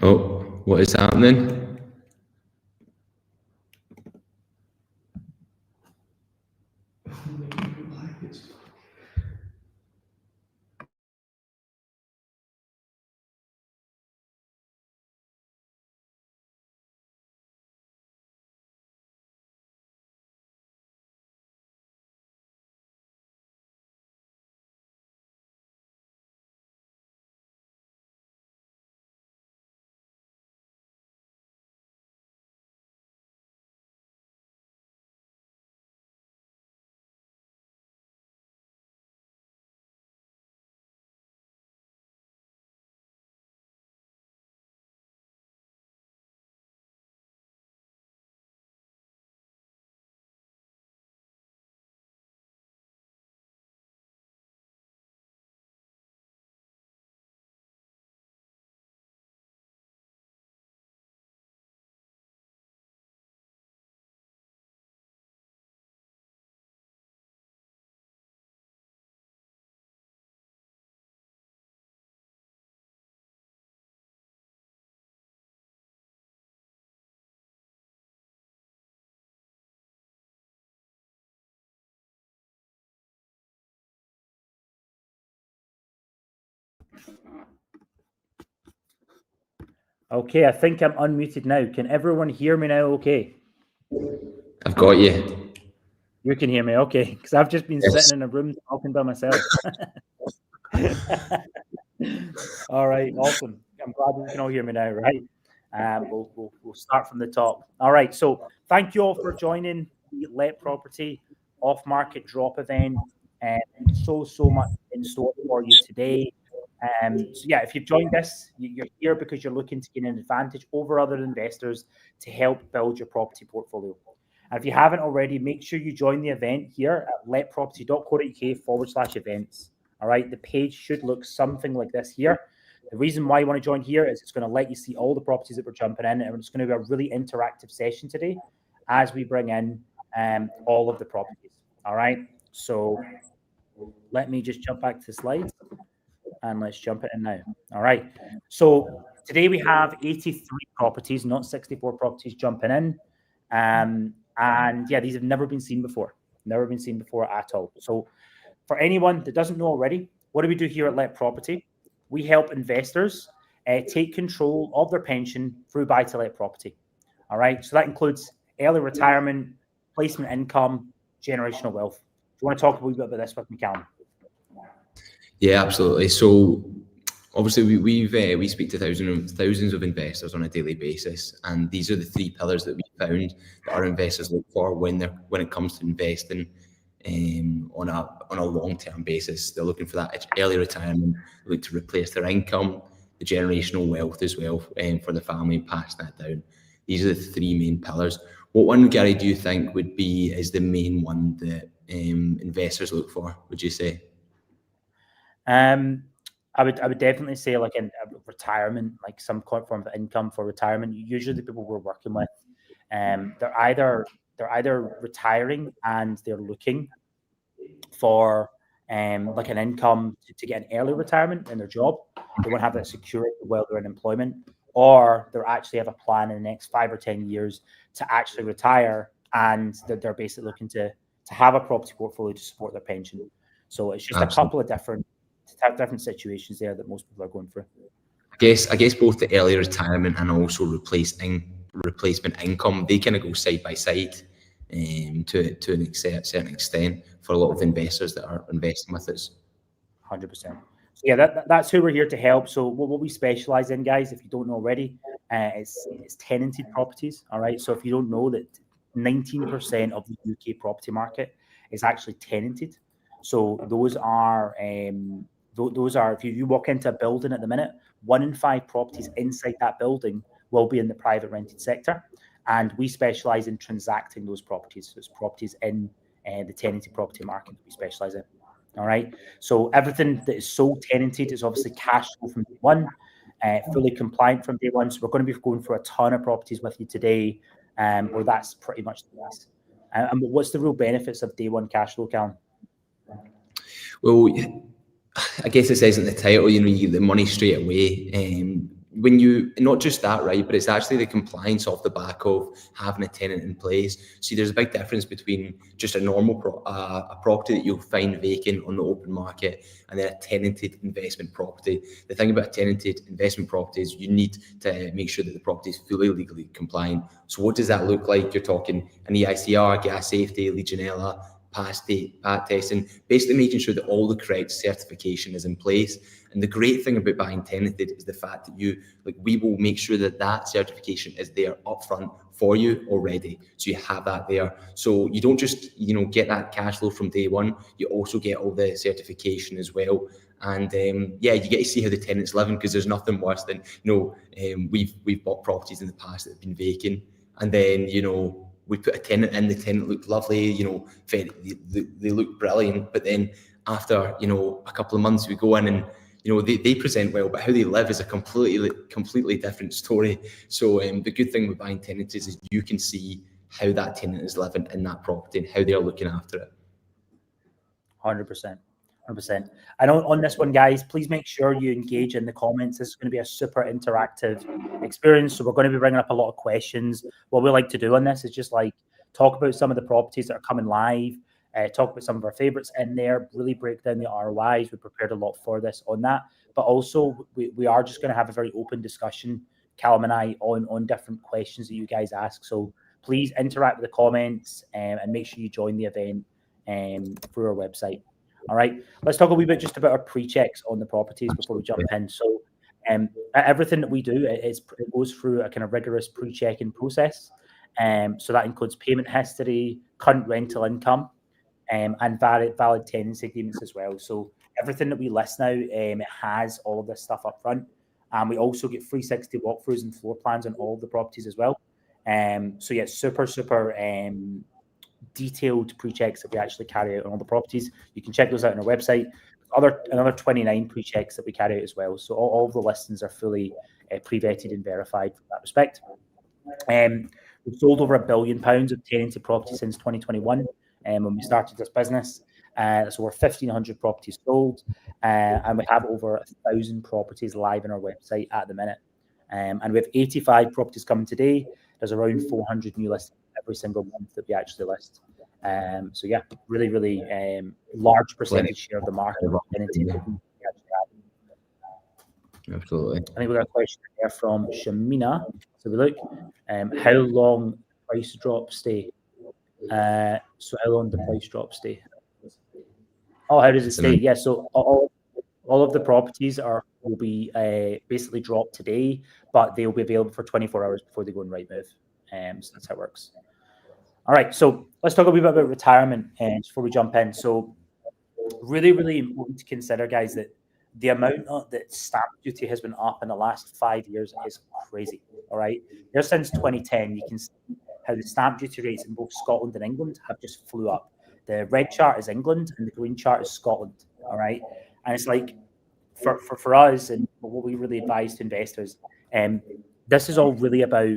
Oh, what is happening? Okay, I think I'm unmuted now. Can everyone hear me now okay? I've got you. You can hear me, okay, because I've just been Yes. sitting in a room talking by myself. All right, awesome. I'm glad you can all hear me now, right? We'll start from the top. All right, so thank you all for joining the Let Property off-market drop event. So much in store for you today. So yeah, if you've joined us, you're here because you're looking to gain an advantage over other investors to help build your property portfolio. And if you haven't already, make sure you join the event here at letproperty.co.uk/events. All right, the page should look something like this here. The reason why you want to join here is it's going to let you see all the properties that we're jumping in, and it's going to be a really interactive session today as we bring in all of the properties. All right, so let me just jump back to the slides and let's jump it in now. All right, so today we have 83 properties, not 64 properties jumping in. And yeah, these have never been seen before at all. So for anyone that doesn't know already, what do we do here at Let Property? We help investors take control of their pension through buy-to-let property. All right, so that includes early retirement, placement income, generational wealth. Do you want to talk a little bit about this with me, Callum? Yeah, absolutely. So obviously we speak to thousands of investors on a daily basis, and these are the three pillars that we found that our investors look for when it comes to investing on a long-term basis. They're looking for that early retirement, look to replace their income, the generational wealth as well for the family, and pass that down. These are the three main pillars. What one, Gary, do you think is the main one that investors look for, would you say? I would definitely say like in retirement, like some form of income for retirement. Usually the people we're working with, they're either retiring and they're looking for like an income to get an early retirement in their job. They want to have that security while they're in employment, or they actually have a plan in the next 5 or 10 years to actually retire, and they're basically looking to have a property portfolio to support their pension. So it's just Absolutely. a couple of different situations there that most people are going through. I guess both the early retirement and also replacement income, they kind of go side by side to an certain extent for a lot of investors that are investing with us. 100%. So yeah, that's who we're here to help. So what we specialize in, guys, if you don't know already, is tenanted properties. All right. So if you don't know that 19% of the UK property market is actually tenanted. So those are if you walk into a building at the minute, 1 in 5 properties inside that building will be in the private rented sector. And we specialize in transacting those properties. So it's properties in the tenanted property market that we specialize in. All right. So everything that is sold tenanted is obviously cash flow from day one, fully compliant from day one. So we're going to be going through a ton of properties with you today, where that's pretty much the case. And what's the real benefits of day one cash flow, Callum? Well, I guess it says in the title, you know, you get the money straight away. When you, not just that, right, but it's actually the compliance off the back of having a tenant in place. See, there's a big difference between just a normal a property that you'll find vacant on the open market and then a tenanted investment property. The thing about tenanted investment property is you need to make sure that the property is fully legally compliant. So what does that look like? You're talking an EICR, gas safety, Legionella, pass date, pat testing, basically making sure that all the correct certification is in place. And the great thing about buying tenanted is the fact that we will make sure that that certification is there upfront for you already. So you have that there. So you don't just, get that cash flow from day one, you also get all the certification as well. And you get to see how the tenant's living, because there's nothing worse than, we've bought properties in the past that have been vacant, and then, we put a tenant in, the tenant looked lovely, they look brilliant, but then after, a couple of months we go in and, they present well, but how they live is a completely different story. So the good thing with buying tenants is you can see how that tenant is living in that property and how they're looking after it. 100%. 100%. And on this one, guys, please make sure you engage in the comments. This is going to be a super interactive experience. So we're going to be bringing up a lot of questions. What we like to do on this is just talk about some of the properties that are coming live, talk about some of our favorites in there, really break down the ROIs. We prepared a lot for this on that. But also, we are just going to have a very open discussion, Callum and I, on different questions that you guys ask. So please interact with the comments and make sure you join the event through our website. All right, let's talk a wee bit just about our pre-checks on the properties before we jump in. So everything that we do, it goes through a kind of rigorous pre-checking process. So that includes payment history, current rental income, and valid tenancy agreements as well. So everything that we list now, it has all of this stuff up front. And we also get 360 walkthroughs and floor plans on all of the properties as well. So yeah, super detailed pre-checks that we actually carry out on all the properties. You can check those out on our website. Another 29 pre-checks that we carry out as well. So all of the listings are fully pre-vetted and verified from that respect. We've sold over £1 billion of tenanted property since 2021 when we started this business. So we're 1,500 properties sold, and we have over 1,000 properties live on our website at the minute. And we have 85 properties coming today. There's around 400 new listings every single month that we actually list. So yeah, really large percentage share of the market. Absolutely. I think we got a question here from Shamina. So we look, how long price drop stay? So how long the price drop stay? Oh, how does it stay? Yeah, so all of the properties will be basically dropped today, but they will be available for 24 hours before they go in Rightmove. So that's how it works. All right, so let's talk a wee bit about retirement before we jump in. So really important to consider, guys, that the amount that stamp duty has been up in the last 5 years is crazy. All right, here since 2010, you can see how the stamp duty rates in both Scotland and England have just flew up. The red chart is England and the green chart is Scotland. All right, and it's like for us and what we really advise to investors, this is all really about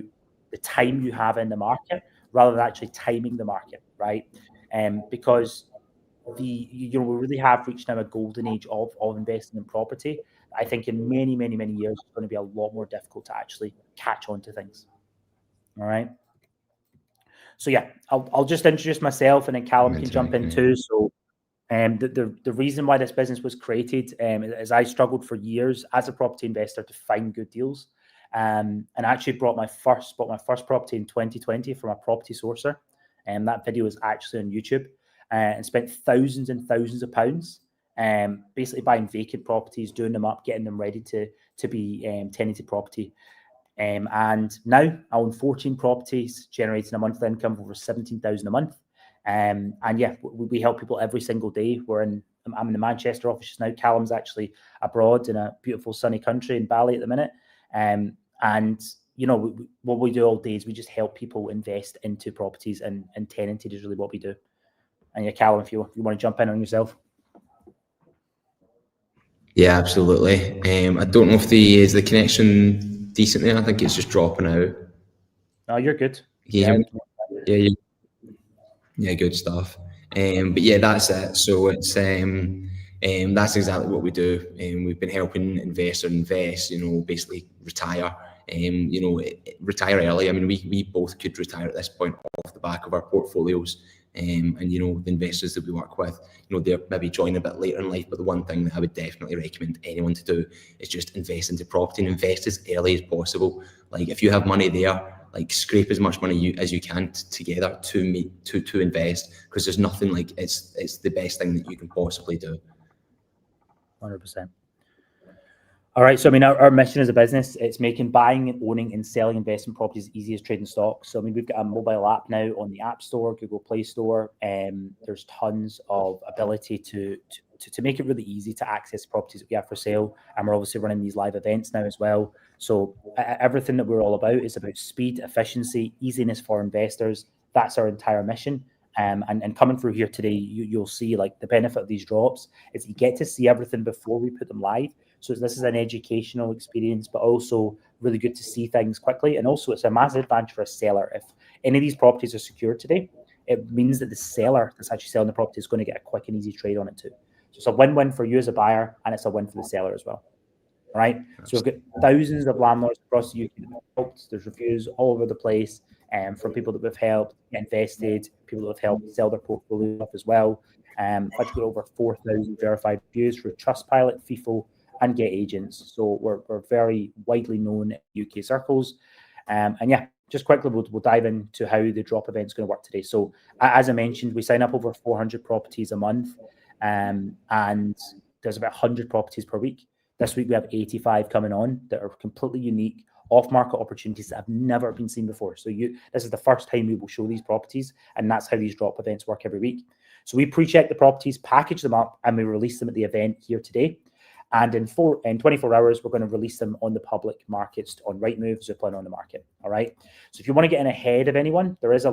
the time you have in the market rather than actually timing the market, right? Because we really have reached now a golden age of investing in property. I think in many years it's going to be a lot more difficult to actually catch on to things. All right. So yeah, I'll just introduce myself and then Callum can jump in too. So the reason why this business was created is I struggled for years as a property investor to find good deals. And I actually bought my first property in 2020 from a property sourcer. And that video is actually on YouTube, and spent thousands and thousands of pounds basically buying vacant properties, doing them up, getting them ready to be tenanted property. And now I own 14 properties, generating a monthly income of over 17,000 a month. And yeah, we help people every single day. I'm in the Manchester office now. Callum's actually abroad in a beautiful sunny country in Bali at the minute. And what we do all day is we just help people invest into properties, and tenanted is really what we do. And yeah, Callum, if you want to jump in on yourself. Yeah, absolutely. I don't know if is the connection decent there. I think it's just dropping out. No, you're good. Yeah, good stuff. But yeah, that's it. So it's That's exactly what we do. We've been helping investors invest, basically retire, retire early. I mean, we both could retire at this point off the back of our portfolios. And the investors that we work with, they're maybe joining a bit later in life, but the one thing that I would definitely recommend anyone to do is just invest into property and invest as early as possible. Like, if you have money there, like, scrape as much money as you can together to invest, because there's nothing like it's the best thing that you can possibly do. 100%. All right. So, I mean, our mission as a business, it's making buying, owning, and selling investment properties easy as trading stocks. So, I mean, we've got a mobile app now on the App Store, Google Play Store. There's tons of ability to make it really easy to access properties that we have for sale. And we're obviously running these live events now as well. So, everything that we're all about is about speed, efficiency, easiness for investors. That's our entire mission. And coming through here today, you'll see, like, the benefit of these drops is you get to see everything before we put them live. So this is an educational experience, but also really good to see things quickly. And also, it's a massive advantage for a seller. If any of these properties are secured today, it means that the seller that's actually selling the property is going to get a quick and easy trade on it too. So it's a win-win for you as a buyer, and it's a win for the seller as well. All right. So we've got thousands of landlords across the UK. There's reviews all over the place, from people that we've helped invested, people that have helped sell their portfolio up as well. I've got over 4,000 verified reviews through Trustpilot, FIFO, and Get Agents. So we're very widely known in UK circles. And yeah, just quickly, we'll dive into how the drop event is going to work today. So as I mentioned, we sign up over 400 properties a month, and there's about 100 properties per week. This week we have 85 coming on that are completely unique, off-market opportunities that have never been seen before. So this is the first time we will show these properties, and that's how these drop events work every week. So we pre-check the properties, package them up, and we release them at the event here today. And in 24 hours, we're going to release them on the public markets on Rightmove, Zoopla, and on the market. All right. So if you want to get in ahead of anyone, there is a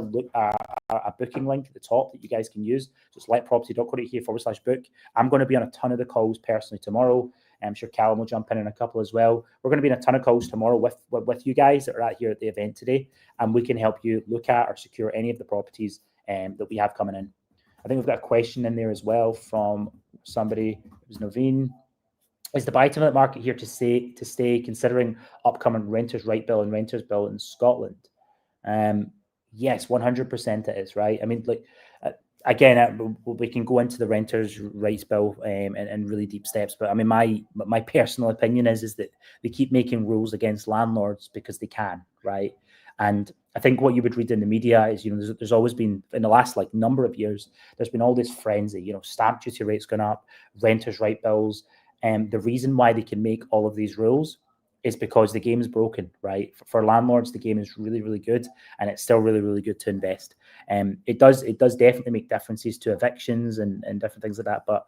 booking link at the top that you guys can use. So it's letproperty.co.uk/book. I'm going to be on a ton of the calls personally tomorrow. I'm sure Callum will jump in a couple as well. We're going to be in a ton of calls tomorrow with you guys that are here at the event today, and we can help you look at or secure any of the properties that we have coming in. I think we've got a question in there as well from somebody. It was Naveen. Is the buy-to-let market here to stay considering upcoming Renters' Right Bill and Renters' Bill in Scotland? Yes, 100% it is, right? I mean, like, again, we can go into the Renters' Rights Bill in really deep steps, but I mean, my personal opinion is that they keep making rules against landlords because they can, right? And I think what you would read in the media is, there's always been, in the last number of years, there's been all this frenzy, stamp duty rates going up, Renters' Right Bills. The reason why they can make all of these rules is because the game is broken, right? For landlords, the game is really, really good, and it's still really, really good to invest. It does definitely make differences to evictions and different things like that. But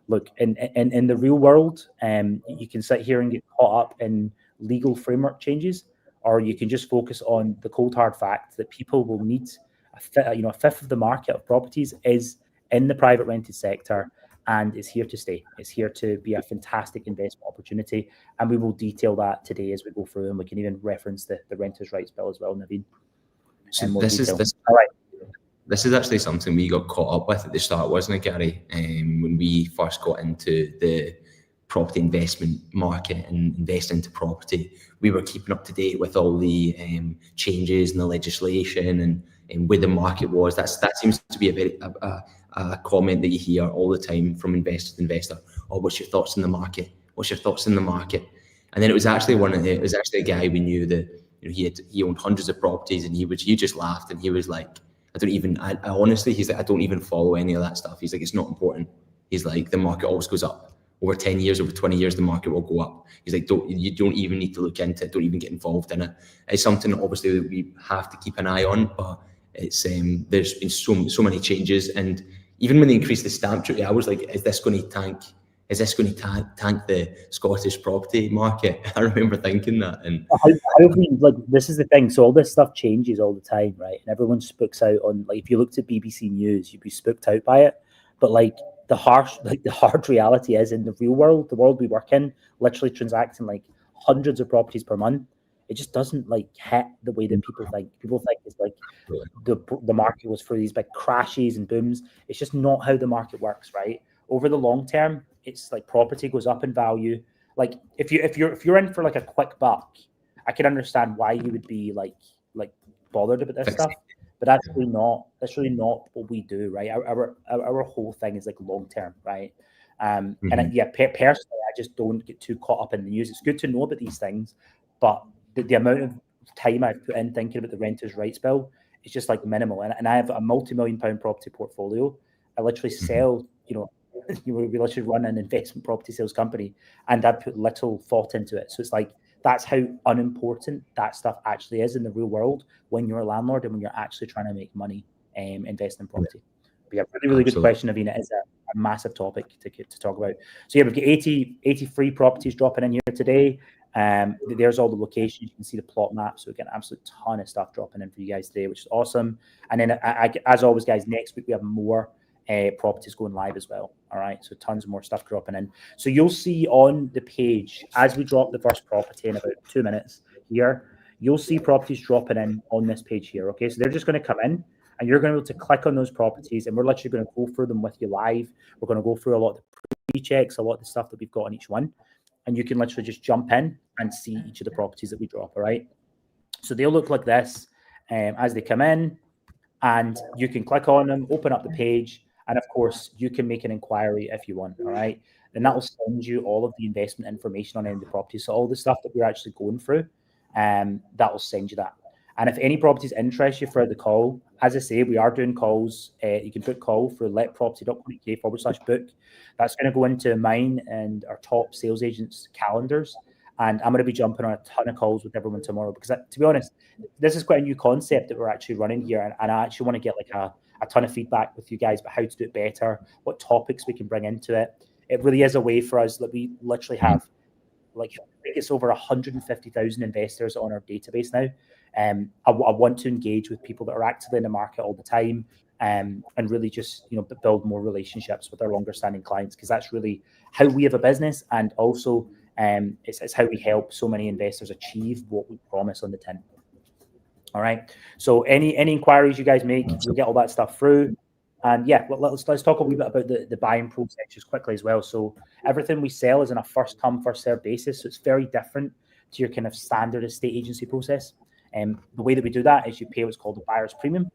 look, in the real world, you can sit here and get caught up in legal framework changes, or you can just focus on the cold hard fact that people will need a fifth of the market of properties is in the private rented sector. And it's here to stay. It's here to be a fantastic investment opportunity. And we will detail that today as we go through, and we can even reference the Renters' Rights Bill as well, Naveen. So this is actually something we got caught up with at the start, wasn't it, Gary? When we first got into the property investment market and invest into property, we were keeping up to date with all the changes in the legislation and where the market was. That seems to be a comment that you hear all the time from investor to investor. Oh, what's your thoughts on the market? What's your thoughts on the market? And then it was actually a guy we knew that he owned hundreds of properties, and he just laughed, and he was like, I honestly, he's like, I don't even follow any of that stuff. He's like, it's not important. He's like, the market always goes up. Over 10 years, over 20 years, the market will go up. He's like, you don't even need to look into it. Don't even get involved in it. It's something obviously that we have to keep an eye on, but it's there's been so many changes. And even when they increased the stamp duty, I was like, is this going to tank the Scottish property market? I remember thinking that. And this is the thing. So all this stuff changes all the time, right? And everyone spooks out on, if you looked at BBC News, you'd be spooked out by it. But the hard reality is, in the real world, the world we work in, literally transacting hundreds of properties per month, it just doesn't hit the way that people think. People think it's the market was for these big crashes and booms. It's just not how the market works, right? Over the long term, it's like property goes up in value. Like if you're in for like a quick buck, I can understand why you would be like bothered about this stuff. But that's really not what we do, right? Our whole thing is like long term, right? And personally, I just don't get too caught up in the news. It's good to know about these things, but the amount of time I've put in thinking about the renters' rights bill is just like minimal. And I have a multi-million-pound property portfolio. I literally sell, we literally run an investment property sales company, and I put little thought into it. So it's like, that's how unimportant that stuff actually is in the real world when you're a landlord and when you're actually trying to make money investing in property. But yeah, really good question, Avina. It's a massive topic to talk about. So yeah, we've got 83 properties dropping in here today. There's all the locations. You can see the plot map. So we get an absolute ton of stuff dropping in for you guys today, which is awesome. And then as always, guys, next week we have more properties going live as well. All right, so tons more stuff dropping in. So you'll see on the page as we drop the first property in about 2 minutes here, you'll see properties dropping in on this page here. Okay, so they're just going to come in, and you're going to be able to click on those properties, and we're literally going to go through them with you live. We're going to go through a lot of the pre-checks, a lot of the stuff that we've got on each one, and you can literally just jump in and see each of the properties that we drop. All right, so they'll look like this as they come in, and you can click on them, open up the page. And of course, you can make an inquiry if you want, all right? And that will send you all of the investment information on any of the properties. So all the stuff that we're actually going through, that will send you that. And if any properties interest you for the call, as I say, we are doing calls. You can book call for letproperty.co.uk/book. That's going to go into mine and our top sales agents' calendars. And I'm going to be jumping on a ton of calls with everyone tomorrow because, to be honest, this is quite a new concept that we're actually running here. And I actually want to get like a ton of feedback with you guys about how to do it better, what topics we can bring into it. It really is a way for us that we literally have, like, I think it's over 150,000 investors on our database now. I want to engage with people that are actively in the market all the time, and really just build more relationships with our longer standing clients, because that's really how we have a business, and also it's how we help so many investors achieve what we promise on the tin. All right. So any inquiries you guys make, we'll get all that stuff through. And yeah, let's talk a wee bit about the buying process just quickly as well. So everything we sell is on a first come, first served basis. So it's very different to your kind of standard estate agency process. And the way that we do that is you pay what's called a buyer's premium.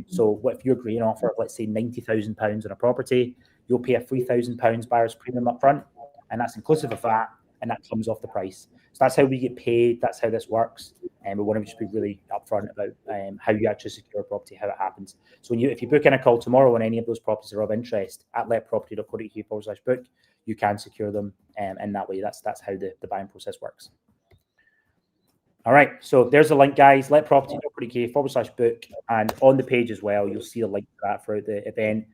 So if you agree an offer of, let's say, £90,000 on a property, you'll pay a £3,000 buyer's premium up front, and that's inclusive of that, and that comes off the price. So that's how we get paid. That's how this works. And we want to just be really upfront about how you actually secure a property, how it happens. So if you book in a call tomorrow on any of those properties are of interest at letproperty.co.uk/book, you can secure them in that way. That's how the buying process works. All right, so there's the link, guys, letproperty.co.uk/book, and on the page as well, you'll see a link to that throughout the event.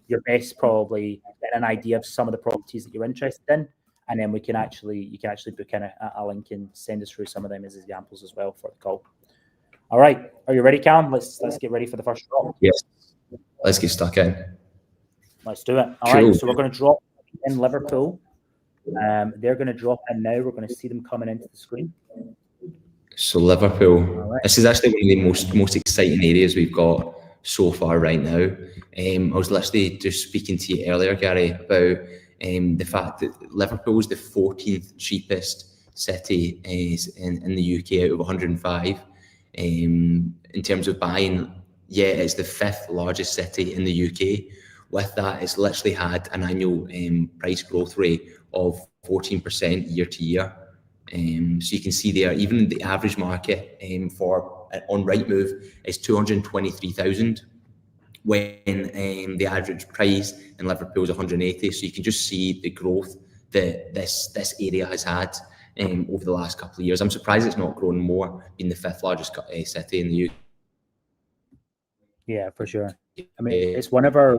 You're best probably getting an idea of some of the properties that you're interested in, and then you can actually book in a link and send us through some of them as examples as well for the call. All right, are you ready, Cam? Let's get ready for the first drop. Yes, let's get stuck in. Let's do it. All right, so we're going to drop in Liverpool. They're going to drop in now. We're going to see them coming into the screen. So Liverpool, this is actually one of the most exciting areas we've got so far right now. I was literally just speaking to you earlier, Gary, about the fact that Liverpool is the 14th cheapest city in the UK out of 105. In terms of buying, yeah, it's the 5th largest city in the UK. With that, it's literally had an annual price growth rate of 14% year to year. So you can see there, even the average market on Rightmove is 223,000, when the average price in Liverpool is 180. So you can just see the growth that this area has had over the last couple of years. I'm surprised it's not grown more, being the 5th largest city in the UK. Yeah, for sure. I mean, it's one of our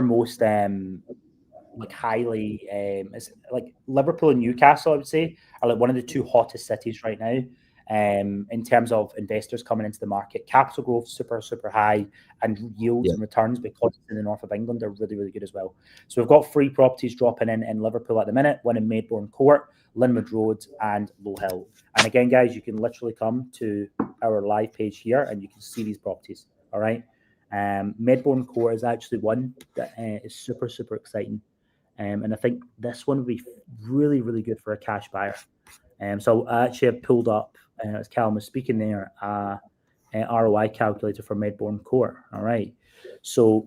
most like highly it's like Liverpool and Newcastle, I would say, are like one of the 2 hottest cities right now in terms of investors coming into the market. Capital growth super high, and yields and returns, because it's in the north of England, are really good as well. So we've got 3 properties dropping in Liverpool at the minute, one in Maidbourne Court, Linwood Road, and Low Hill. And again, guys, you can literally come to our live page here and you can see these properties. All right. Medbourne Court is actually one that is super, super exciting. And I think this one would be really, really good for a cash buyer. So I actually have pulled up, as Callum was speaking there, ROI calculator for Medbourne Court. All right. So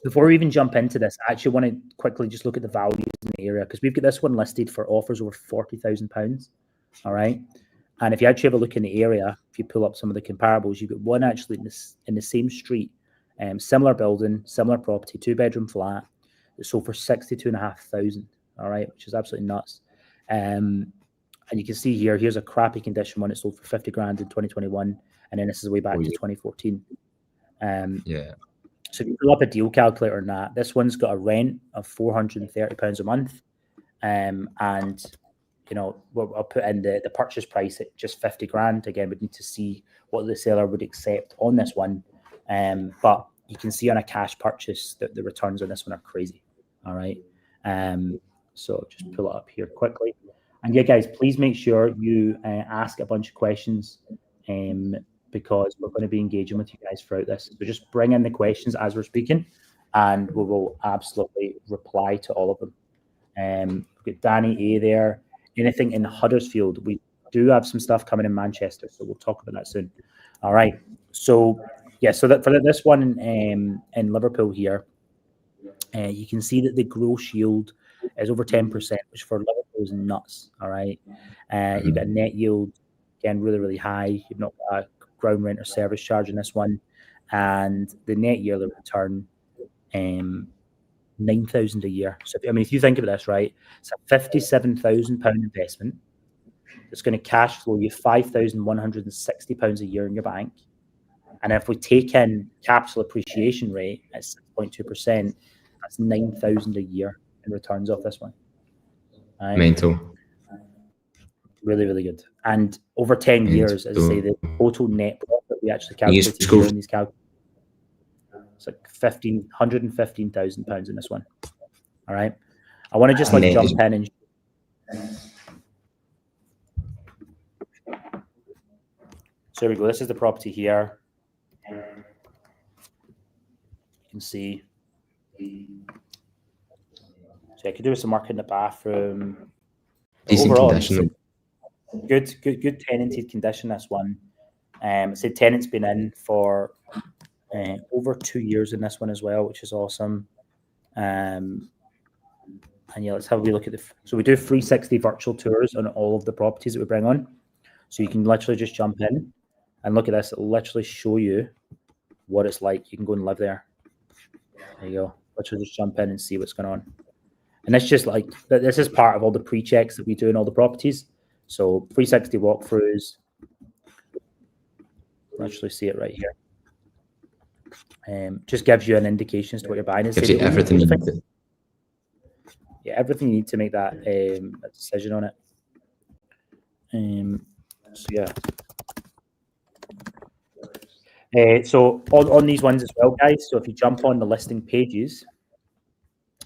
before we even jump into this, I actually want to quickly just look at the values in the area, because we've got this one listed for offers over £40,000. All right. And if you actually have a look in the area, if you pull up some of the comparables, you've got one actually in the same street, similar building, similar property, 2-bedroom flat. It's sold for 62,500. All right, which is absolutely nuts. And you can see here's a crappy condition one. It sold for 50 grand in 2021, and then this is way back to 2014. Yeah. So if you pull up a deal calculator on that, this one's got a rent of £430 a month, and I'll put in the purchase price at just 50 grand. Again, we'd need to see what the seller would accept on this one, but you can see on a cash purchase that the returns on this one are crazy. All right, so just pull it up here quickly. And yeah, guys, please make sure you ask a bunch of questions, because we're going to be engaging with you guys throughout this. So just bring in the questions as we're speaking, and we will absolutely reply to all of them. We've got Danny A there. Anything in Huddersfield? We do have some stuff coming in Manchester, so we'll talk about that soon. All right. So yeah, so that for this one in Liverpool here, you can see that the gross yield is over 10%, which for Liverpool is nuts. All right. You've got a net yield, again, really, really high. You've not got a ground rent or service charge in this one. And the net yearly return, 9,000 a year. So, if you think of this, right, it's a £57,000 investment. It's going to cash flow you £5,160 a year in your bank. And if we take in capital appreciation rate at 6.2%, that's 9,000 a year in returns off this one. Right? Mental. Really, really good. And over 10 years, as I say, the total net profit we actually calculated here in these calculations, it's like £115,000 in this one. All right. I want to just jump in and. So here we go. This is the property here. You can see. So I could do some work in the bathroom. Decent overall, condition. Good tenanted condition. This one. I said tenant's been in for over 2 years in this one as well, which is awesome. And yeah, let's have a wee look at so we do 360 virtual tours on all of the properties that we bring on. So you can literally just jump in and look at this. It'll literally show you what it's like. You can go and live there. There you go. Literally just jump in and see what's going on. And it's just this is part of all the pre-checks that we do in all the properties. So 360 walkthroughs. Literally see it right here. Just gives you an indication as to what you're buying. Gives you everything you need to. Yeah, everything you need to make that decision on it. So yeah. So on these ones as well, guys. So if you jump on the listing pages,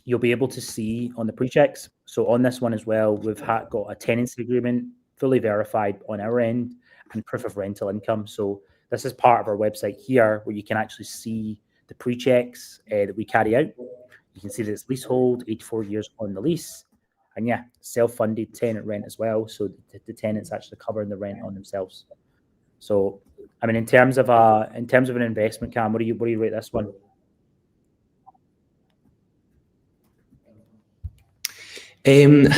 you'll be able to see on the pre-checks. So on this one as well, we've got a tenancy agreement fully verified on our end and proof of rental income. So this is part of our website here where you can actually see the pre-checks that we carry out. You can see that it's leasehold, 84 years on the lease. And yeah, self-funded tenant rent as well. So the tenant's actually covering the rent on themselves. So, in terms of an investment, Cam, what do you rate this one? Definitely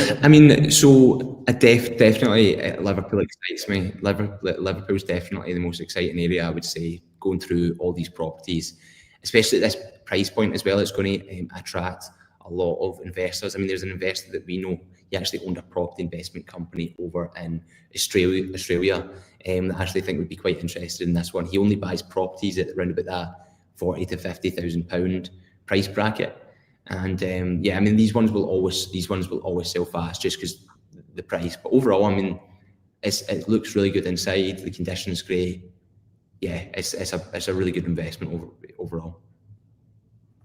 Liverpool excites me. Liverpool's definitely the most exciting area, I would say, going through all these properties, especially at this price point as well. It's going to attract a lot of investors. There's an investor that we know. He actually owned a property investment company over in Australia that I actually think would be quite interested in this one. He only buys properties at around about that £40,000 to £50,000 price bracket. And these ones will always sell fast just because the price. But overall, it looks really good inside. The condition is great. Yeah, it's a really good investment overall.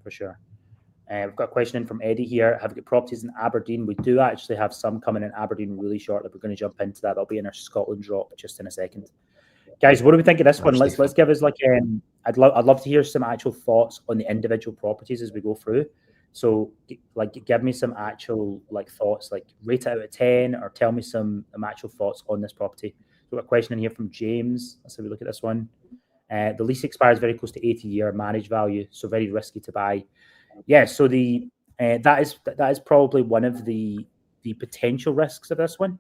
For sure. We've got a question in from Eddie here. Have we got properties in Aberdeen? We do actually have some coming in Aberdeen really shortly. We're going to jump into that. That'll be in our Scotland drop just in a second. Guys, what do we think of this one? Let's give us I'd love to hear some actual thoughts on the individual properties as we go through. So, like, give me some actual thoughts, like rate it out of 10, or tell me some actual thoughts on this property. So, a question in here from James. Let's have a look at this one. The lease expires very close to 80-year managed value, so very risky to buy. Yeah, so that is probably one of the potential risks of this one.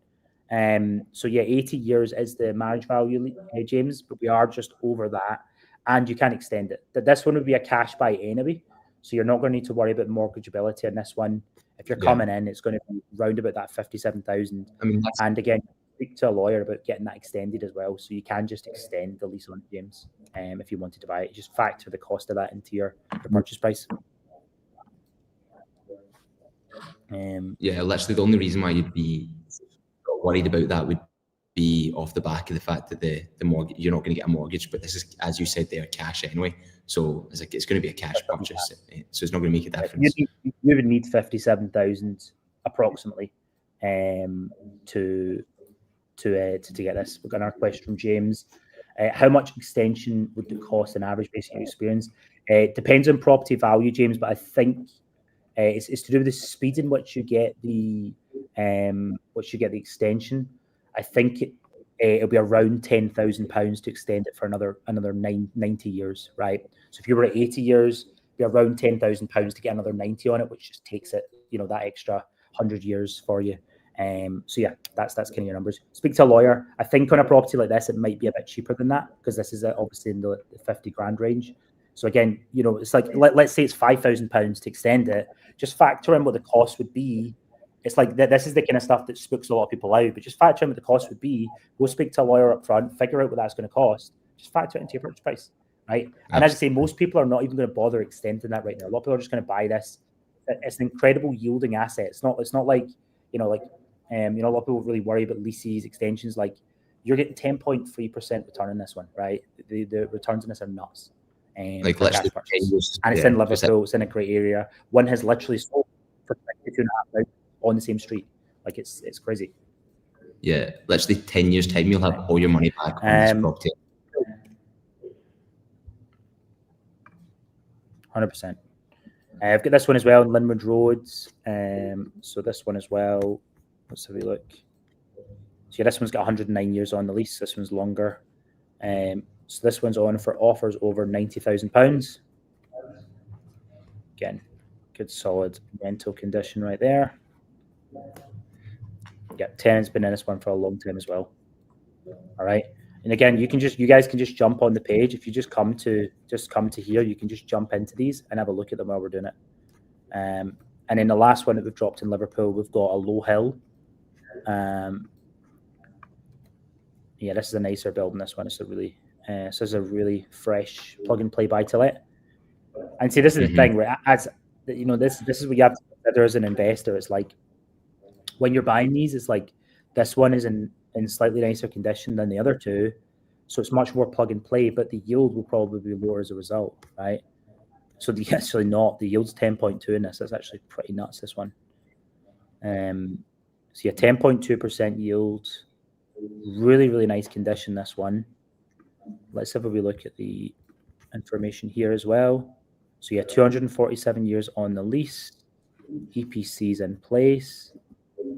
So yeah, 80 years is the marriage value, James, but we are just over that, and you can extend it. This one would be a cash buy anyway, so you're not going to need to worry about mortgageability on this one. If you're coming in, it's going to be round about that 57,000. I mean, and again, speak to a lawyer about getting that extended as well, so you can just extend the lease on James, if you wanted to buy it. Just factor the cost of that into your purchase price. Yeah, literally the only reason why you'd be worried about that would be off the back of the fact that the mortgage, you're not going to get a mortgage, but this is, as you said, they're cash anyway. So it's going to be a cash purchase, so it's not going to make a difference. You would need 57,000 approximately to get this. We've got another question from James. How much extension would it cost an average based on your experience? It depends on property value, James, but I think it's to do with the speed in which you get the extension. I think it'll be around £10,000 to extend it for another 90 years, right? So if you were at 80 years, it'd be around £10,000 to get another 90 on it, which just takes it, that extra 100 years for you. So yeah, that's kind of your numbers. Speak to a lawyer. I think on a property like this, it might be a bit cheaper than that, because this is obviously in the 50 grand range. So again, it's like, let's say it's £5,000 to extend it. Just factor in what the cost would be. It's like this is the kind of stuff that spooks a lot of people out, but just factor in what the cost would be. Go speak to a lawyer up front, figure out what that's going to cost. Just factor it into your purchase price, right? Absolutely. And as I say, most people are not even going to bother extending that right now. A lot of people are just going to buy this. It's an incredible yielding asset. It's not like a lot of people really worry about leases, extensions. Like, you're getting 10.3% return on this one, right? The returns on this are nuts. Like literally, and it's in Liverpool. It's in a great area. One has literally sold for 52.5 on the same street. Like, it's crazy. Yeah, literally 10 years time, you'll have all your money back on this property. 100%. I've got this one as well in Linwood Roads. So this one as well. Let's have a look. So yeah, this one's got 109 years on the lease. This one's longer. So this one's on for offers over £90,000. Again, good solid rental condition right there. Yeah, tenant's been in this one for a long time as well. All right. And again, you guys can just jump on the page. If you just come to here, you can just jump into these and have a look at them while we're doing it. And then the last one that we've dropped in Liverpool, we've got a Low Hill. Yeah, this is a nicer building. This one is this is a really fresh plug and play buy to let. And see, this is the thing, where this is what you have to consider as an investor. It's like, when you're buying these, it's like this one is in slightly nicer condition than the other two, so it's much more plug and play, but the yield will probably be lower as a result, right? So the yield's 10.2 in this. That's actually pretty nuts, this one. So yeah, 10.2% yield, really, really nice condition, this one. Let's have a wee look at the information here as well. So yeah, 247 years on the lease, EPC's in place.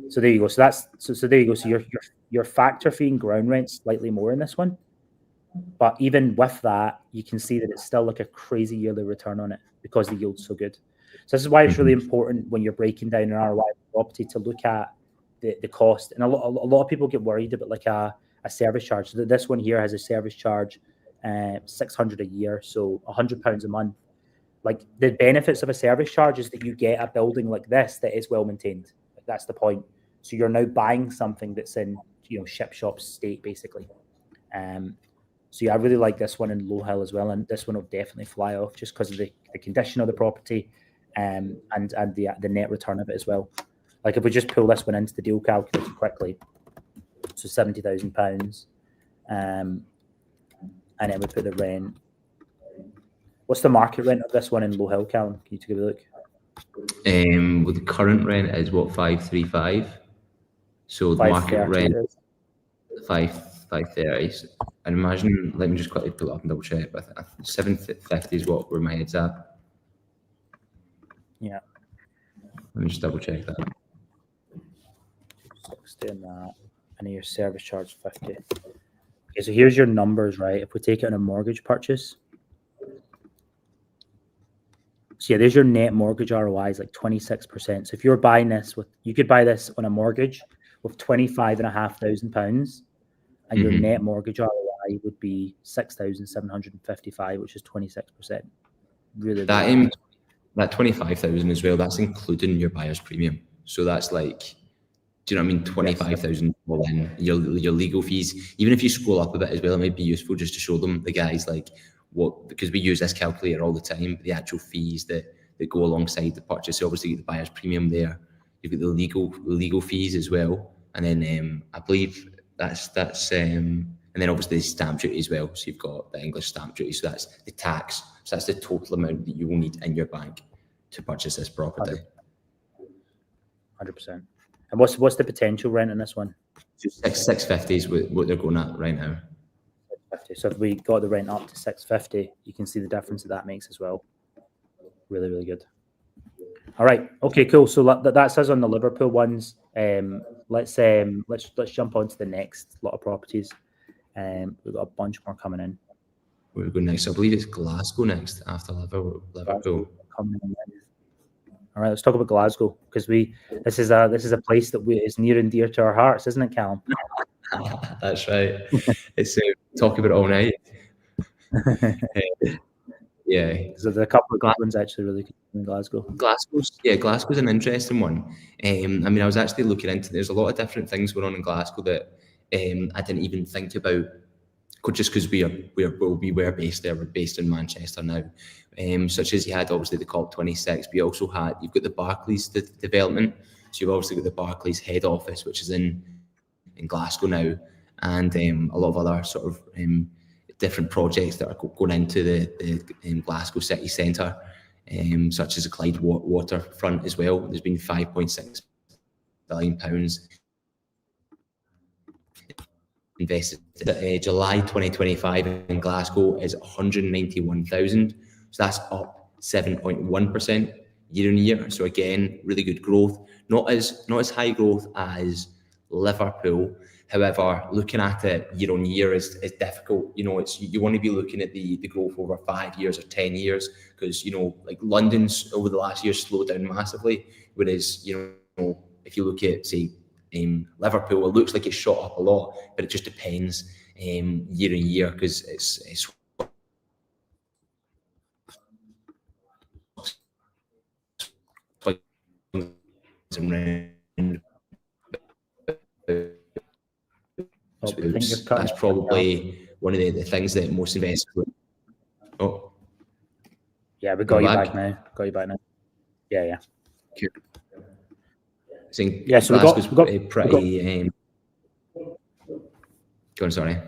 So there you go. So there you go. So your factor fee and ground rent slightly more in this one, but even with that, you can see that it's still like a crazy yearly return on it because the yield's so good. So this is why it's really important when you're breaking down an ROI property to look at the cost. And a lot of people get worried about like a service charge. So this one here has a service charge, $600 a year, so £100 a month. Like, the benefits of a service charge is that you get a building like this that is well maintained. That's the point. So you're now buying something that's in, ship shop state, basically. So yeah, I really like this one in Low Hill as well, and this one will definitely fly off just because of the condition of the property, and the net return of it as well. Like, if we just pull this one into the deal calculator quickly, so £70,000, and then we put the rent. What's the market rent of this one in Low Hill, Callum? Can you take a look? Well, the current rent is what, 535. So the market rent 530. I'd imagine, let me just quickly pull it up and double check, but 750 is where my head's at. Yeah. Let me just double check that. 60 in that, and your service charge 50. Okay, so here's your numbers, right? If we take it on a mortgage purchase, so yeah, there's your net mortgage ROI is like 26%. So if you're buying this you could buy this on a mortgage with £25,500, and your net mortgage ROI would be 6,755, which is 26%. Really, that 25,000 as well. That's including your buyer's premium. So that's like, do you know what I mean? 25,000 all in your legal fees. Even if you scroll up a bit as well, it might be useful just to show them, the guys, like what, because we use this calculator all the time, the actual fees that go alongside the purchase. So obviously you get the buyer's premium there. You've got the legal fees as well, and then I believe that's and then obviously the stamp duty as well. So you've got the English stamp duty. So that's the tax. So that's the total amount that you will need in your bank to purchase this property. 100%. And what's the potential rent in this one? 650 is what they're going at right now. 650. So if we got the rent up to 650, you can see the difference that makes as well. Really, really good. All right. Okay, cool. So that's us on the Liverpool ones. Let's jump on to the next lot of properties. We've got a bunch more coming in. We're going next. I believe it's Glasgow next after Liverpool. Coming in. All right, let's talk about Glasgow, because this is a place that is near and dear to our hearts, isn't it, Callum? That's right. It's talk about it all night. Yeah. So there's a couple of good ones actually really good in Glasgow. Glasgow's an interesting one. I mean, I was actually looking into. There's a lot of different things going on in Glasgow that I didn't even think about, just because we were based there. We're based in Manchester now. Such as you had obviously the COP26, but you've got the Barclays development. So you've obviously got the Barclays head office, which is in Glasgow now, and a lot of other sort of different projects that are going into the Glasgow city centre, such as the Clyde waterfront as well. There's been £5.6 billion invested. July 2025 in Glasgow is 191,000. So that's up 7.1% year on year. So again, really good growth. Not as high growth as Liverpool. However, looking at it year on year is difficult. You know, you want to be looking at the growth over 5 years or 10 years, because, you know, like London's over the last year slowed down massively. Whereas, you know, if you look at, say, Liverpool, it looks like it's shot up a lot, but it just depends year on year, because it's that's probably one of the things that most investors. Oh, yeah, we got you back now. Yeah. Yeah, so Glasgow's pretty. Go on, sorry.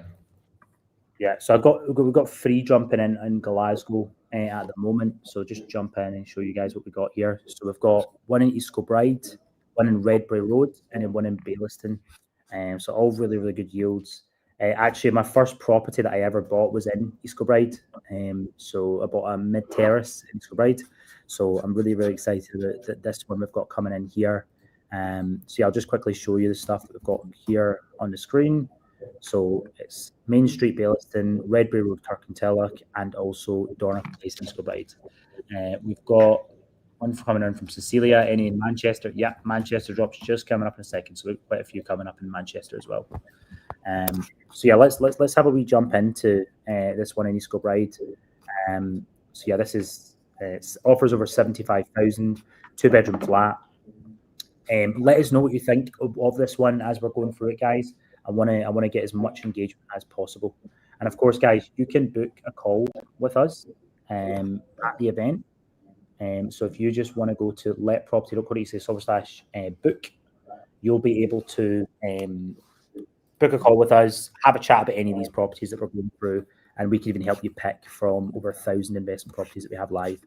Yeah, so we've got 3 jumping in Glasgow at the moment. So just jump in and show you guys what we got here. So we've got one in East Kilbride, one in Redbray Road, and then one in Baillieston. So all really, really good yields. Actually, my first property that I ever bought was in East Kilbride. So I bought a mid-terrace in East Kilbride. So I'm really, really excited that this one we've got coming in here. So yeah, I'll just quickly show you the stuff that we've got here on the screen. So it's Main Street, Baillieston, Redbray Road, Kirkintilloch, and also Dornoch Place in East Kilbride. We've got one coming in from Cecilia. Any in Manchester? Yeah, Manchester drops just coming up in a second. So we've got quite a few coming up in Manchester as well. So yeah, let's have a wee jump into this one in East Kilbride. So yeah, this is it offers over 75,000, 2-bedroom flat. Let us know what you think of this one as we're going through it, guys. I want to get as much engagement as possible. And of course, guys, you can book a call with us at the event. So if you just want to go to letproperty.co.uk/book, you'll be able to book a call with us, have a chat about any of these properties that we're going through, and we can even help you pick from over 1,000 investment properties that we have live.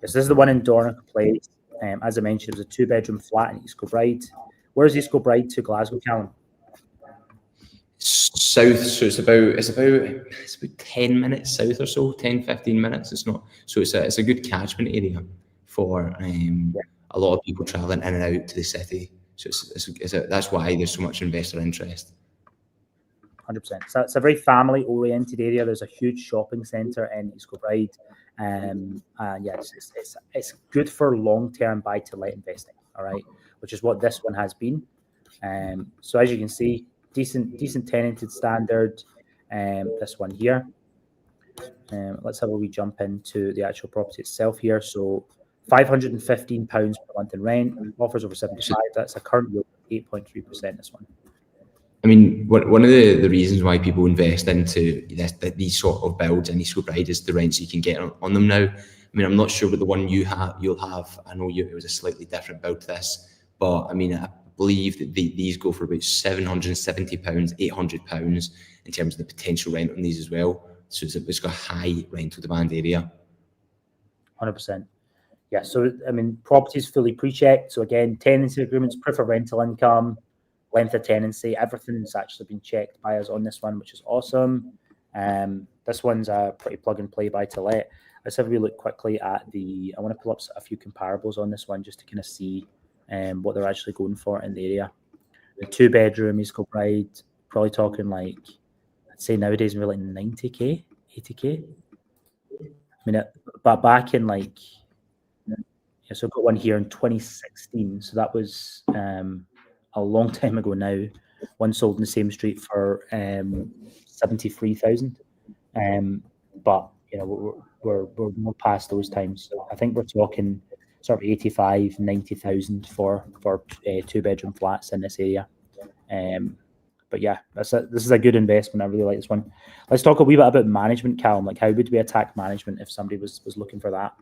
Yes, this is the one in Dornoch Place. As I mentioned, it was a 2-bedroom flat in East Kilbride. Where's East Kilbride to Glasgow, Callum? South, so it's about 10 minutes south or so, 10, 15 minutes. It's not, so it's a good catchment area for a lot of people traveling in and out to the city. So that's why there's so much investor interest. 100%. So it's a very family-oriented area. There's a huge shopping centre in East Kilbride. Yeah, it's good for long-term buy-to-let investing, all right, which is what this one has been. So as you can see, decent tenanted standard. This one here. Let's have a wee jump into the actual property itself here. So £515 per month in rent, offers over 75. That's a current yield of 8.3%. This one. I mean, one of the reasons why people invest into these sort of builds in East Kilbride is the rents you can get on them now. I mean, I'm not sure what the one you'll have. I know it was a slightly different build to this, but I mean, I believe that these go for about £770, £800 in terms of the potential rent on these as well. So it's got a high rental demand area. 100%. Yeah. So I mean, property's fully pre-checked. So again, tenancy agreements, proof of rental income, length of tenancy, everything's actually been checked by us on this one, which is awesome. This one's a pretty plug and play buy to let. Let's have a wee look quickly at I want to pull up a few comparables on this one just to kind of see what they're actually going for in the area. The 2-bedroom East Kilbride, probably talking like, I'd say nowadays we're like 90k, 80k. I mean, but back in like, yeah, so I've got one here in 2016. So that was a long time ago now. One sold in the same street for 73,000. But you know, we're more past those times. So I think we're talking sort of 85, 90,000 for 2-bedroom flats in this area. But yeah, this is a good investment. I really like this one. Let's talk a wee bit about management, Callum. Like, how would we attack management if somebody was looking for that?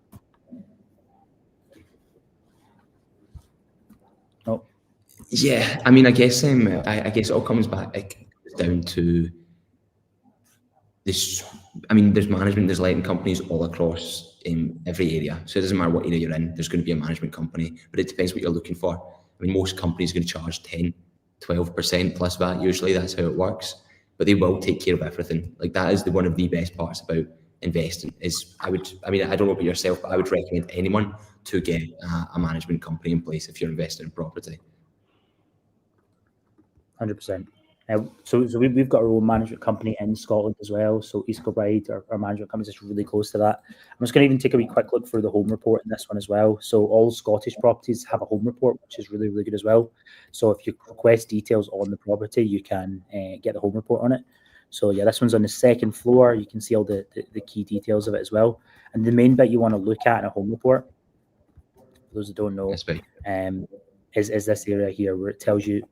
Oh. Yeah, I mean, I guess it all comes back down to this. I mean, there's management, there's letting companies all across every area. So it doesn't matter what area you're in, there's going to be a management company, but it depends what you're looking for. I mean, most companies are going to charge 10, 12% plus VAT. Usually that's how it works, but they will take care of everything. Like, that is one of the best parts about investing is I don't know about yourself, but I would recommend anyone to get a management company in place if you're investing in property. 100%. So we've got our own management company in Scotland as well. So East Kilbride, our management company, is really close to that. I'm just going to even take a wee quick look through the home report in this one as well. So all Scottish properties have a home report, which is really, really good as well. So if you request details on the property, you can get the home report on it. So yeah, this one's on the second floor. You can see all the key details of it as well. And the main bit you want to look at in a home report, for those that don't know, is this area here where it tells you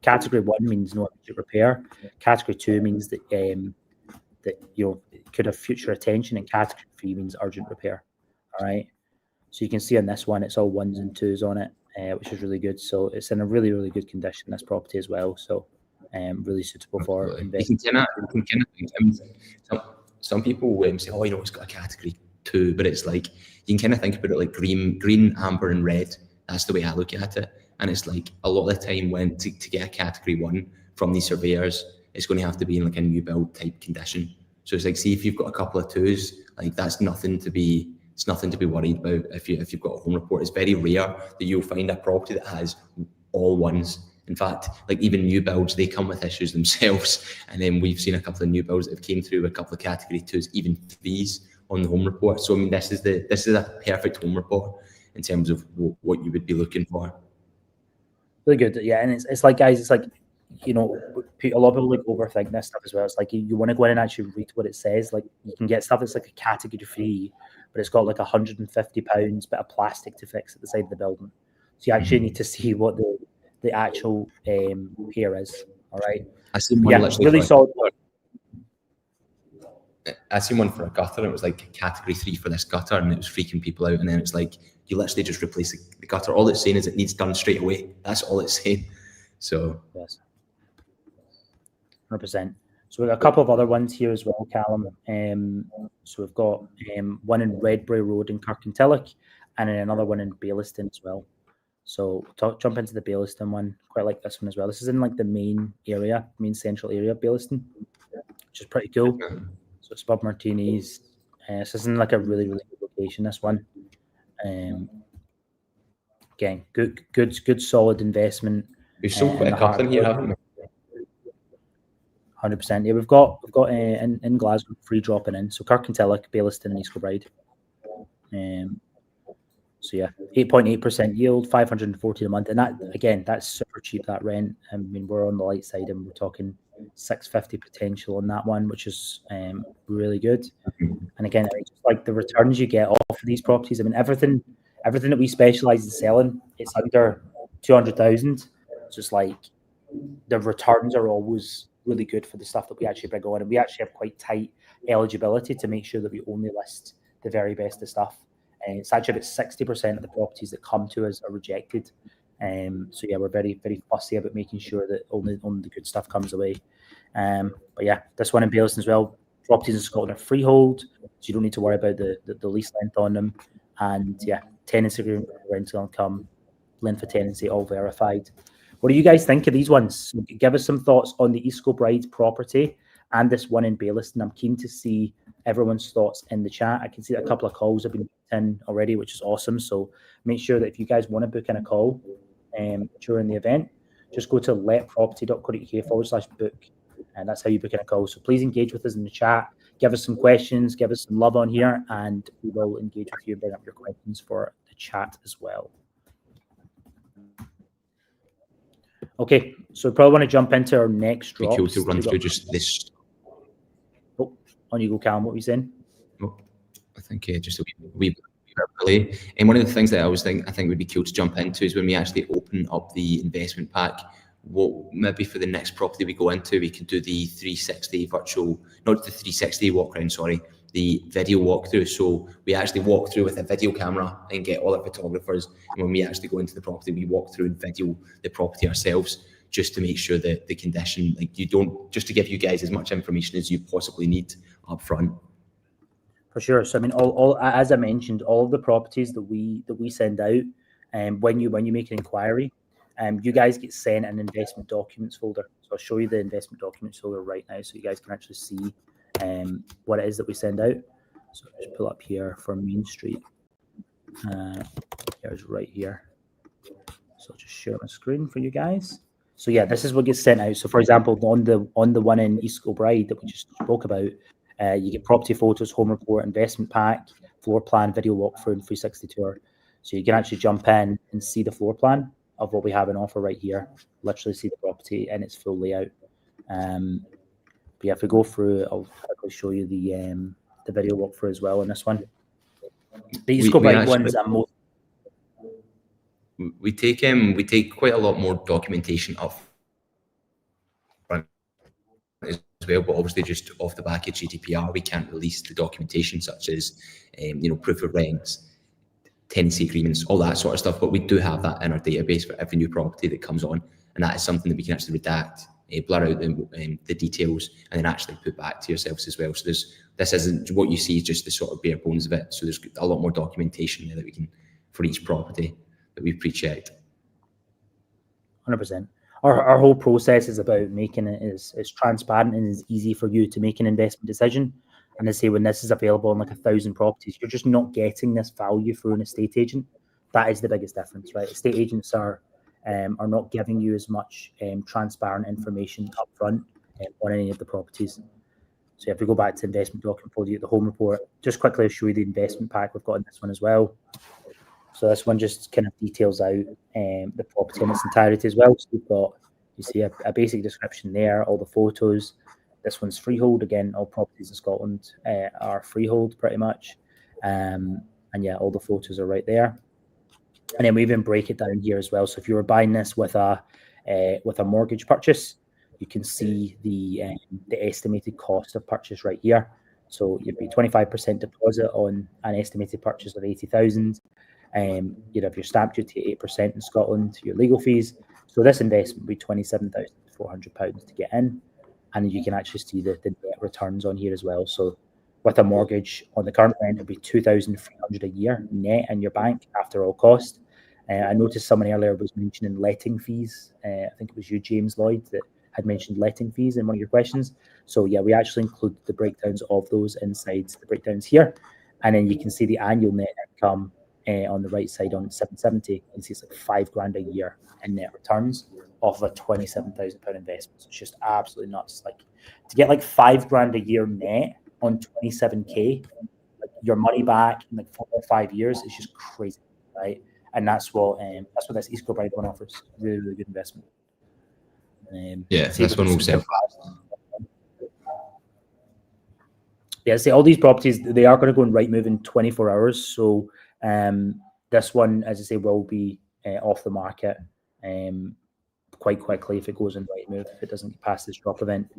Category 1 means no immediate repair. Category 2 means that that it could have future attention, and Category 3 means urgent repair. All right. So you can see on this one, it's all 1s and 2s on it, which is really good. So it's in a really, really good condition, this property as well. So really suitable for investing. Some people say, oh, it's got a Category 2, but it's like, you can kind of think about it like green, amber, and red. That's the way I look at it. And it's like, a lot of the time when to get a Category 1 from these surveyors, it's going to have to be in like a new build type condition. So it's like, see, if you've got a couple of 2s, like it's nothing to be worried about. If you've got a home report, it's very rare that you'll find a property that has all 1s. In fact, like even new builds, they come with issues themselves. And then we've seen a couple of new builds that have came through with a couple of Category 2s, even 3s on the home report. So I mean, this is a perfect home report in terms of what you would be looking for. Really good. Yeah. And it's like, guys, it's like, a lot of people like overthink this stuff as well. It's like you want to go in and actually read what it says. Like, you can get stuff that's like a Category 3, but it's got like £150 bit of plastic to fix at the side of the building. So you actually need to see what the actual repair is. All right. I seen one really solid. I seen one for a gutter, and it was like Category 3 for this gutter, and it was freaking people out. And then it's like, you literally just replace the gutter. All it's saying is it needs done straight away. That's all it's saying. So yes, 100%. So we've got a couple of other ones here as well, Callum. So we've got one in Redbury Road in Kirkintilloch, and then another one in Baillieston as well. So jump into the Baillieston one. Quite like this one as well. This is in like the main central area of Baillieston, which is pretty cool. So it's above Martinis. So this is in like a really, really good location, this one. Again, good solid investment. We've sold quite a couple in here, haven't we? 100%. Yeah, we've got in Glasgow free dropping in. So Kirkintilloch, Baillieston, and East Kilbride. So yeah, 8.8% yield, 540 a month, and that again, that's super cheap. That rent. I mean, we're on the light side, and we're talking 650 potential on that one, which is really good. And again, just like the returns you get off of these properties. I mean, everything that we specialize in selling, it's under 200,000. So it's like the returns are always really good for the stuff that we actually bring on, and we actually have quite tight eligibility to make sure that we only list the very best of stuff. And it's actually about 60% of the properties that come to us are rejected. So yeah, we're very, very fussy about making sure that only the good stuff comes away. But yeah, this one in Baillieston as well. Properties in Scotland are freehold, so you don't need to worry about the lease length on them. And yeah, tenancy agreement, rental income, length of tenancy, all verified. What do you guys think of these ones? Give us some thoughts on the East Kilbride property and this one in Baillieston. I'm keen to see everyone's thoughts in the chat. I can see that a couple of calls have been in already, which is awesome. So make sure that if you guys want to book in a call during the event, just go to letproperty.co.uk/book, and that's how you book in a call. So please engage with us in the chat, give us some questions, give us some love on here, and we will engage with you and bring up your questions for the chat as well. Okay, so we probably want to jump into our next drop. Cool to run through just this. Oh, on you go, Callum. What were you saying? Oh, I think just a wee delay. And one of the things that I think would be cool to jump into is when we actually open up the investment pack. What maybe for the next property we go into, we could do the 360 virtual, not the 360 walk around, sorry, the video walkthrough. So we actually walk through with a video camera and get all our photographers. And when we actually go into the property, we walk through and video the property ourselves, just to make sure that the condition, just to give you guys as much information as you possibly need up front. For sure. So I mean, all as I mentioned, all of the properties that we send out, when you make an inquiry, you guys get sent an investment documents folder. So I'll show you the investment documents folder right now, so you guys can actually see what it is that we send out. So I'll just pull up here for Main Street. Here's right here. So I'll just share my screen for you guys. So yeah, this is what gets sent out. So for example, on the one in East Kilbride that we just spoke about, you get property photos, home report, investment pack, floor plan, video walkthrough, and 360 tour. So you can actually jump in and see the floor plan of what we have in offer right here. Literally see the property in its full layout. But yeah, if we go through, I'll quickly show you the video walkthrough as well in this one. The East Kilbride ones are most. We take quite a lot more documentation up front as well, but obviously just off the back of GDPR, we can't release the documentation such as proof of rents, tenancy agreements, all that sort of stuff. But we do have that in our database for every new property that comes on, and that is something that we can actually redact, blur out the details, and then actually put back to yourselves as well. So this isn't what you see, is just the sort of bare bones of it. So there's a lot more documentation there that we can for each property that we've pre-checked. 100%. Our whole process is about making it as transparent and as easy for you to make an investment decision. And I say, when this is available on like 1,000 properties, you're just not getting this value through an estate agent. That is the biggest difference, right? Estate agents are not giving you as much transparent information up front on any of the properties. So if we go back to investment document folder, the home report, just quickly I'll show you the investment pack we've got in this one as well. So this one just kind of details out the property in its entirety as well. So you see a basic description there, all the photos. This one's freehold. Again, all properties in Scotland are freehold pretty much. And yeah, all the photos are right there. And then we even break it down here as well. So if you were buying this with a mortgage purchase, you can see the estimated cost of purchase right here. So you'd be 25% deposit on an estimated purchase of 80,000. You'd have your stamp duty 8% in Scotland, your legal fees. So this investment would be £27,400 to get in, and you can actually see the net returns on here as well. So with a mortgage on the current rent, it'd be £2,300 a year net in your bank after all cost. I noticed someone earlier was mentioning letting fees. I think it was you, James Lloyd, that had mentioned letting fees in one of your questions. So yeah, we actually include the breakdowns of those inside the breakdowns here. And then you can see the annual net income on the right side on 770. You can see it's like $5,000 a year in net returns off of a £27,000 investment. So it's just absolutely nuts. Like to get like $5,000 a year net on 27K, like your money back in like 4 or 5 years is just crazy, right? And that's what this East Kilbride one offers. Really, really good investment. Yeah, that's one we'll sell. Yeah, see all these properties, they are going to go in Rightmove in 24 hours. So this one, as I say, will be off the market quite quickly if it goes in Rightmove, if it doesn't get past this drop event.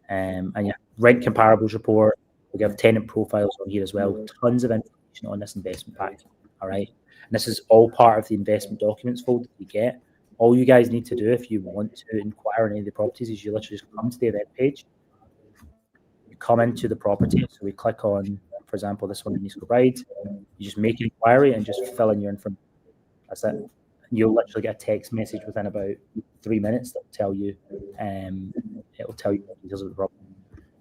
And yeah, rent comparables report. We have tenant profiles on here as well. Tons of information on this investment pack. All right. And this is all part of the investment documents folder that you get. All you guys need to do if you want to inquire on any of the properties is you literally just come to the event page. You come into the property. So we click on, for example, this one in East Kilbride. You just make an inquiry and just fill in your information. That's it. You'll literally get a text message within about 3 minutes that will tell you, the details of the property.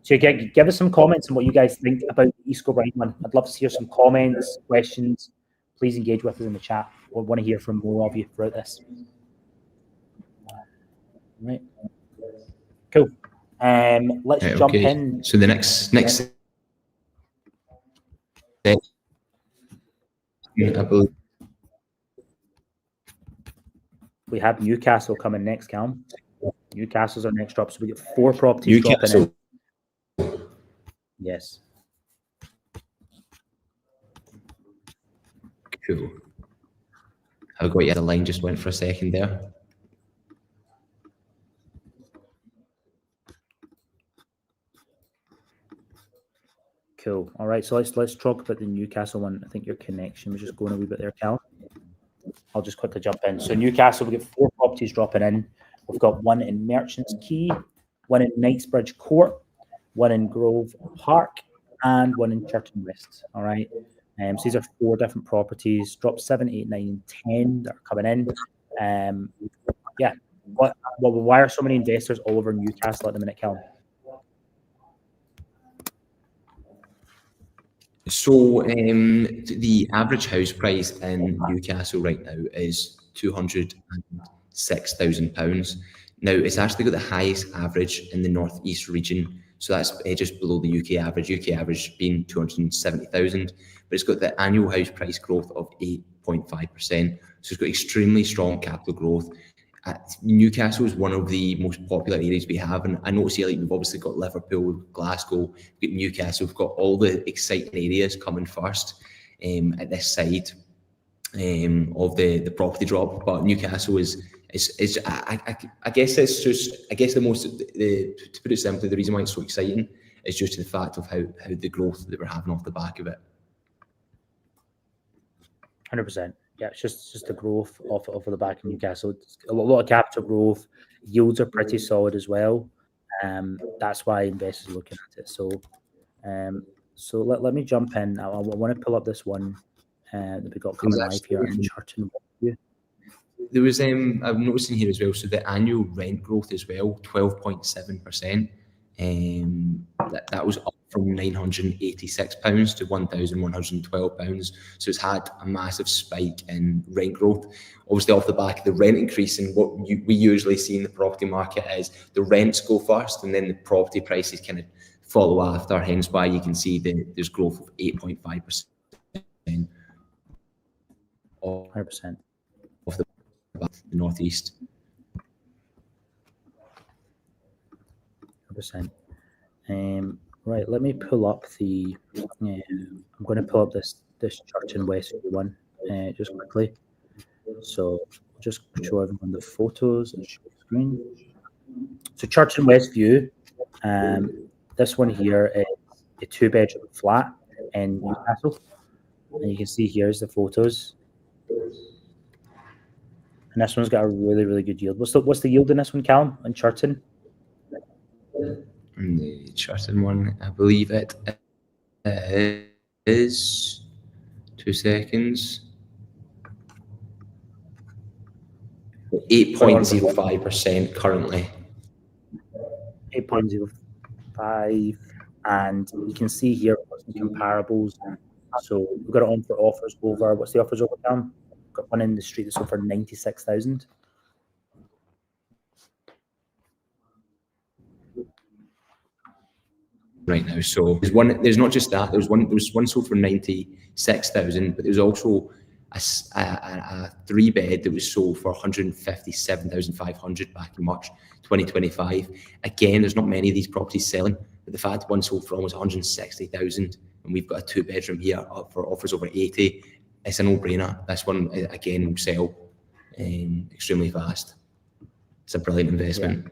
So give us some comments on what you guys think about the East Kilbride one. I'd love to hear some comments, questions. Please engage with us in the chat. We want to hear from more of you throughout this. Right. Cool. Let's jump in. So the next step, I believe. We have Newcastle coming next, Calum. Newcastle's our next drop. So we get 4 properties dropping in. Yes. Cool. I've got you. The line just went for a second there. Cool. All right. So let's talk about the Newcastle one. I think your connection was just going a wee bit there, Cal. I'll just quickly jump in. So Newcastle, we get 4 properties dropping in. We've got one in Merchants Quay, one in Knightsbridge Court, one in Grove Park, and one in Churton West. All right. So these are 4 different properties. Drop 7, 8, 9, and 10 that are coming in. Yeah. Why are so many investors all over Newcastle at the minute, Cal? So the average house price in Newcastle right now is £206,000. Now it's actually got the highest average in the northeast region, so that's just below the UK average. UK average being 270,000, but it's got the annual house price growth of 8.5%. So it's got extremely strong capital growth. Newcastle is one of the most popular areas we have, and I notice here, like, we've obviously got Liverpool, Glasgow, we've got Newcastle, we've got all the exciting areas coming first at this side of the property drop. But Newcastle is I guess it's just, I guess to put it simply, the reason why it's so exciting is just the fact of how the growth that we're having off the back of it. 100%. Yeah, it's just the growth off the back of Newcastle. It's a lot of capital growth. Yields are pretty solid as well. That's why investors are looking at it. So, let me jump in. I want to pull up this one that we got coming live here in Churton. There was I'm noticing here as well. So the annual rent growth as well, 12.7%. That was up from £986 to £1,112. So it's had a massive spike in rent growth. Obviously, off the back of the rent increase, and what we usually see in the property market is the rents go first, and then the property prices kind of follow after. Hence why you can see there's growth of 8.5%. 100%. Off the northeast. 100%. Right, let me pull up the. I'm going to pull up this Churton Westview one just quickly. So just show everyone the photos and show the screen. So Churton Westview, this one here is a 2-bedroom flat in Newcastle, and you can see here's the photos. And this one's got a really, really good yield. What's the yield in this one, Callum, in Churton? The Churton one, I believe it is 2 seconds. 8.05% currently. 8.05, and you can see here some comparables. So we've got it on for offers over. What's the offers over, Cam? Got one in the street that's over 96,000. Right now, so there's one. There's not just that. There was one sold for 96,000, but there's also a 3-bed that was sold for 157,500 back in March 2025. Again, there's not many of these properties selling, but the fact one sold for almost 160,000, and we've got a 2-bedroom here up for offers over 80. It's a no-brainer. This one again will sell extremely fast. It's a brilliant investment.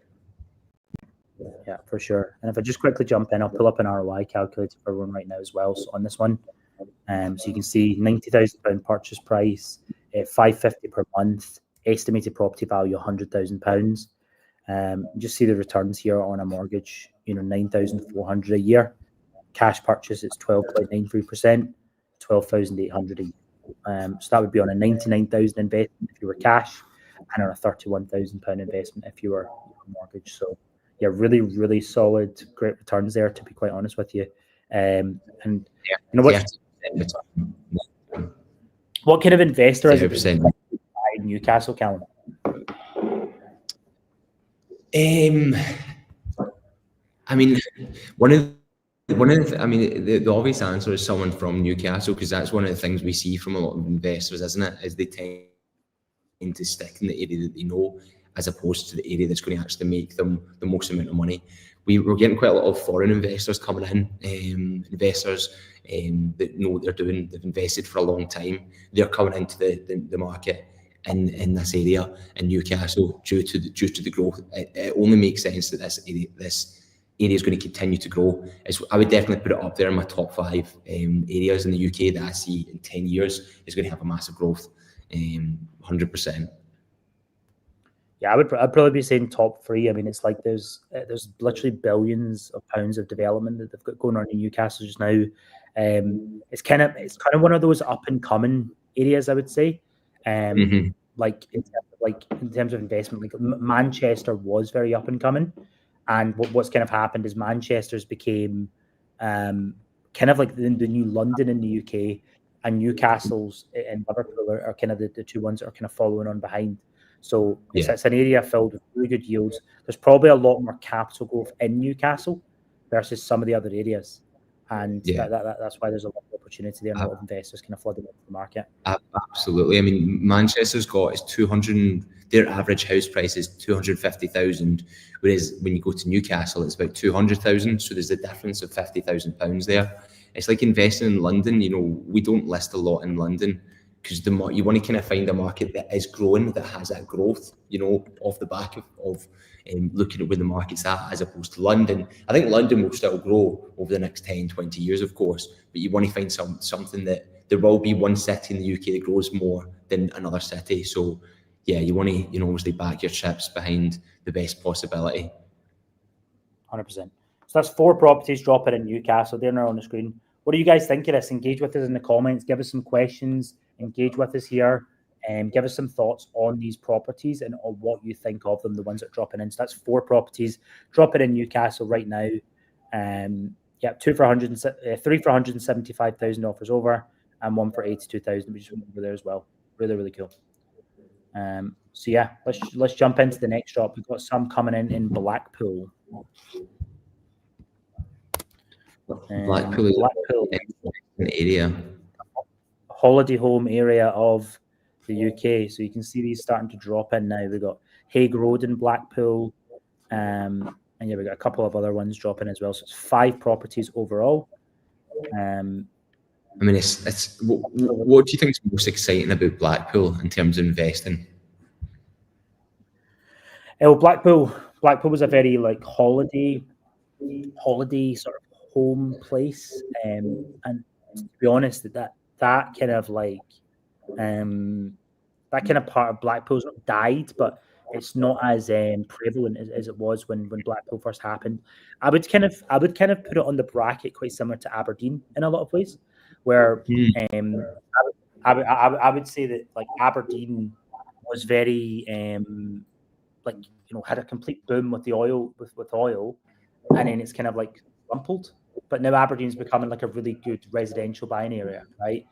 Yeah, for sure. And if I just quickly jump in, I'll pull up an ROI calculator for everyone right now as well. So on this one, so you can see £90,000 purchase price, £550 per month, estimated property value £100,000. Just see the returns here on a mortgage, £9,400 a year. Cash purchase is 12.93%, £12,800 a year. So that would be on a £99,000 investment if you were cash, and on a £31,000 investment if you were mortgage. So yeah, really, really solid, great returns there, to be quite honest with you. And you know what kind of investor is it in Newcastle, Callum? I mean, the obvious answer is someone from Newcastle, because that's one of the things we see from a lot of investors, isn't it? Is they tend to stick in the area that they know, as opposed to the area that's going to actually make them the most amount of money. We're getting quite a lot of foreign investors coming in, investors that know what they're doing, they've invested for a long time. They're coming into the market in this area in Newcastle due to the growth. It only makes sense that this area is going to continue to grow. I would definitely put it up there in my top 5 areas in the UK that I see in 10 years is going to have a massive growth, 100%. Yeah, I'd probably be saying top 3. I mean, it's like there's literally billions of pounds of development that they've got going on in Newcastle just now. It's kind of one of those up and coming areas, I would say. Like in terms of investment, like Manchester was very up and coming, and what's kind of happened is Manchester's became kind of like the new London in the UK, and Newcastle's and Liverpool are kind of the 2 ones that are kind of following on behind. So it's an area filled with really good yields. There's probably a lot more capital growth in Newcastle versus some of the other areas. And that's why there's a lot of opportunity there, and a lot of investors kind of flooding into the market. Absolutely. I mean, Manchester's got is 200, their average house price is 250,000, whereas when you go to Newcastle, it's about 200,000. So there's a difference of £50,000 there. It's like investing in London. We don't list a lot in London, because you want to kind of find a market that is growing, that has that growth, off the back of looking at where the market's at, as opposed to London. I think London will still grow over the next 10, 20 years, of course, but you want to find something that there will be one city in the UK that grows more than another city. So yeah, you want to, obviously back your chips behind the best possibility. 100%. So that's 4 properties dropping in Newcastle. They're now on the screen. What do you guys think of this? Engage with us in the comments. Give us some questions. Engage with us here. Give us some thoughts on these properties and on what you think of them, the ones that are dropping in. So that's 4 properties dropping in Newcastle right now. 3 for 175,000 offers over, and 1 for 82,000, which is over there as well. Really, really cool. So yeah, let's jump into the next drop. We've got some coming in Blackpool. Blackpool is an area, holiday home area of the UK. So you can see these starting to drop in now. We've got Hague Road in Blackpool, and we've got a couple of other ones dropping as well. So it's 5 properties overall. I mean, it's what do you think is most exciting about Blackpool in terms of investing? Well, Blackpool was a very like holiday sort of home place, and to be honest, that kind of like that kind of part of Blackpool's not died, but it's not as prevalent as it was when Blackpool first happened. I would kind of put it on the bracket quite similar to Aberdeen in a lot of ways, where I would say that like Aberdeen was very had a complete boom with the oil with oil, and then it's kind of like rumpled. But now Aberdeen's becoming like a really good residential buying area, right?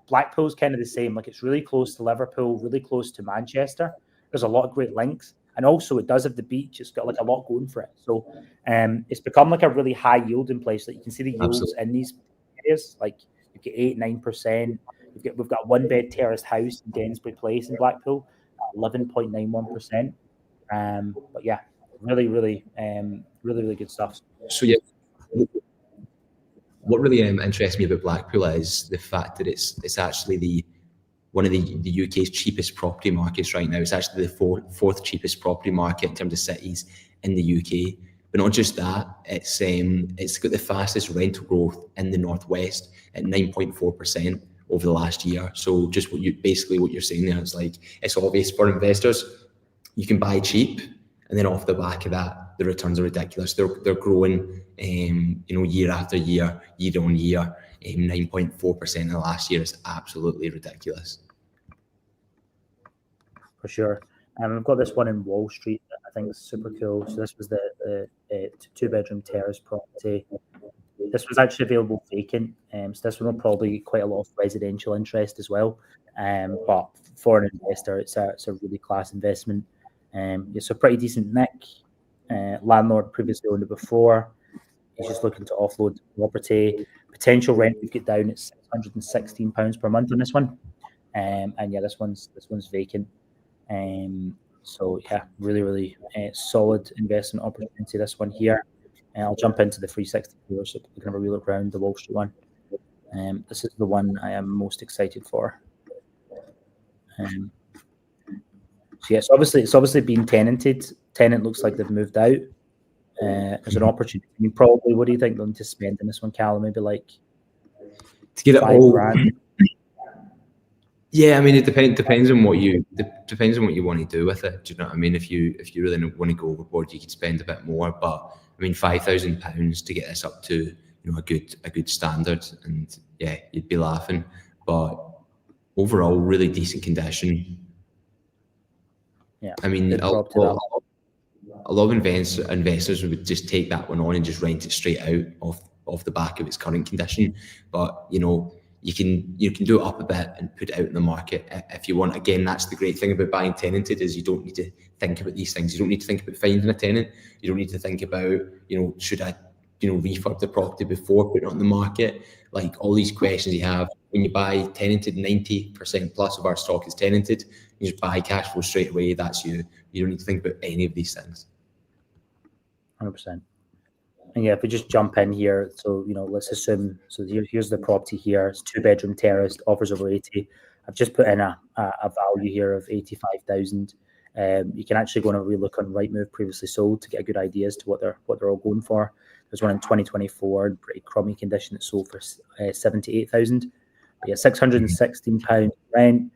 Blackpool's kind of the same. Like it's really close to Liverpool, really close to Manchester. There's a lot of great links, and also it does have the beach. It's got like a lot going for it. So it's become like a really high yielding place. Like you can see the yields Absolutely. in these areas. Like you get 8-9%. We've got a 1-bed terraced house in Densbury Place in Blackpool, 11.91%. But yeah, really good stuff. So yeah, what really interests me about Blackpool is the fact that it's actually one of the UK's cheapest property markets right now. It's actually the fourth cheapest property market in terms of cities in the UK. But not just that, it's got the fastest rental growth in the Northwest at 9.4% over the last year. So just what you're saying there, it's like it's obvious for investors. You can buy cheap, and then off the back of that, the returns are ridiculous. They're growing, year after year, year on year. 9.4% in the last year is absolutely ridiculous. For sure. We've got this one in Wall Street that I think is super cool. So this was the 2-bedroom terrace property. This was actually available vacant. So this one will probably get quite a lot of residential interest as well. But for an investor, it's a really class investment. It's a pretty decent nick. Landlord previously owned it before. He's just looking to offload the property. Potential rent would get down at £616 per month on this one. And yeah, this one's vacant. So yeah, really solid investment opportunity. This one here. And I'll jump into the 364, so we can have a real look around the Wall Street one. This is the one I am most excited for. So yes, it's obviously been tenanted. Tenant looks like they've moved out. There's an opportunity. I mean, probably, what do you think they're going to spend in this one, Callum? Maybe like to get it all. $5,000. Yeah, I mean, it depends on what you want to do with it. Do you know what I mean? If you really want to go overboard, you could spend a bit more. But I mean, £5,000 to get this up to a good standard, and yeah, you'd be laughing. But overall, really decent condition. Yeah, I mean, a lot of investors would just take that one on and just rent it straight out off the back of its current condition. But you can do it up a bit and put it out in the market if you want. Again, that's the great thing about buying tenanted, is you don't need to think about these things. You don't need to think about finding a tenant. You don't need to think about, should I, refurb the property before putting it on the market? Like all these questions you have when you buy tenanted. 90% plus of our stock is tenanted. You just buy cash flow straight away. That's you. You don't need to think about any of these things. 100%. And yeah, if we just jump in here, so let's assume. So here's the property here. It's 2-bedroom terrace, offers over 80. I've just put in a value here of 85,000. You can actually go and have a relook on Rightmove previously sold to get a good idea as to what they're all going for. There's one in 2024 in pretty crummy condition that sold for 78,000. Yeah, £616 rent,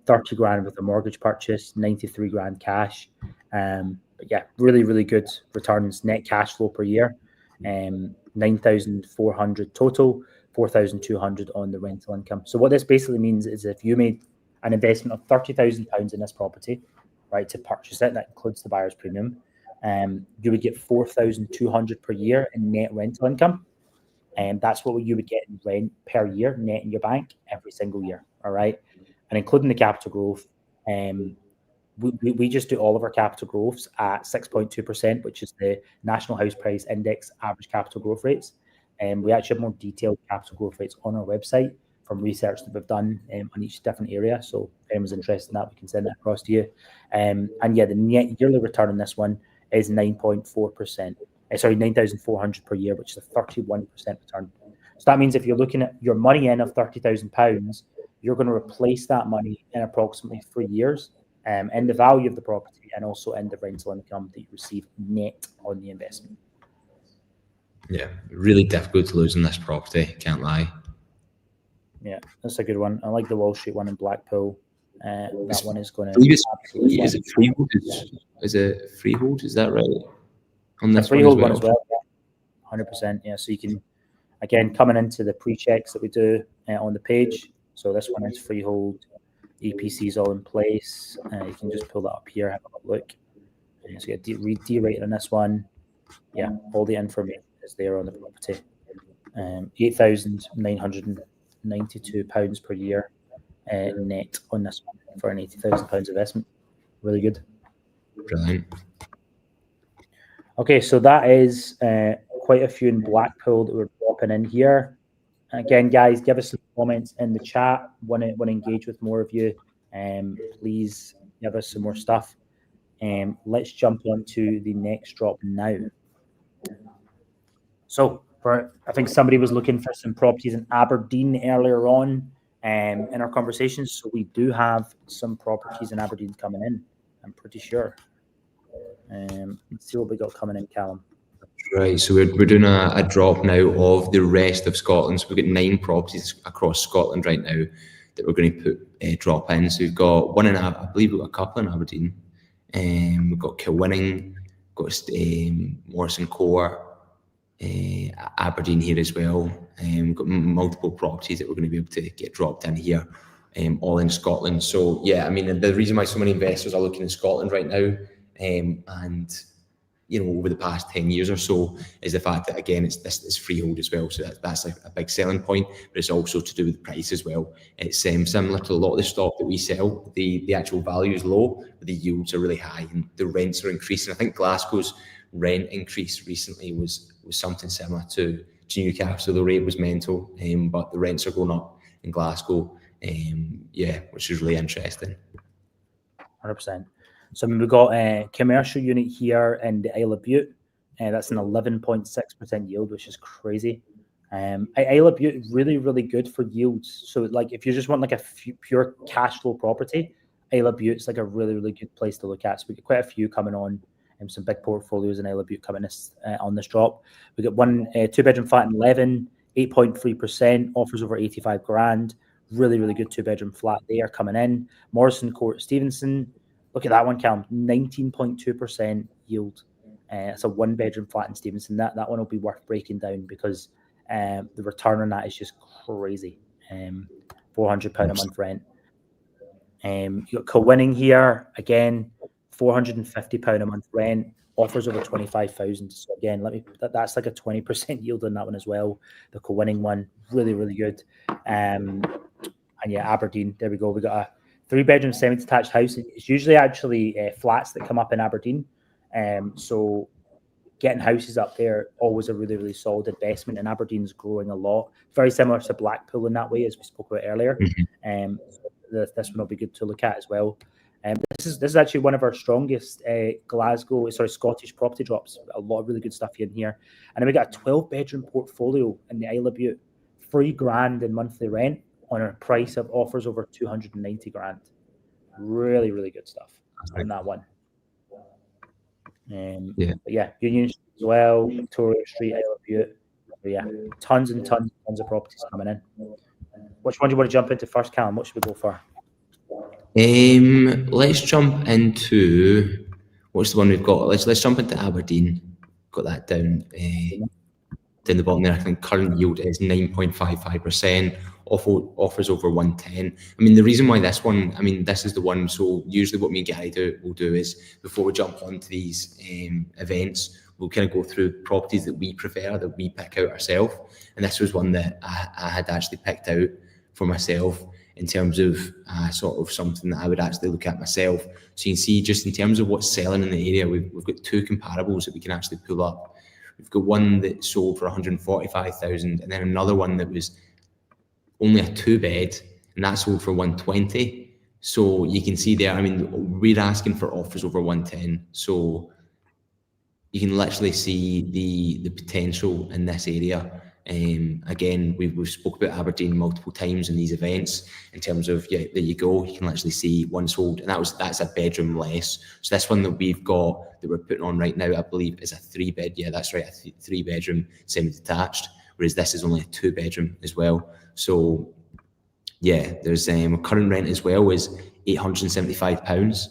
30 grand with a mortgage purchase, 93 grand cash. But yeah, really good returns. Net cash flow per year, 9,400 total, 4,200 on the rental income. So what this basically means is if you made an investment of £30,000 in this property, right, to purchase it, that includes the buyer's premium, you would get 4,200 per year in net rental income. And that's what you would get in rent per year net in your bank every single year. All right. And including the capital growth, we just do all of our capital growths at 6.2%, which is the National House Price Index average capital growth rates. And we actually have more detailed capital growth rates on our website from research that we've done on each different area. So if anyone's interested in that, we can send that across to you. And yeah, the net yearly return on this one is 9.4%. Sorry, 9,400 per year, which is a 31% return. So that means if you're looking at your money in of £30,000, you're going to replace that money in approximately 3 years in the value of the property and also in the rental income that you receive net on the investment. Yeah, really difficult to lose in this property, can't lie. Yeah, that's a good one. I like the Wall Street one in Blackpool. That one is going to... Is it freehold? Is it freehold? Is that right? On this freehold one as well? 100%. Yeah, so you can, again, coming into the pre-checks that we do on the page. So this one is freehold. EPC is all in place. You can just pull that up here, have a look. So you get D rating on this one. Yeah, all the information is there on the property. £8,992 per year net on this one for an £80,000 investment. Really good. Brilliant. Okay, so that is quite a few in Blackpool that we're dropping in here. Again, guys, give us some comments in the chat. Want to engage with more of you. Please give us some more stuff. Let's jump on to the next drop now. So, I think somebody was looking for some properties in Aberdeen earlier on in our conversations. So we do have some properties in Aberdeen coming in, I'm pretty sure. Let's see what we got coming in, Callum. Right, so we're doing a drop now of the rest of Scotland. So we've got 9 properties across Scotland right now that we're going to put drop in. So we've got one in, I believe we've got a couple in Aberdeen. We've got Kilwinning, got Morrison Core, Aberdeen here as well. We've got multiple properties that we're going to be able to get dropped in here, all in Scotland. So yeah, I mean, the reason why so many investors are looking in Scotland right now, and over the past 10 years or so, is the fact that, again, it's freehold as well. So that's a big selling point, but it's also to do with the price as well. It's similar to a lot of the stock that we sell. The actual value is low, but the yields are really high and the rents are increasing. I think Glasgow's rent increase recently was something similar to Newcastle. The rate was mental, but the rents are going up in Glasgow, which is really interesting. 100%. So we've got a commercial unit here in the Isle of Bute. That's an 11.6% yield, which is crazy. Isle of Bute is really, really good for yields. So like if you just want like a pure cash flow property, Isle of Bute is like a really, really good place to look at. So we get quite a few coming on, and some big portfolios in Isle of Bute coming on this drop. We got one 2-bedroom flat in Leven, 8.3%, offers over 85 grand. Really, really good 2-bedroom flat there coming in. Morrison Court, Stevenson. Look at that one, Callum, 19.2% yield. It's a 1-bedroom flat in Stevenson. That one will be worth breaking down because the return on that is just crazy. £400 a month rent. You got Kilwinning here, again, £450 a month rent, offers over 25,000. So again, that's like a 20% yield on that one as well. The Kilwinning one, really, really good. And yeah, Aberdeen, there we go. We got a 3-bedroom semi-detached house. It's usually actually flats that come up in Aberdeen. So getting houses up there, always a really, really solid investment. And Aberdeen's growing a lot. Very similar to Blackpool in that way, as we spoke about earlier. So this one will be good to look at as well. This is actually one of our strongest Scottish property drops. A lot of really good stuff in here. And then we got a 12-bedroom portfolio in the Isle of Bute, £3,000 in monthly rent, on a price of offers over 290 grand. Really, really good stuff on that one. Union Street as well, Victoria Street, Isle of Bute. So yeah, tons and tons of properties coming in. Which one do you want to jump into first, Callum? What should we go for? Let's jump into, what's the one we've got? Let's jump into Aberdeen. Got that down the bottom there. I think current yield is 9.55%. Offers over 110. I mean, the reason why this one, this is the one. So usually what me and Gary will do is, before we jump onto these events, we'll kind of go through properties that we prefer, that we pick out ourselves. And this was one that I had actually picked out for myself in terms of sort of something that I would actually look at myself. So you can see, just in terms of what's selling in the area, we've got 2 comparables that we can actually pull up. We've got one that sold for 145,000, and then another one that was only a 2-bed, and that sold for 120. So you can see there, we're asking for offers over 110. So you can literally see the potential in this area. Again, we've spoke about Aberdeen multiple times in these events in terms of, there you go, you can actually see one sold, and that's a bedroom less. So this one that we've got, that we're putting on right now, I believe is a 3-bed. Yeah, that's right, a 3-bedroom semi-detached, whereas this is only a 2-bedroom as well. So yeah, there's a current rent as well is £875.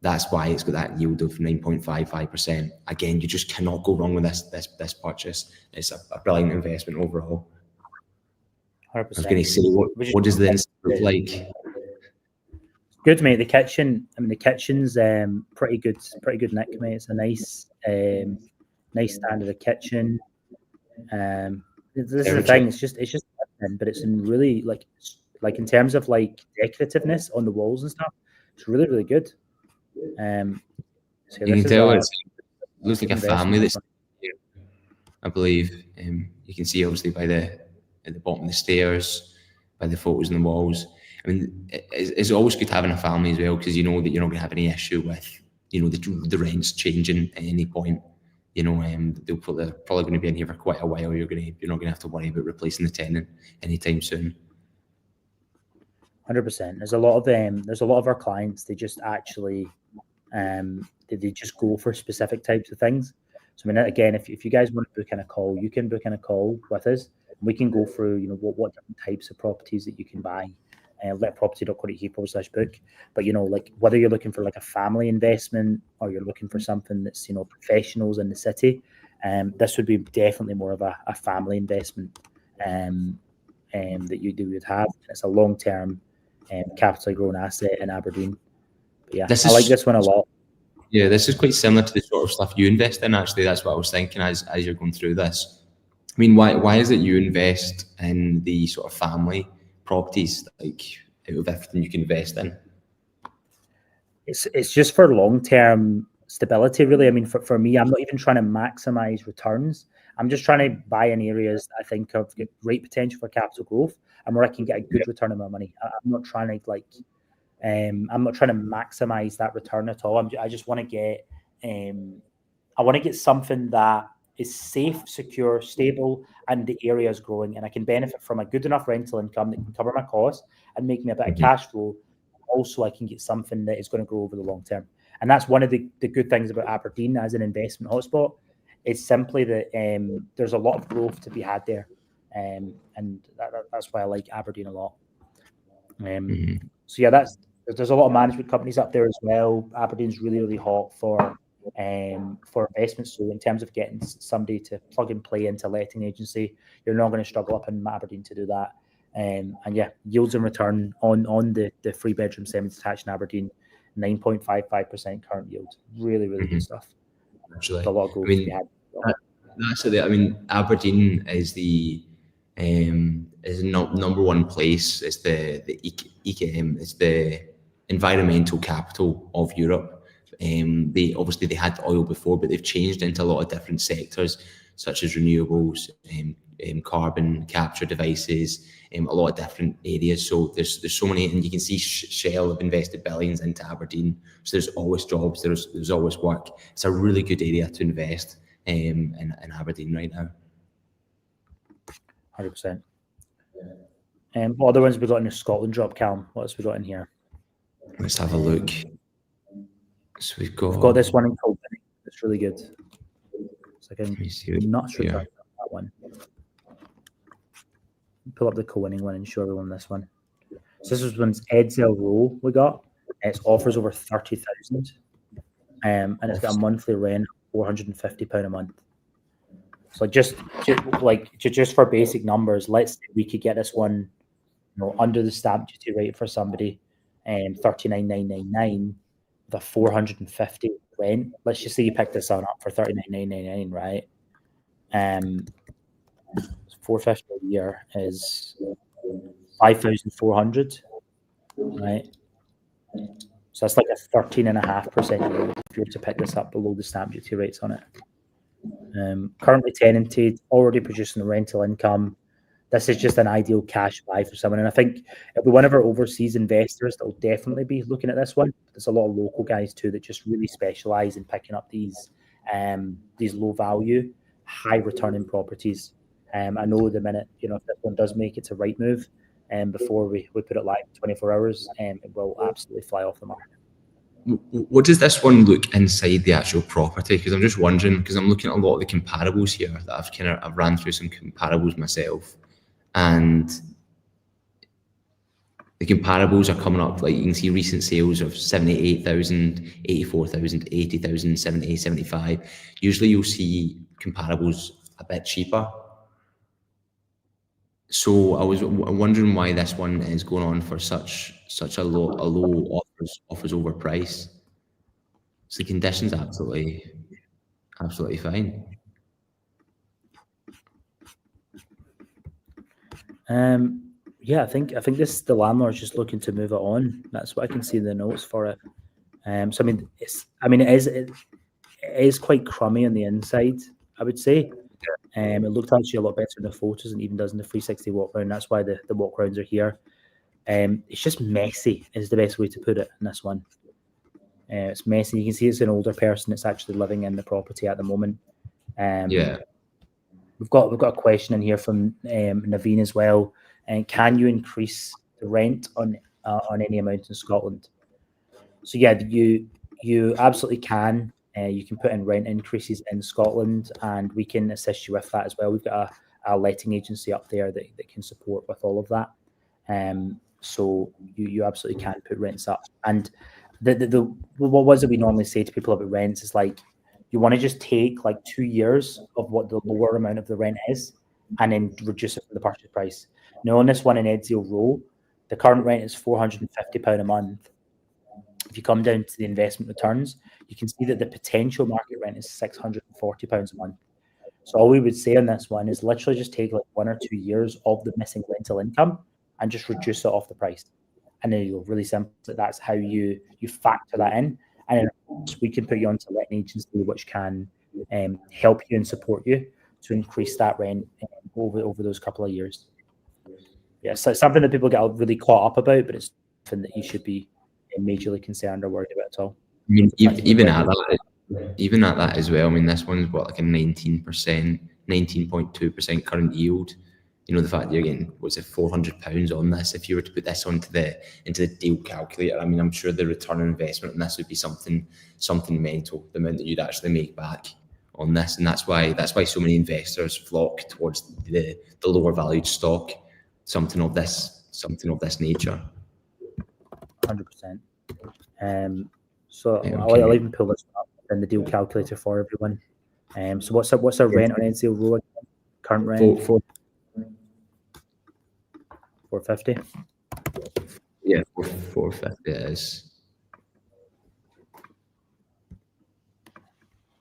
That's why it's got that yield of 9.55%. Again, you just cannot go wrong with this purchase. It's a brilliant investment overall. 100%. I was going to say, what does the instant look like? Good, mate. The kitchen's pretty good nick, mate. It's a nice standard of kitchen. This is the thing. It's just, but it's in really like in terms of like decorativeness on the walls and stuff. It's really, really good. So you can tell it looks like a family that's here, I believe. You can see obviously at the bottom of the stairs, by the photos on the walls. I mean, it's always good having a family as well, because you know that you're not going to have any issue with, you know, the rents changing at any point. You know, they're probably going to be in here for quite a while. You're not going to have to worry about replacing the tenant anytime soon. 100%. There's a lot of our clients. They just actually, they just go for specific types of things. So I mean, again, if you guys want to book in a call, you can book in a call with us. We can go through, you know, what different types of properties that you can buy. Letproperty.co.uk/book. But you know, like whether you're looking for like a family investment or you're looking for something that's, you know, professionals in the city, this would be definitely more of a family investment that you would have. It's a long-term capitally grown asset in Aberdeen. But yeah, I like this one a lot. Yeah, this is quite similar to the sort of stuff you invest in. Actually, that's what I was thinking as you're going through this. I mean, why is it you invest in the sort of family properties, like out of everything you can invest in? It's just for long-term stability, really. I mean, for me, I'm not even trying to maximize returns. I'm just trying to buy in areas I think have great potential for capital growth and where I can get a good return on my money. I'm not trying to maximize that return at all. I just want to get something that is safe, secure, stable, and the area is growing, and I can benefit from a good enough rental income that can cover my costs and make me a bit of cash flow. Also, I can get something that is going to grow over the long term. And that's one of the good things about Aberdeen as an investment hotspot. It's simply that there's a lot of growth to be had there. And that's why I like Aberdeen a lot. So yeah, there's a lot of management companies up there as well. Aberdeen's really, really hot for investments. So in terms of getting somebody to plug and play into a letting agency, you're not going to struggle up in Aberdeen to do that. And yeah, yields and return on the 3-bedroom semi-detached in Aberdeen, 9.55% current yield. Really, really good stuff. Actually, a lot of growth to be had. That's it. I mean, Aberdeen is the number one place. It's it's the environmental capital of Europe. They had oil before, but they've changed into a lot of different sectors, such as renewables, carbon capture devices, a lot of different areas. So there's so many, and you can see Shell have invested billions into Aberdeen. So there's always jobs, there's always work. It's a really good area to invest in Aberdeen right now. 100%. What other ones we got in the Scotland drop, Callum? What else we got in here? Let's have a look. So we've got this one in Kilkenny. It's really good. It's like I'm not sure about that one. Pull up the co-winning one and show everyone this one. So this one's Edsel Row we got. It offers over 30,000. And it's got a monthly rent of £450 a month. So just for basic numbers, let's say we could get this one, you know, under the stamp duty rate for somebody, 39,999 with a 450 rent. Let's just say you pick this one up for 39,999, right? 450 a year is 5,400, right? So that's like a 13.5% yield if you were to pick this up below the stamp duty rates on it. Currently tenanted, already producing rental income. This is just an ideal cash buy for someone. And I think it'll be one of our overseas investors that will definitely be looking at this one. There's a lot of local guys too that just really specialize in picking up these low value, high returning properties. I know the minute, you know, if this one does make it to Rightmove, before we put it live in 24 hours, it will absolutely fly off the market. What does this one look inside the actual property? Because I'm just wondering, because I'm looking at a lot of the comparables here that I've ran through some comparables myself, and the comparables are coming up. Like you can see recent sales of 78,000, 84,000, 80,000, 70, 75. Usually you'll see comparables a bit cheaper. So I was wondering why this one is going on for such a low offers over price. So the conditions absolutely fine. Yeah, I think the landlord's just looking to move it on. That's what I can see in the notes for it. So it is quite crummy on the inside, I would say. It looked actually a lot better in the photos and even does in the 360 walk round. That's why the walk rounds are here. It's just messy is the best way to put it in this one. It's messy. You can see it's an older person that's actually living in the property at the moment. Yeah. We've got a question in here from Naveen as well. And can you increase the rent on any amount in Scotland? So yeah, you absolutely can. You can put in rent increases in Scotland, and we can assist you with that as well. We've got a letting agency up there that can support with all of that. So you absolutely can put rents up. And what was it we normally say to people about rents is like, you want to just take like 2 years of what the lower amount of the rent is and then reduce it from the purchase price. Now on this one in Edgehill Row, the current rent is £450 a month. If you come down to the investment returns, you can see that the potential market rent is £640 a month. So all we would say on this one is literally just take like 1 or 2 years of the missing rental income and just reduce it off the price. And then you'll really simple. That's how you factor that in. And then we can put you onto a letting agency which can help you and support you to increase that rent over those couple of years. Yeah, so it's something that people get really caught up about, but it's something that you should be majorly concerned or worried about at all. I mean, even at that as well. I mean, this one's what, like a 19%, 19.2% current yield. You know, the fact that you're getting, what's it, £400 on this. If you were to put this into the deal calculator, I mean, I'm sure the return on investment on this would be something mental, the amount that you'd actually make back on this. And that's why so many investors flock towards the lower valued stock, something of this nature. 100%. So yeah, okay. I'll even pull this up in the deal calculator for everyone. So what's our rent on Edgehill Road? Current rent? 450. Yeah, 450 it is.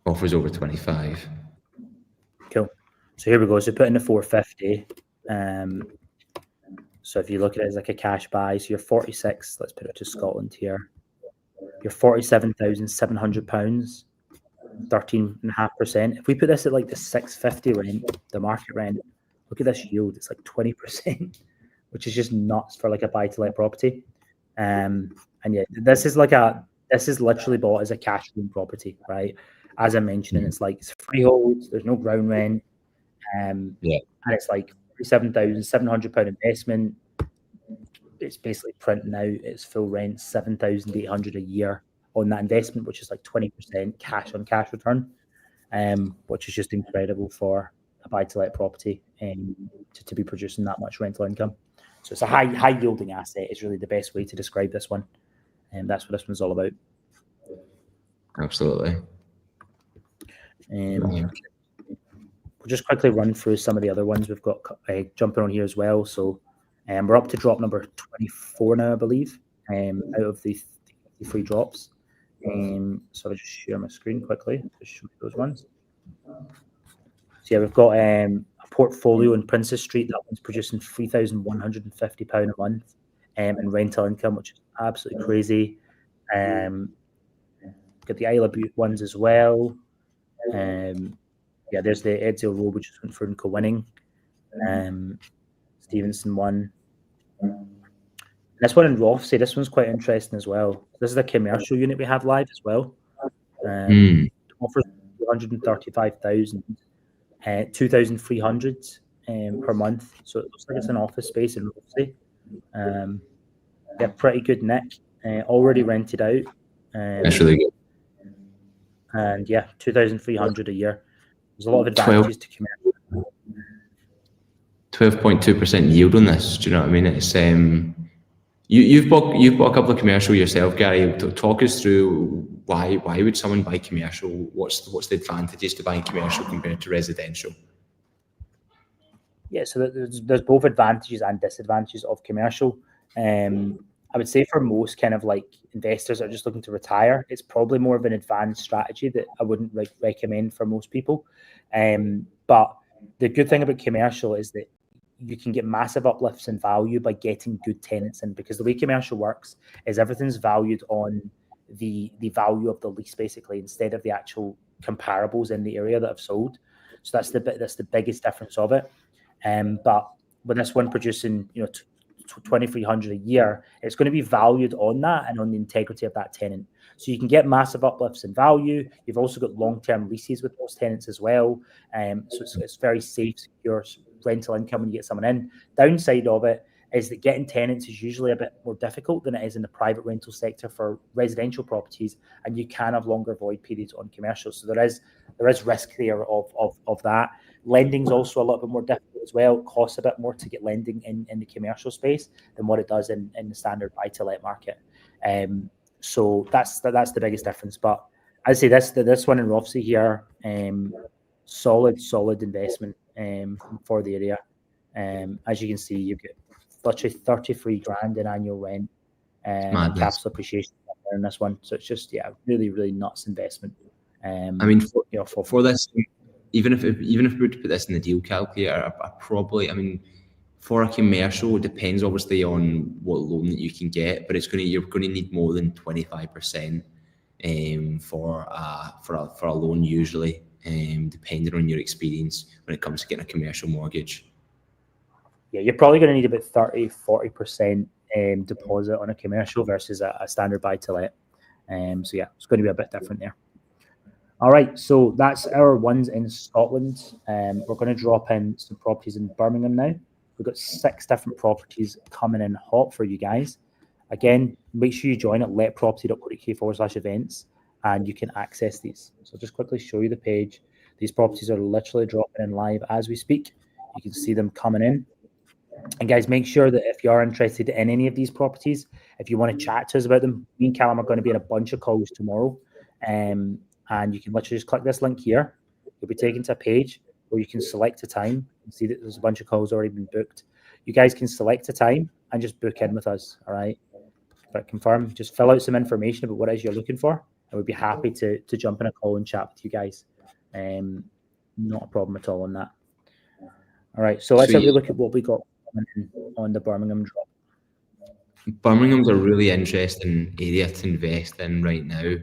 Offers over 25. Cool. So here we go. So put in the 450. So if you look at it as like a cash buy, so you're 46. Let's put it to Scotland here. You're £47,700, 13.5%. If we put this at like the 650 rent, the market rent, look at this yield. It's like 20%, which is just nuts for like a buy-to-let property. And yeah, this is literally bought as a cash room property, right? As I mentioned, it's like it's freehold. There's no ground rent. And it's like £37,700 investment. It's basically printing out its full rent, £7,800 a year on that investment, which is like 20% cash on cash return, which is just incredible for a buy-to-let property to be producing that much rental income. So it's a high yielding asset is really the best way to describe this one, and that's what this one's all about. Absolutely. We'll just quickly run through some of the other ones we've got jumping on here as well. So we're up to drop number 24 now, I believe, out of the 53 drops. So I'll just share my screen quickly to show those ones. So yeah, we've got a portfolio in Princess Street. That one's producing £3,150 a month in rental income, which is absolutely crazy. Got the Isle of Bute ones as well. Yeah, there's the Edgehill Road, which just went for winning. Stevenson one. This one in Rothesay, this one's quite interesting as well. This is the commercial unit we have live as well. Offers 235,000, 2,300 per month. So it looks like it's an office space in Rothesay. Yeah, pretty good nick. Already rented out. That's really good. And yeah, 2,300 a year. There's a lot of advantages to commercial. 12.2% yield on this. Do you know what I mean? It's you've bought a couple of commercial yourself, Gary. Talk us through why would someone buy commercial? What's the advantages to buying commercial compared to residential? Yeah, so there's both advantages and disadvantages of commercial. I would say for most kind of like investors that are just looking to retire, it's probably more of an advanced strategy that I wouldn't recommend for most people. But the good thing about commercial is that you can get massive uplifts in value by getting good tenants in, because the way commercial works is everything's valued on the value of the lease basically, instead of the actual comparables in the area that have sold. So that's the biggest difference of it. But with this one producing, 2,300 a year, it's going to be valued on that and on the integrity of that tenant. So you can get massive uplifts in value. You've also got long-term leases with those tenants as well. So it's very safe, secure rental income when you get someone in. Downside of it is that getting tenants is usually a bit more difficult than it is in the private rental sector for residential properties, and you can have longer void periods on commercial. So there is risk there of that. Lending's also a little bit more difficult as well. It costs a bit more to get lending in the commercial space than what it does in the standard buy-to-let market. So that's the biggest difference. But I'd say this one in Rothesay here, solid investment for the area. As you can see, you get literally 33 grand in annual rent and capital appreciation in this one. So it's just really, really nuts investment. I mean, for this, even if we were to put this in the deal calculator, I probably, I mean, for a commercial, it depends obviously on what loan that you can get, but you're going to need more than 25% for a loan usually, depending on your experience when it comes to getting a commercial mortgage. Yeah, you're probably going to need about 30-40% deposit on a commercial versus a standard buy-to-let. So yeah, it's going to be a bit different there. All right, so that's our ones in Scotland. We're going to drop in some properties in Birmingham now. We've got 6 different properties coming in hot for you guys. Again, make sure you join at letproperty.co.uk/events, and you can access these. So I'll just quickly show you the page. These properties are literally dropping in live as we speak. You can see them coming in. And guys, make sure that if you are interested in any of these properties, if you want to chat to us about them, me and Callum are going to be in a bunch of calls tomorrow. And you can literally just click this link here. You'll be taken to a page where you can select a time. You can see that there's a bunch of calls already been booked. You guys can select a time and just book in with us, all right? But confirm, just fill out some information about what it is you're looking for, and we'd be happy to jump in a call and chat with you guys. Not a problem at all on that. All right, so let's have a look at what we got on the Birmingham drop. Birmingham's a really interesting area to invest in right now.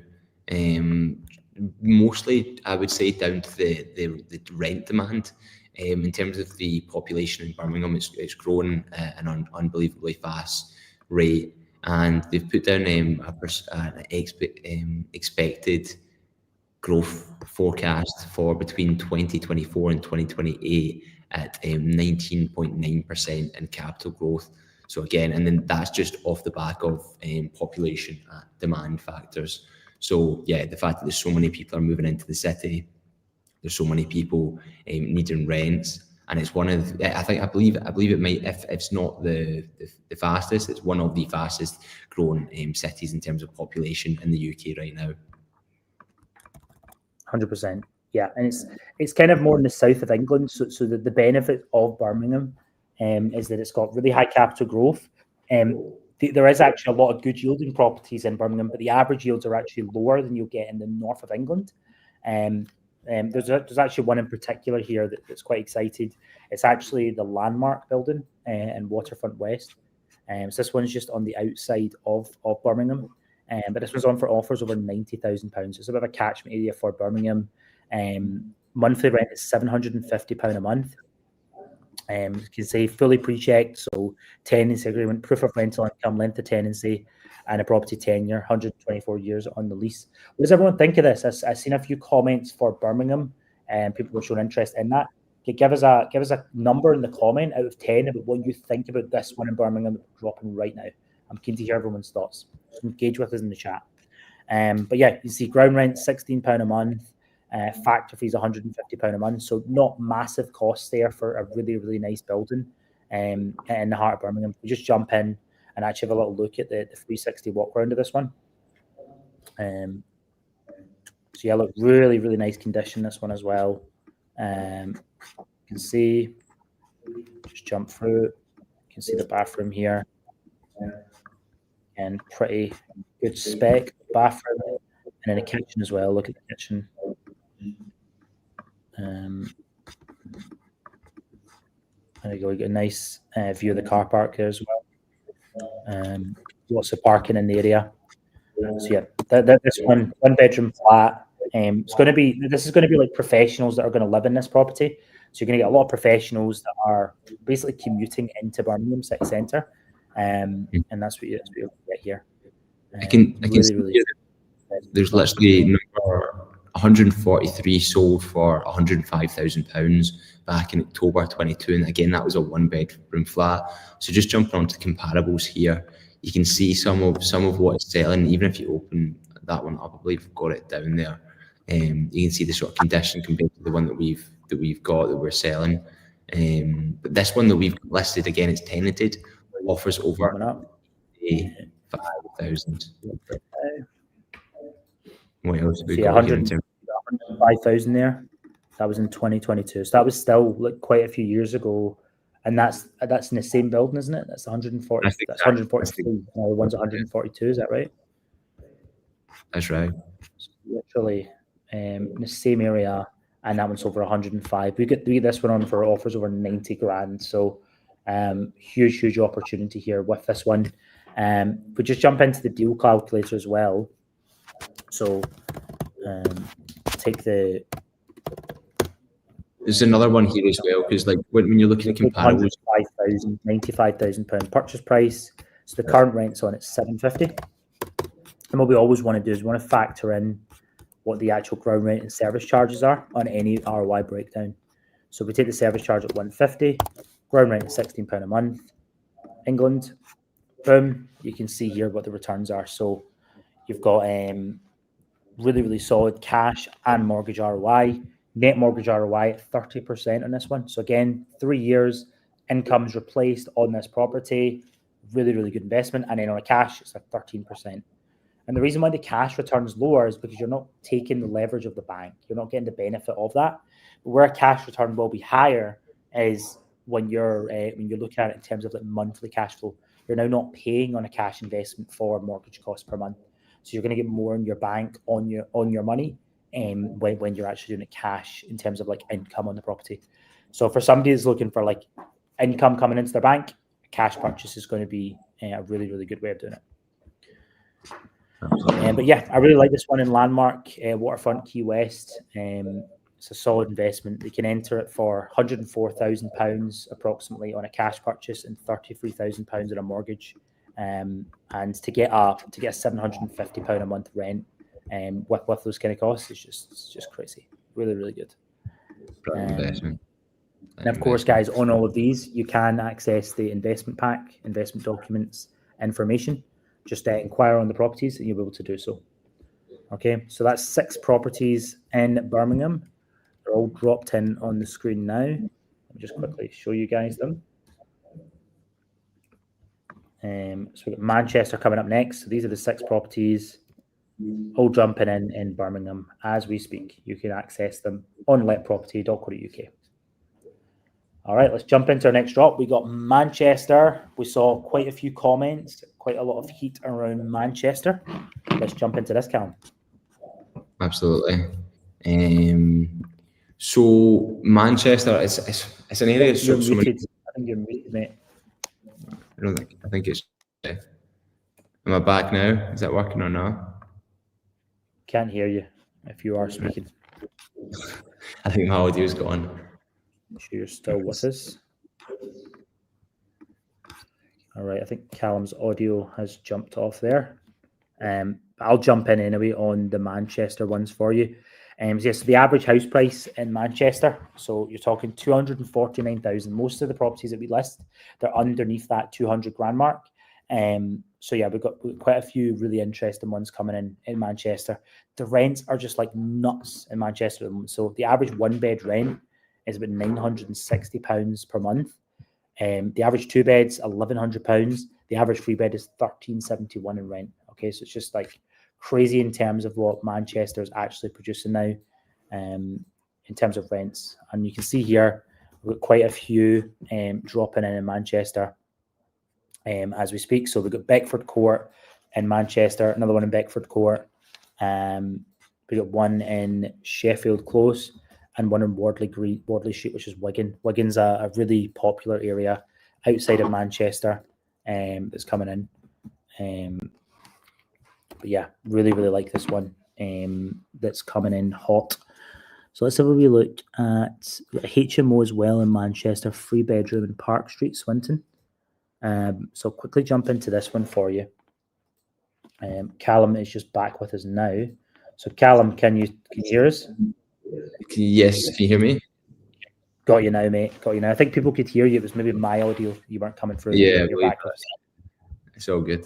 Mostly, I would say, down to the rent demand. In terms of the population in Birmingham, it's grown at an unbelievably fast rate, and they've put down an expected growth forecast for between 2024 and 2028 at 19.9% in capital growth. So again, and then that's just off the back of population demand factors. So yeah, the fact that there's so many people are moving into the city, there's so many people needing rents, and it's one of, I believe it might, if it's not the fastest, it's one of the fastest growing cities in terms of population in the UK right now. 100%. Yeah, and it's kind of more in the south of England. So the benefit of Birmingham is that it's got really high capital growth. There is actually a lot of good yielding properties in Birmingham, but the average yields are actually lower than you'll get in the north of England. There's actually one in particular here that's quite excited. It's actually the Landmark building in Waterfront West. So this one's just on the outside of Birmingham. But this one's on for offers over £90,000. It's a bit of a catchment area for Birmingham. Monthly rent is £750 a month. You can say fully pre-checked, so tenancy agreement, proof of rental income, length of tenancy, and a property tenure, 124 years on the lease. What does everyone think of this? I've seen a few comments for Birmingham, and people were showing interest in that. Give us a number in the comment out of 10 about what you think about this one in Birmingham dropping right now. I'm keen to hear everyone's thoughts. So engage with us in the chat. But yeah, you see ground rent £16 a month, factor fees £150 a month. So not massive costs there for a really, really nice building in the heart of Birmingham. You just jump in and actually have a little look at the 360 walk around of this one. So yeah, look, really, really nice condition, this one as well. You can see Just jump through. You can see the bathroom here. And pretty good spec bathroom. And then a kitchen as well. Look at the kitchen. There you go. We get a nice view of the car park there as well. Lots of parking in the area. So yeah, this one bedroom flat. This is going to be like professionals that are going to live in this property. So you're going to get a lot of professionals that are basically commuting into Birmingham City Centre, and that's what you'll get here. I can see there's literally number 143 sold for £105,000 back in October 22, and again that was a 1-bedroom flat. So just jumping onto comparables here, you can see some of what is selling. Even if you open that one up, I believe we've got it down there. You can see the sort of condition compared to the one that we've got that we're selling. But this one that we've listed, again, it's tenanted, offers over 5,000. What else have we got? 105,000 there. That was in 2022. So that was still like quite a few years ago. And that's in the same building, isn't it? That's 140. That's 143. The one's 142. Is that right? That's right. So literally in the same area, and that one's over 105. We get this one on for offers over 90 grand. So huge opportunity here with this one. We just jump into the deal calculator as well. So take the. There's another one here as well, because like when you're looking at comparables, £95,000 purchase price. So the current rent's on at £750. And what we always want to do is we want to factor in what the actual ground rent and service charges are on any ROI breakdown. So we take the service charge at £150, ground rent is £16 a month. England, boom, you can see here what the returns are. So you've got really solid cash and mortgage ROI. Net mortgage ROI at 30% on this one. So again, 3 years, income's replaced on this property. Really good investment. And then on a cash, it's at 13%. And the reason why the cash returns lower is because you're not taking the leverage of the bank. You're not getting the benefit of that. But where a cash return will be higher is when you're looking at it in terms of like monthly cash flow. You're now not paying on a cash investment for mortgage costs per month. So you're going to get more in your bank on your money when you're actually doing it cash in terms of like income on the property. So for somebody that's looking for like income coming into their bank, a cash purchase is going to be a really good way of doing it. But yeah, I really like this one in Landmark, Waterfront Key West. It's a solid investment. They can enter it for £104,000 approximately on a cash purchase and £33,000 on a mortgage. And to get a £750 a month rent with those kind of costs, it's just crazy. Really good. Investment. And of course, guys, on all of these, you can access the investment pack, investment documents, information. Just inquire on the properties and you'll be able to do so. Okay, so that's 6 properties in Birmingham. They're all dropped in on the screen now. Let me just quickly show you guys them. So we've got Manchester coming up next. So these are the 6 properties all jumping in Birmingham as we speak. You can access them on letproperty.co.uk. All right, let's jump into our next drop. We got Manchester. We saw quite a few comments, quite a lot of heat around Manchester. Let's jump into this, Callum. Absolutely. So Manchester, it's an area. You're muted. I think you're muted, mate. I think it's. Am I back now? Is that working or not? Can't hear you if you are speaking. I think my audio's gone. Make sure you're still with us. All right, I think Callum's audio has jumped off there. I'll jump in anyway on the Manchester ones for you. Yes, the average house price in Manchester, so you're talking 249,000. Most of the properties that we list, they're underneath that 200 grand mark. So yeah, we've got quite a few really interesting ones coming in Manchester. The rents are just like nuts in Manchester. So the average 1-bed rent is about £960 per month. The average 2 beds, £1,100. The average 3 bed is £1,371 in rent. Okay, so it's just like crazy in terms of what Manchester is actually producing now, in terms of rents. And you can see here We've got quite a few dropping in Manchester as we speak. So we've got Beckford Court in Manchester, another one in Beckford Court. We've got one in Sheffield Close and one in Wardley Street, which is Wigan. Wigan's a really popular area outside of Manchester that's coming in. But yeah, really like this one that's coming in hot. So let's have a wee look at HMO as well in Manchester, 3-bedroom in Park Street, Swinton. So quickly jump into this one for you. Callum is just back with us now. So Callum, can you hear us? Yes, can you hear me? Got you now, mate. Got you now. I think people could hear you. It was maybe my audio. You weren't coming through. Yeah, it's all good.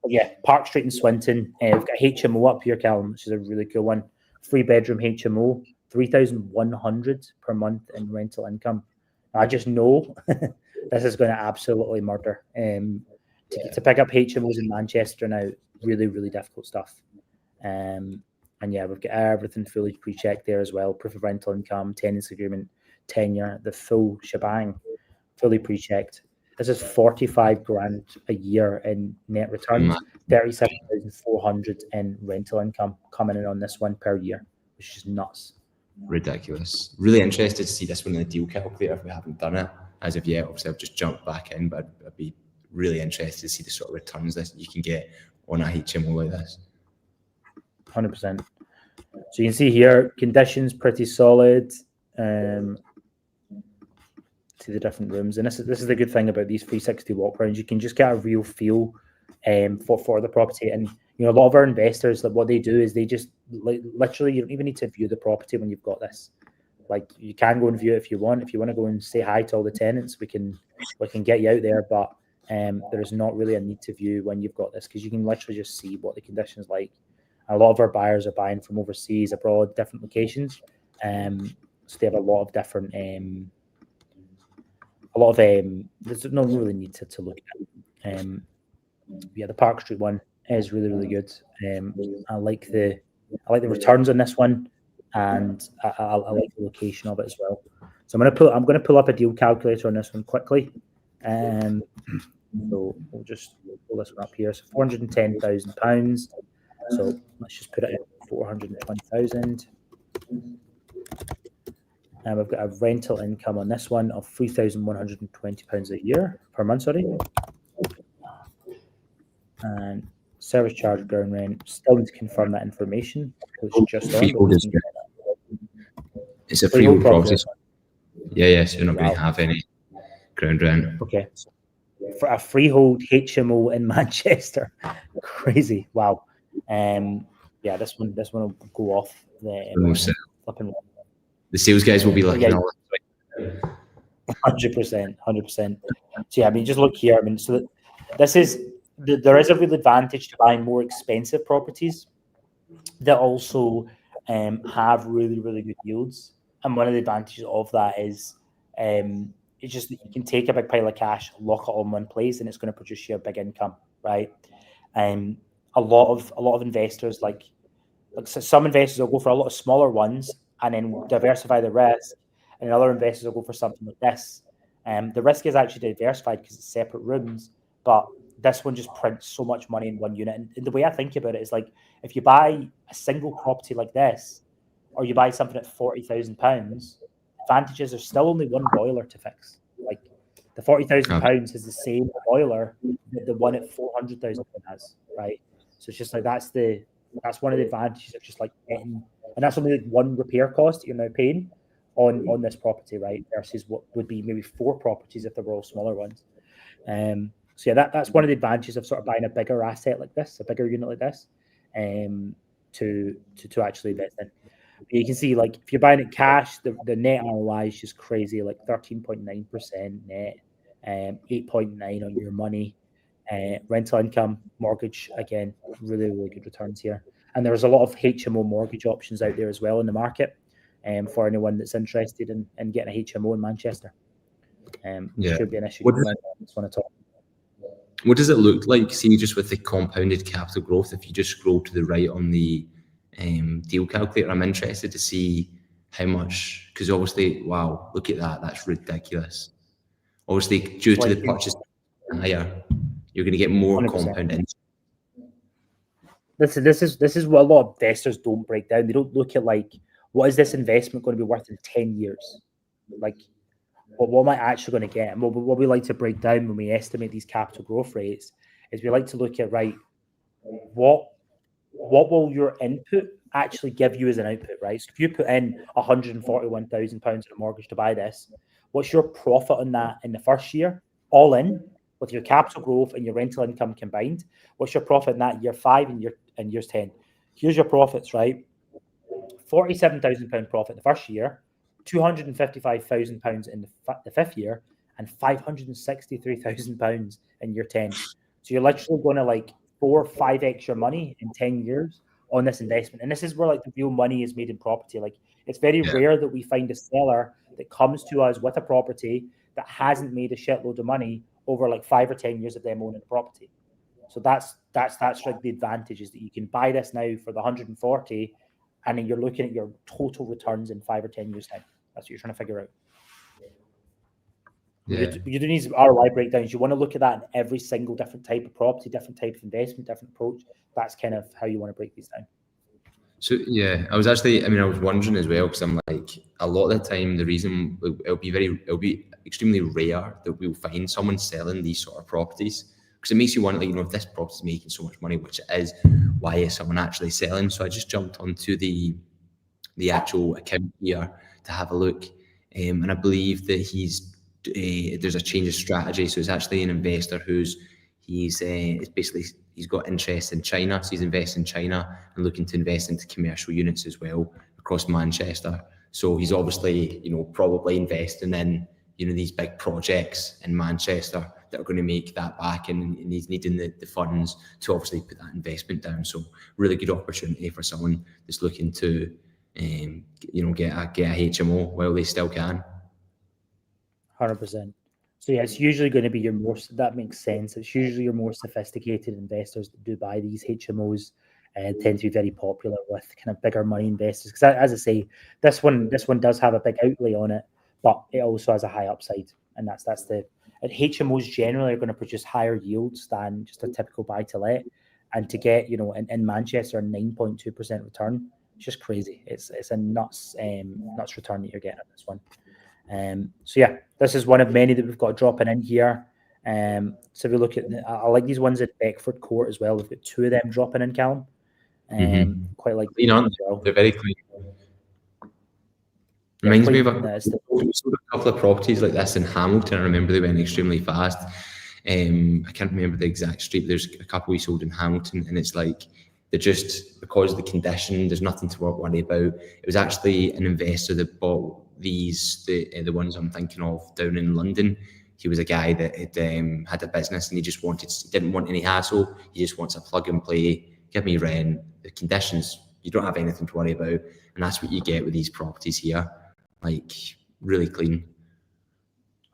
Yeah, Park Street in Swinton. We've got HMO up here, Callum, which is a really cool one. 3-bedroom HMO, 3,100 per month in rental income. I just know this is going to absolutely murder. To pick up HMOs in Manchester now, really difficult stuff. And yeah, we've got everything fully pre-checked there as well. Proof of rental income, tenancy agreement, tenure, the full shebang, fully pre-checked. This is 45 grand a year in net returns, 37,400 in rental income coming in on this one per year, which is nuts. Ridiculous. Really interested to see this one in the deal calculator if we haven't done it as of yet. Obviously, I've just jumped back in, but I'd be really interested to see the sort of returns that you can get on a HMO like this. 100%. So you can see here, conditions pretty solid. To the different rooms, and this is the good thing about these 360 walk rounds. You can just get a real feel for the property. And you know, a lot of our investors, like what they do is they just literally, you don't even need to view the property when you've got this. Like, you can go and view it if you want. If you want to go and say hi to all the tenants, we can get you out there. But there is not really a need to view when you've got this, because you can literally just see what the conditions like. A lot of our buyers are buying from overseas, abroad, different locations. So they have a lot of different. There's no really need to look at. Yeah, the Park Street one is really good. I like the returns on this one, and I like the location of it as well. So I'm going to pull up a deal calculator on this one quickly. So we'll pull this one up here. So £410,000. So let's just put it at 420,000. And we've got a rental income on this one of £3,120 a year per month, sorry. And service charge, ground rent, still need to confirm that information. It's a freehold property. Yeah, so you're not going to have any ground rent. Okay. For a freehold HMO in Manchester. Crazy. Wow. Yeah, this one will go off the flipping. The sales guys will be looking at 100%. So yeah, I mean, just look here. I mean, so there is a real advantage to buying more expensive properties that also have really good yields. And one of the advantages of that is it's just that you can take a big pile of cash, lock it all in one place, and it's going to produce you a big income, right? A lot of investors, like so some investors will go for a lot of smaller ones and then diversify the risk, and other investors will go for something like this. The risk is actually diversified because it's separate rooms, but this one just prints so much money in one unit. And the way I think about it is, like, if you buy a single property like this, or you buy something at £40,000, advantages, there's still only one boiler to fix. Like, the £40,000 is the same boiler that the one at £400,000 has, right? So it's just like that's one of the advantages of just like getting, and that's only like one repair cost that you're now paying on this property, right? Versus what would be maybe 4 properties if they were all smaller ones. So yeah, that's one of the advantages of sort of buying a bigger asset like this, a bigger unit like this, to actually invest in. You can see, like, if you're buying it cash, the net ROI is just crazy, like 13.9% net, 8.9 on your money. Rental income, mortgage, again, really good returns here. And there's a lot of HMO mortgage options out there as well in the market, for anyone that's interested in getting a HMO in Manchester. Should be an issue. What does it look like, see, just with the compounded capital growth? If you just scroll to the right on the deal calculator, I'm interested to see how much, because obviously, wow, look at that, that's ridiculous. Obviously, due to the purchase higher, you're going to get more 100%. compound interest. This is what a lot of investors don't break down. They don't look at like, what is this investment going to be worth in 10 years? Like, what am I actually going to get? And what we like to break down when we estimate these capital growth rates is we like to look at, right, what will your input actually give you as an output, right? So if you put in £141,000 in a mortgage to buy this, what's your profit on that in the first year, all in, with your capital growth and your rental income combined? What's your profit in that year 5 and years 10? Here's your profits, right? £47,000 profit the first year, £255,000 in the fifth year, and £563,000 in year 10. So you're literally going to like 4 or 5x your money in 10 years on this investment. And this is where like the real money is made in property. Like, it's very rare that we find a seller that comes to us with a property that hasn't made a shitload of money over like 5 or 10 years of them owning the property. So that's like the advantage, is that you can buy this now for the 140, and then you're looking at your total returns in 5 or 10 years time. That's what you're trying to figure out. Yeah. You do these ROI breakdowns. You want to look at that in every single different type of property, different type of investment, different approach. That's kind of how you want to break these down. So yeah, I was wondering as well, because I'm like, a lot of the time, the reason it'll be extremely rare that we'll find someone selling these sort of properties, because it makes you wonder, like, if this property's making so much money, which it is, why is someone actually selling? So I just jumped onto the actual account here to have a look, and I believe that there's a change of strategy. So it's actually an investor he's got interest in China, so he's investing in China and looking to invest into commercial units as well across Manchester. So he's obviously, probably investing in, these big projects in Manchester that are going to make that back, and he's needing the funds to obviously put that investment down. So really good opportunity for someone that's looking to, get a HMO while they still can. 100%. So yeah, it's usually going to be that makes sense. It's usually your more sophisticated investors that do buy these HMOs, and tend to be very popular with kind of bigger money investors. Because as I say, this one does have a big outlay on it, but it also has a high upside, and and HMOs generally are going to produce higher yields than just a typical buy to let. And to get, in Manchester, a 9.2% return, it's just crazy. It's a nuts return that you're getting on this one. So yeah, this is one of many that we've got dropping in here. So if we look at, I like these ones at Beckford Court as well. We've got 2 of them dropping in, Callum. Quite like clean on. Well. They're very clean. Reminds me of a couple of properties like this in Hamilton. I remember they went extremely fast. I can't remember the exact street. There's a couple we sold in Hamilton, and it's like, they're just, because of the condition, there's nothing to worry about. It was actually an investor that bought these, the ones I'm thinking of down in London. He was a guy that had a business, and he didn't want any hassle. He just wants a plug and play, give me rent, the conditions, you don't have anything to worry about. And that's what you get with these properties here. Like, really clean.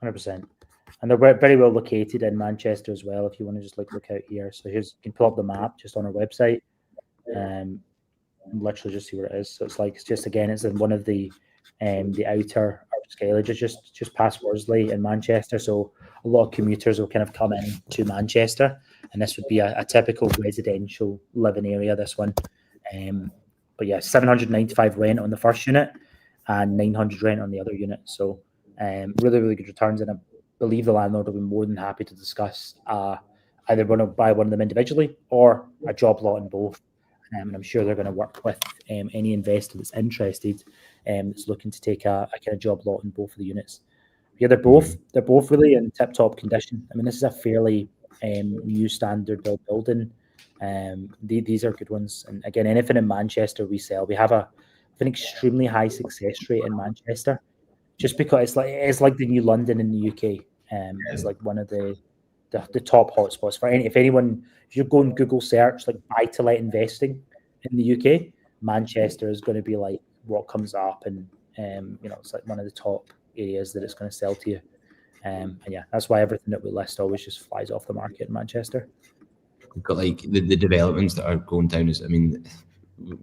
100%. And they're very well located in Manchester as well, if you want to just look out here. So you can pull up the map just on our website, and literally just see where it is. So it's just again, it's in one of the outer scale, just past Worsley in Manchester. So a lot of commuters will kind of come in to Manchester, and this would be a typical residential living area, this one. But yeah, 795 rent on the first unit and 900 rent on the other unit. So really, really good returns, and I believe the landlord will be more than happy to discuss either want to buy one of them individually or a job lot in both. And I'm sure they're going to work with any investor that's interested, that's looking to take a kind of job lot in both of the units. Yeah, they're both really in tip-top condition. I mean, this is a fairly new standard building. These are good ones. And again, anything in Manchester we sell. We have an extremely high success rate in Manchester, just because it's like the new London in the UK. It's like one of the top hotspots for if you go and Google search like buy to let investing in the UK, Manchester is going to be like what comes up, and it's like one of the top areas that it's going to sell to you. And yeah, that's why everything that we list always just flies off the market in Manchester. We've got like the developments that are going down.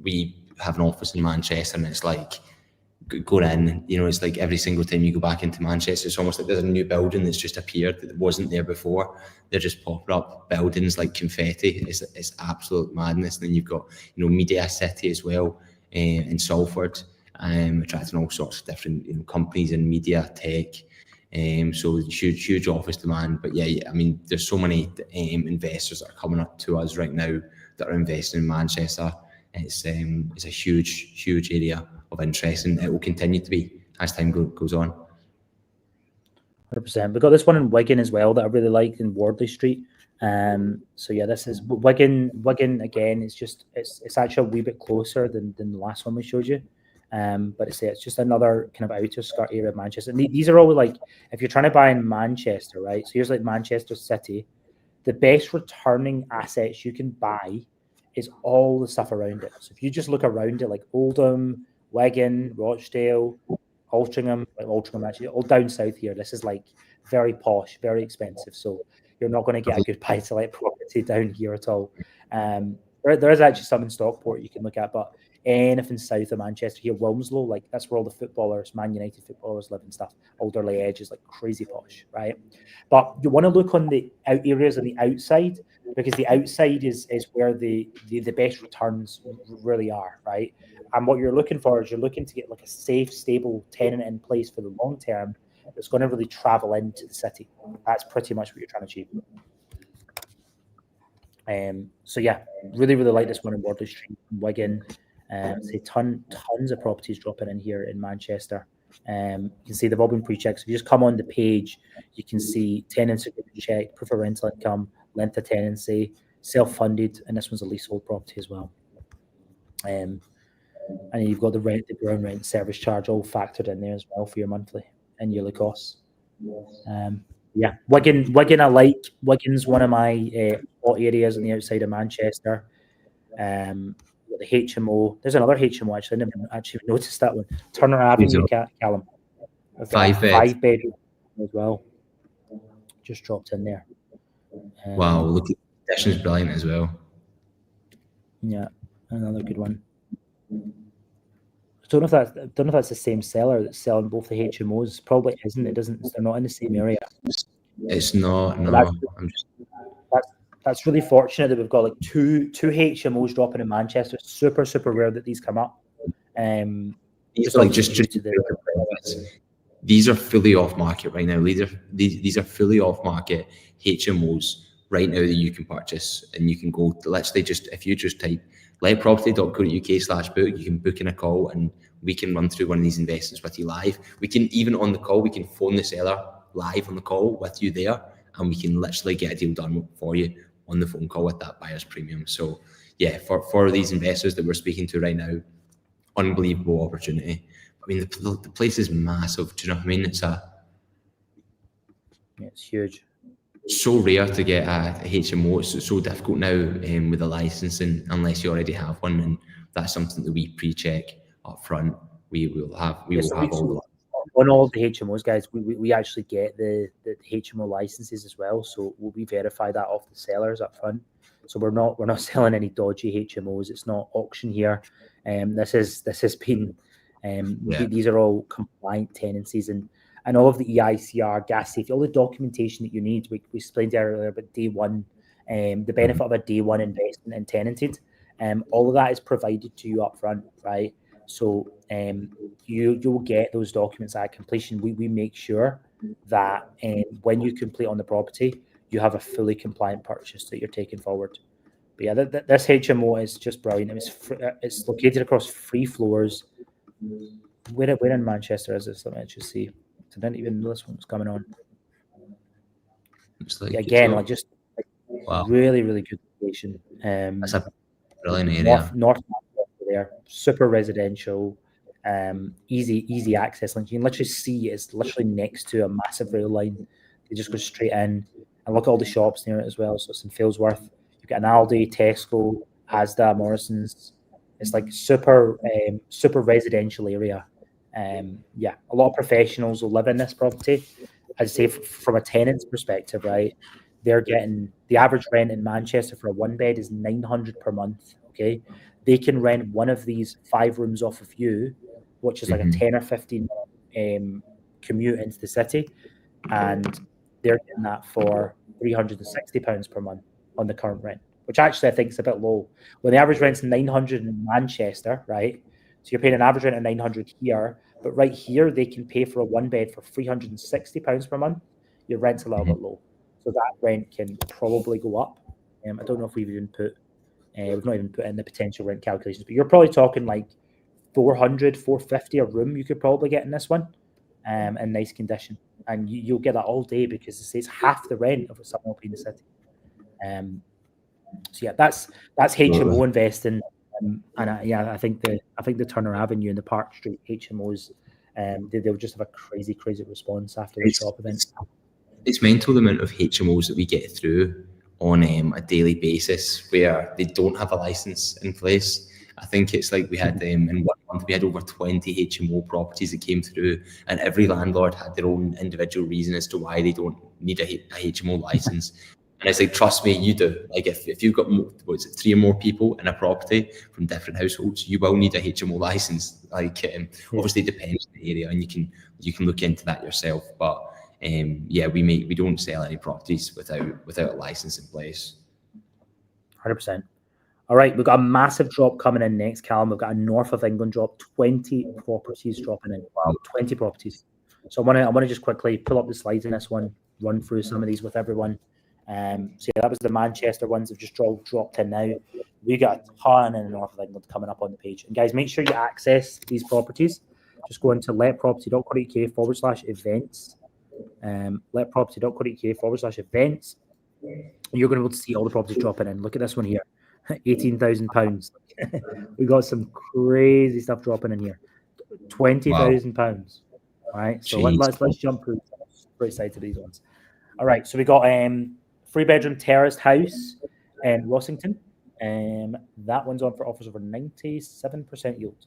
We have an office in Manchester, and it's like going in, you know, it's like every single time you go back into Manchester, it's almost like there's a new building that's just appeared that wasn't there before. They're just popping up buildings like confetti. It's absolute madness. And then you've got, you know, Media City as well in Salford, attracting all sorts of different, you know, companies in media, tech. So huge office demand. But yeah, I mean, there's so many investors that are coming up to us right now that are investing in Manchester. It's a huge area of interest, and it will continue to be as time goes on. 100%. We've got this one in Wigan as well that I really like in Wardley Street. So yeah, this is Wigan. Wigan again. It's actually a wee bit closer than the last one we showed you. But it's just another kind of outer skirt area of Manchester. And these are all like, if you're trying to buy in Manchester, right? So here's like Manchester City. The best returning assets you can buy is all the stuff around it. So if you just look around it, like Oldham, Wigan, Rochdale, Altrincham actually, all down south here. This is like very posh, very expensive. So you're not going to get a good buy-to-let property down here at all. There is actually some in Stockport you can look at, but anything south of Manchester here, Wilmslow, like that's where all the footballers, Man United footballers live and stuff. Alderley Edge is like crazy posh, right? But you want to look on the out areas on the outside, because the outside is where the best returns really are, right? And what you're looking for is you're looking to get like a safe, stable tenant in place for the long term that's going to really travel into the city. That's pretty much what you're trying to achieve. So yeah, really like this one in Wardley Street, Wigan. Say tons of properties dropping in here in Manchester. You can see they've all been pre-checked. So if you just come on the page, you can see tenants are getting checked, proof of rental income, length of tenancy, self-funded, and this one's a leasehold property as well. And you've got the rent, the ground rent, service charge, all factored in there as well for your monthly and yearly costs. Yeah, Wigan I like. Wigan's one of my hot areas on the outside of Manchester. The HMO. There's another HMO actually. I never actually noticed that one. Turner Avenue, Callum. 5 bedroom as well. Just dropped in there. Wow, look, the condition's brilliant as well. Yeah, another good one. I don't know if that's the same seller that's selling both the HMOs. Probably isn't. It doesn't. They're not in the same area. It's not. No, that's really fortunate that we've got like two HMOs dropping in Manchester. Super rare that these come up. These are like these are fully off market right now. These are fully off market HMOs right now that you can purchase, and you can go to, literally just, if you just type letproperty.co.uk/book, you can book in a call and we can run through one of these investments with you live. We can, even on the call, we can phone the seller live on the call with you there, and we can literally get a deal done for you on the phone call with that buyer's premium. So yeah, for these investors that we're speaking to right now, unbelievable opportunity. I mean, the place is massive. Do you know what I mean? It's huge. So rare to get a HMO. It's so difficult now with the licensing, unless you already have one, and that's something that we pre-check up front. We will have all on all the HMOs, guys. We actually get the HMO licenses as well, so we verify that off the sellers up front. So we're not selling any dodgy HMOs. It's not auction here. This has been these are all compliant tenancies, and all of the EICR, gas safety, all the documentation that you need. We explained earlier about day one, the benefit of a day one investment in tenanted. All of that is provided to you up front, right? So you'll get those documents at completion. We make sure that when you complete on the property, you have a fully compliant purchase that you're taking forward. But yeah, this HMO is just brilliant. It's located across 3 floors. Where in Manchester is this? Let me just see. I didn't even know this one was coming on. Like wow. Really good location. That's a brilliant area. North there, super residential, easy access link. You can literally see it's literally next to a massive rail line. You just go straight in, and look at all the shops near it as well. So it's in Failsworth. You've got an Aldi, Tesco, Asda, Morrison's. It's like super residential area. Yeah, a lot of professionals will live in this property. I'd say from a tenant's perspective, right? They're getting the average rent in Manchester for a 1-bed is $900 per month. Okay, they can rent one of these 5 rooms off of you which is like a 10 or 15 commute into the city, and they're getting that for £360 per month on the current rent, which actually I think is a bit low. When the average rent's 900 in Manchester, right? So you're paying an average rent of 900 here, but right here they can pay for a one bed for £360 per month. Your rent's a little bit low, so that rent can probably go up. I don't know if we've not even put in the potential rent calculations, but you're probably talking like 400, 450 a room you could probably get in this one, in nice condition, and you'll get that all day because it's half the rent of someone up in the city. So yeah, that's HMO investing, and I think the Turner Avenue and the Park Street HMOs, they'll just have a crazy response after the shop event. It's mental the amount of HMOs that we get through on a daily basis where they don't have a license in place. I think it's like we had in 1 month we had over 20 HMO properties that came through, and every landlord had their own individual reason as to why they don't need a HMO license. And it's like, trust me, you do. Like if you've got 3 or more people in a property from different households, you will need a HMO license. Like obviously it depends on the area, and you can look into that yourself. But we don't sell any properties without a license in place. 100%. All right, we've got a massive drop coming in next, Callum. We've got a North of England drop, 20 properties dropping in. Wow, 20 properties. So I want to just quickly pull up the slides in this one, run through some of these with everyone. So that was the Manchester ones that just dropped in now. We got a ton in the North of England coming up on the page. And guys, make sure you access these properties. Just go into letproperty.co.uk/events. Letproperty.co.uk/events. You're going to be able to see all the properties dropping in. Look at this one here. £18,000. We got some crazy stuff dropping in here. £20,000. All right, so let's jump through. Very excited to these ones. All right, so we got 3-bedroom terraced house in Rossington. That one's on for offers over 97% yield.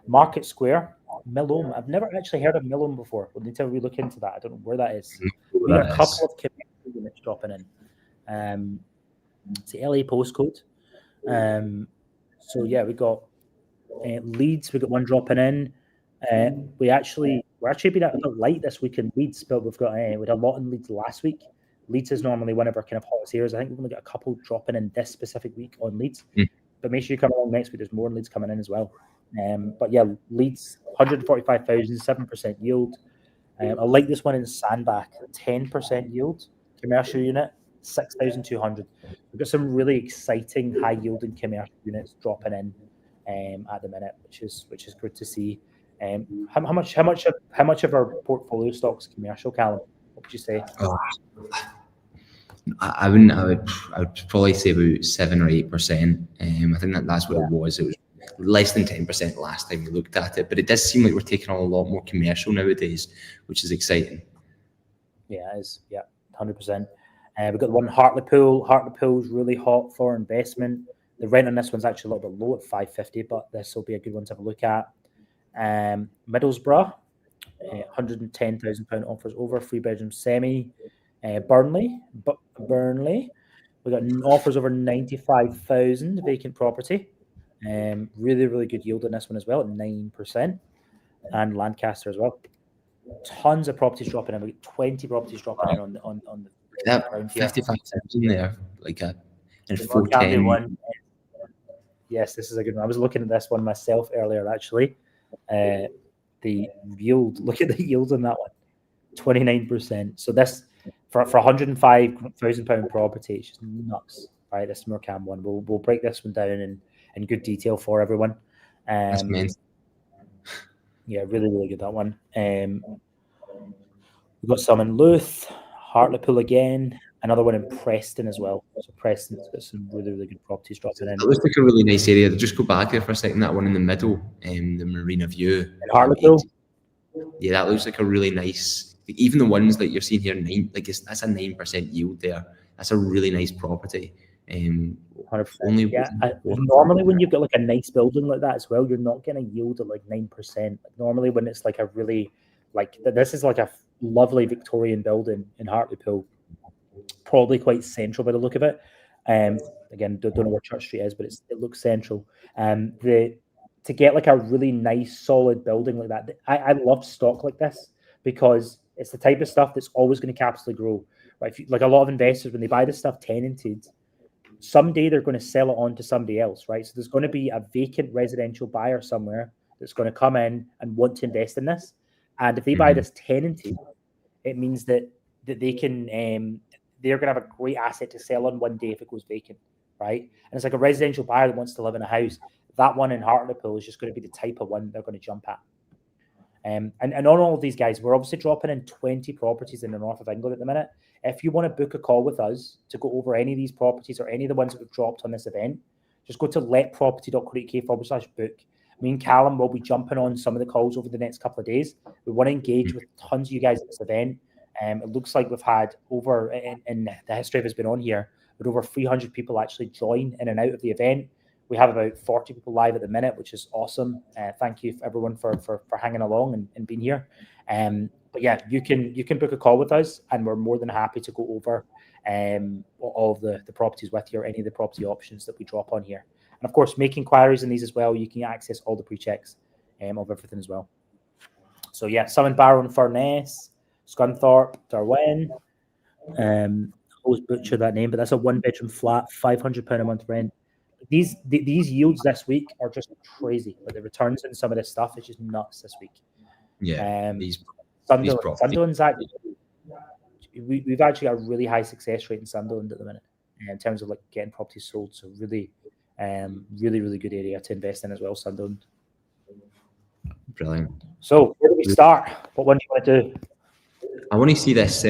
Market Square, Millome. I've never actually heard of Millome before. We'll need to look into that. I don't know where that is. We got a couple of commercial units dropping in. It's the LA postcode. So yeah, we got Leeds. We got one dropping in. We're actually being a bit light this week in Leeds, but we had a lot in Leeds last week. Leeds is normally one of our kind of hottest areas. I think we've only got a couple dropping in this specific week on Leeds. But make sure you come along next week. There's more Leeds coming in as well. But yeah, Leeds, 145,000, 7% yield. I like this one in Sandbach, 10% yield, commercial unit, 6,200. We've got some really exciting high yielding commercial units dropping in at the minute, which is good to see. How much of our portfolio stock's commercial, Callum? What would you say? I would probably say about 7 or 8%. I think that's what it was. It was less than 10% last time we looked at it, but it does seem like we're taking on a lot more commercial nowadays, which is exciting. Yeah, it is. Yeah, 100%. We've got the one Hartlepool. Hartlepool's really hot for investment. The rent on this one's actually a little bit low at $550, but this will be a good one to have a look at. Middlesbrough, £110,000 offers over, 3-bedroom semi. Burnley, we got offers over 95,000, vacant property. Really good yield on this one as well at 9%, and Lancaster as well. Tons of properties dropping in. We got 20 properties dropping in on the that 55,000 there, like a and 410. Yes, this is a good one. I was looking at this one myself earlier actually. The yield, look at the yield on that one, 29%. So this for £105,000 property, it's just nuts. Right, this Morecambe one. We'll break this one down in good detail for everyone. That's amazing. Yeah, really good, that one. We've got some in Louth, Hartlepool again, another one in Preston as well. So Preston's got some really good properties dropping in. It looks like a really nice area. Just go back there for a second. That one in the middle, the Marina View. In Hartlepool? Yeah, that looks like a really nice. Even the ones that you're seeing here, that's a 9% yield there. That's a really nice property. 100%. Normally, when you've got like a nice building like that as well, you're not getting a yield of like 9%. Normally, when it's like a really this is like a lovely Victorian building in Hartlepool, probably quite central by the look of it. Again, don't know where Church Street is, but it looks central. The to get like a really nice, solid building like that. I love stock like this because it's the type of stuff that's always going to capitally grow. Right? If you, like a lot of investors, when they buy this stuff tenanted, someday they're going to sell it on to somebody else, right? So there's going to be a vacant residential buyer somewhere that's going to come in and want to invest in this. And if they buy this tenanted, it means that they can they're going to have a great asset to sell on one day if it goes vacant, right? And it's like a residential buyer that wants to live in a house. That one in Hartlepool is just going to be the type of one they're going to jump at. And on all of these guys, we're obviously dropping in 20 properties in the north of England at the minute. If you want to book a call with us to go over any of these properties or any of the ones that we've dropped on this event, just go to letproperty.co.uk/book. Me and Callum will be jumping on some of the calls over the next couple of days. We want to engage with tons of you guys at this event. It looks like we've had over, in the history of us been on here, with over 300 people actually join in and out of the event. We have about 40 people live at the minute, which is awesome. Thank you everyone for hanging along and being here. But yeah, you can book a call with us, and we're more than happy to go over all of the properties with you, or any of the property options that we drop on here. And of course, make inquiries in these as well. You can access all the pre-checks of everything as well. So yeah, Summon Barrow and Furness, Scunthorpe, Darwen. I always butcher that name, but that's a 1-bedroom flat, £500 a month rent. These yields this week are just crazy. Like the returns in some of this stuff is just nuts this week. Yeah, Sunderland's actually, we've actually got a really high success rate in Sunderland at the minute in terms of like getting properties sold. So really, really good area to invest in as well, Sunderland. Brilliant. So where do we start? What one do you want to do? I want to see this.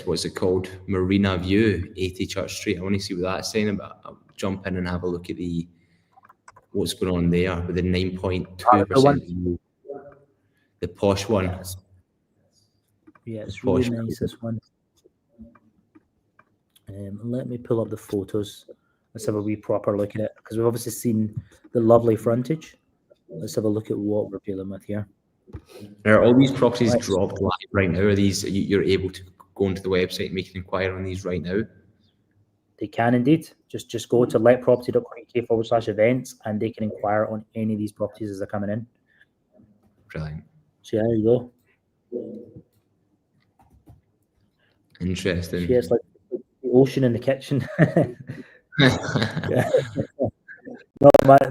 What's it called? Marina View, 80 Church Street. I want to see what that's saying about. I'll jump in and have a look at what's going on there with the 9.2%. The posh one. Yeah, it's really nice, this one. Let me pull up the photos. Let's have a wee proper look at it, because we've obviously seen the lovely frontage. Let's have a look at what we're dealing with here. Are all these properties dropped live right now? Are these, you're able to go onto the website and make an inquiry on these right now? They can indeed. Just go to letproperty.co.uk/events, and they can inquire on any of these properties as they're coming in. Brilliant. So yeah, there you go. Interesting. Yeah, it's like the ocean in the kitchen. Yeah.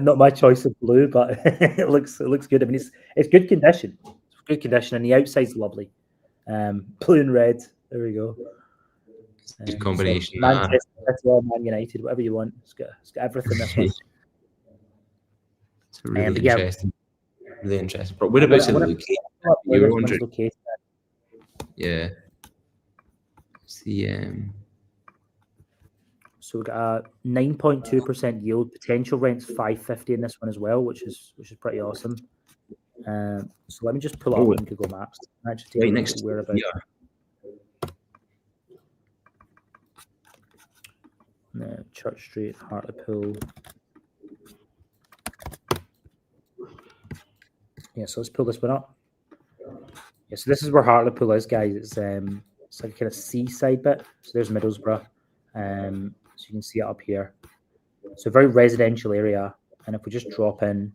Not my choice of blue, but it looks good. I mean, it's good condition. It's good condition, and the outside's lovely. Blue and red. There we go. Good combination. So Manchester City or Man United, whatever you want. It's got everything. This one. It's really interesting. Really interesting. But what about the location? You were wondering. Yeah. So we've got a 9.2% yield. Potential rent's $550 in this one as well, which is pretty awesome. So let me just pull it up on Google Maps. Actually, right next to whereabouts. Church Street, Hartlepool. Yeah, so let's pull this one up. Yeah, so this is where Hartlepool is, guys. It's like a kind of seaside bit. So there's Middlesbrough. So you can see it up here. So very residential area. And if we just drop in,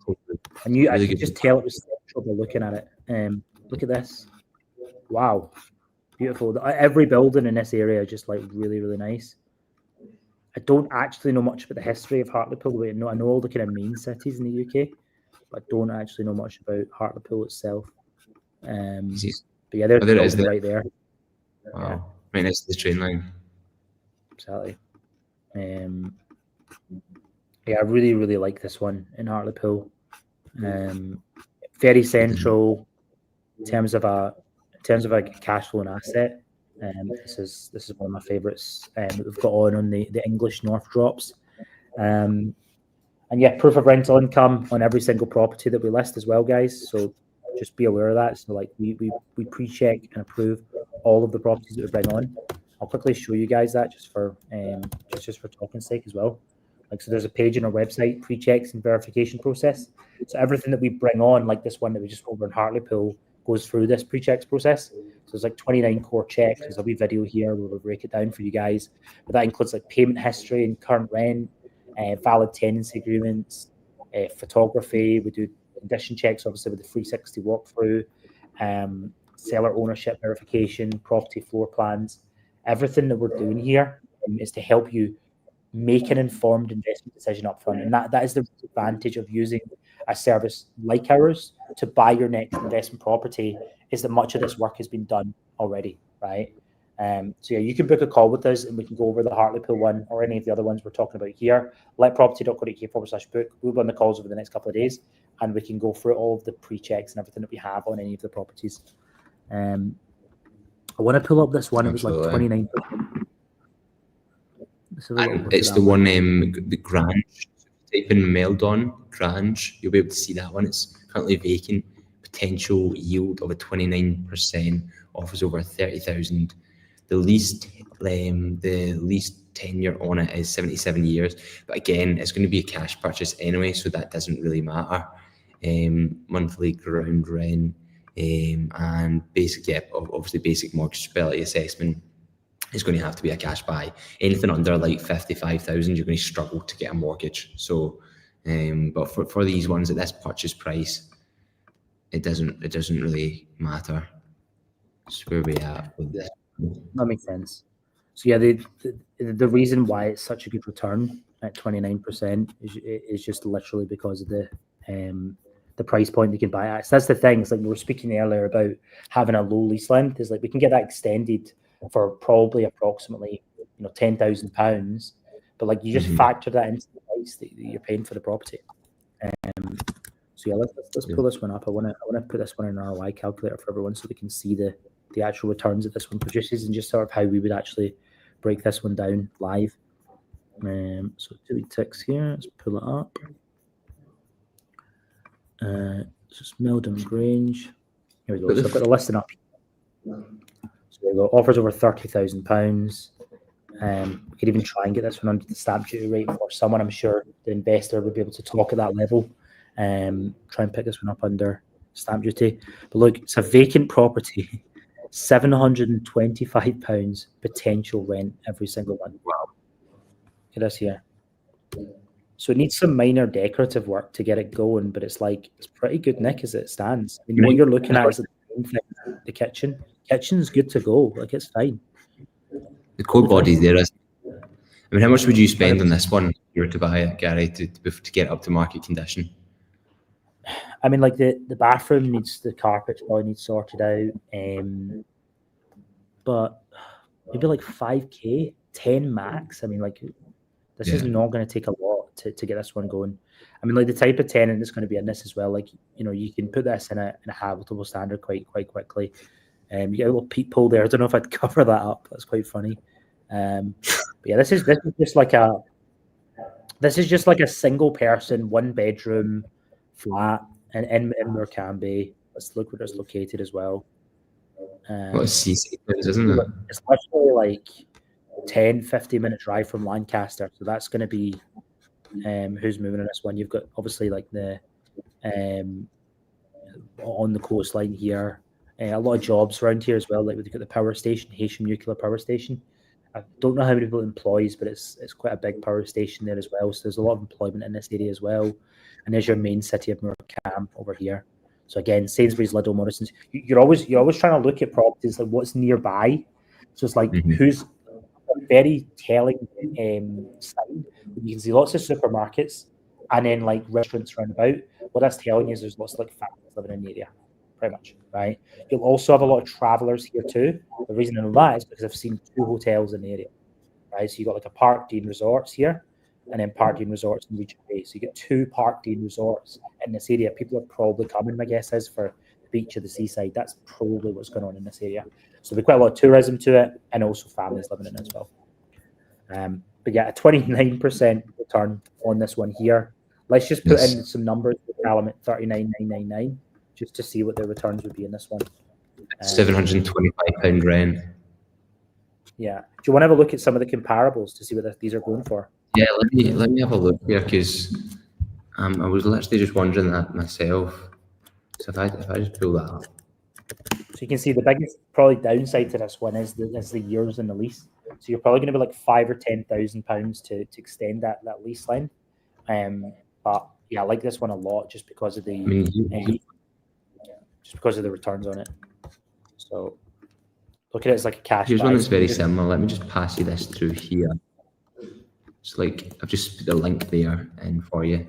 and I can just tell it was central by looking at it. Look at this. Wow. Beautiful. Every building in this area is just like really, really nice. I don't actually know much about the history of Hartlepool. I know all the kind of main cities in the UK, but I don't actually know much about Hartlepool itself. But yeah, there's the building right there. Wow. Yeah. Right next to the train line. Exactly. Yeah, I really, really like this one in Hartlepool. Very central in terms of a cash flow and asset. This is one of my favourites that we've got on the English North drops. And yeah, proof of rental income on every single property that we list as well, guys. So just be aware of that. So like we pre-check and approve all of the properties that we bring on. I'll quickly show you guys that just for talking's sake as well. Like, so there's a page on our website, pre-checks and verification process. So everything that we bring on, like this one that we just over in Hartlepool, goes through this pre-checks process. So there's like 29 core checks. There's a wee video here where we'll break it down for you guys. But that includes like payment history and current rent, valid tenancy agreements, photography. We do condition checks, obviously, with the 360 walkthrough, seller ownership verification, property floor plans. Everything that we're doing here is to help you make an informed investment decision up front. And that is the advantage of using a service like ours to buy your next investment property, is that much of this work has been done already, right? So yeah, you can book a call with us and we can go over the Hartlepool one or any of the other ones we're talking about here. Letproperty.co.uk/book. We'll be on the calls over the next couple of days and we can go through all of the pre-checks and everything that we have on any of the properties. I want to pull up this one. Absolutely. It was like 29%. It's the one, the Grange. Type in Meldon Grange, you'll be able to see that one. It's currently vacant. Potential yield of a 29%, offers over 30,000. The lease tenure on it is 77 years. But again, it's going to be a cash purchase anyway, so that doesn't really matter. Monthly ground rent and obviously basic mortgageability assessment is going to have to be a cash buy. Anything under like 55,000, you're going to struggle to get a mortgage. So, but for these ones at this purchase price, it doesn't really matter. That's where we are with this. That makes sense. So yeah, the reason why it's such a good return at 29% is just literally because of the price point you can buy at. So that's the thing. It's like we were speaking earlier about having a low lease length. Is like we can get that extended for probably approximately £10,000, but like you just factor that into the price that you're paying for the property. So yeah, let's pull this one up. I want to put this one in an ROI calculator for everyone so they can see the actual returns that this one produces and just sort of how we would actually break this one down live. So 2 ticks here. Let's pull it up. Just Meldon Grange. Here we go. So I've got the listing up. So there we go. Offers over £30,000. We could even try and get this one under the stamp duty rate for someone. I'm sure the investor would be able to talk at that level. Try and pick this one up under stamp duty. But look, it's a vacant property. £725 potential rent every single month. Wow. Look at this here. So it needs some minor decorative work to get it going, but it's pretty good nick as it stands. I mean, what you're looking at is the kitchen. Kitchen's good to go. Like, it's fine. The core body's there. I mean, how much would you spend on this one if you were to buy it, Gary, to get up to market condition? I mean, like the bathroom needs, the carpet probably needs sorted out. But maybe like 5K, 10 max. I mean, like this is not going to take a lot to get this one going. I mean, like the type of tenant that's going to be in this as well. Like, you can put this in a habitable standard quite quickly. You get a little peephole there. I don't know if I'd cover that up. That's quite funny. But yeah, this is just like a single person, 1 bedroom flat in Morecambe. Let's look where it's located as well. It's seaside, isn't it? It's literally like 10-15 minute drive from Lancaster. So that's going to be who's moving on this one. You've got obviously like the on the coastline here. A lot of jobs around here as well. Like we've got the power station, Heysham Nuclear Power Station. I don't know how many people it employs, but it's quite a big power station there as well. So there's a lot of employment in this area as well. And there's your main city of Morecambe over here. So again, Sainsbury's, Lidl, Morrison's. You're always trying to look at properties like what's nearby. So it's like who's a very telling sign. You can see lots of supermarkets and then like restaurants around about. What that's telling you is there's lots of like families living in the area, pretty much, right? You'll also have a lot of travellers here too. The reason I know that is because I've seen 2 hotels in the area, right? So you got like a Park Dean Resorts here, and then Park Dean Resorts in Regent Bay. So you get 2 Park Dean Resorts in this area. People are probably coming, my guess is, for the beach or the seaside. That's probably what's going on in this area. So there'll be quite a lot of tourism to it, and also families living in it as well. But yeah, a 29% return on this one here. Let's just put in some numbers with Callum at 39,999, just to see what the returns would be in this one. £725 rent. Yeah. Do you want to have a look at some of the comparables to see what these are going for? Yeah, let me have a look here, because I was literally just wondering that myself. So if I just pull that up. So you can see the biggest probably downside to this one is the years in the lease. So you're probably going to be like £5,000 or £10,000 to extend that lease length. But yeah, I like this one a lot just because of the returns on it. So look at it as like a cash. Here's one that's very similar. Let me just pass you this through here. It's like I've just put the link there in for you.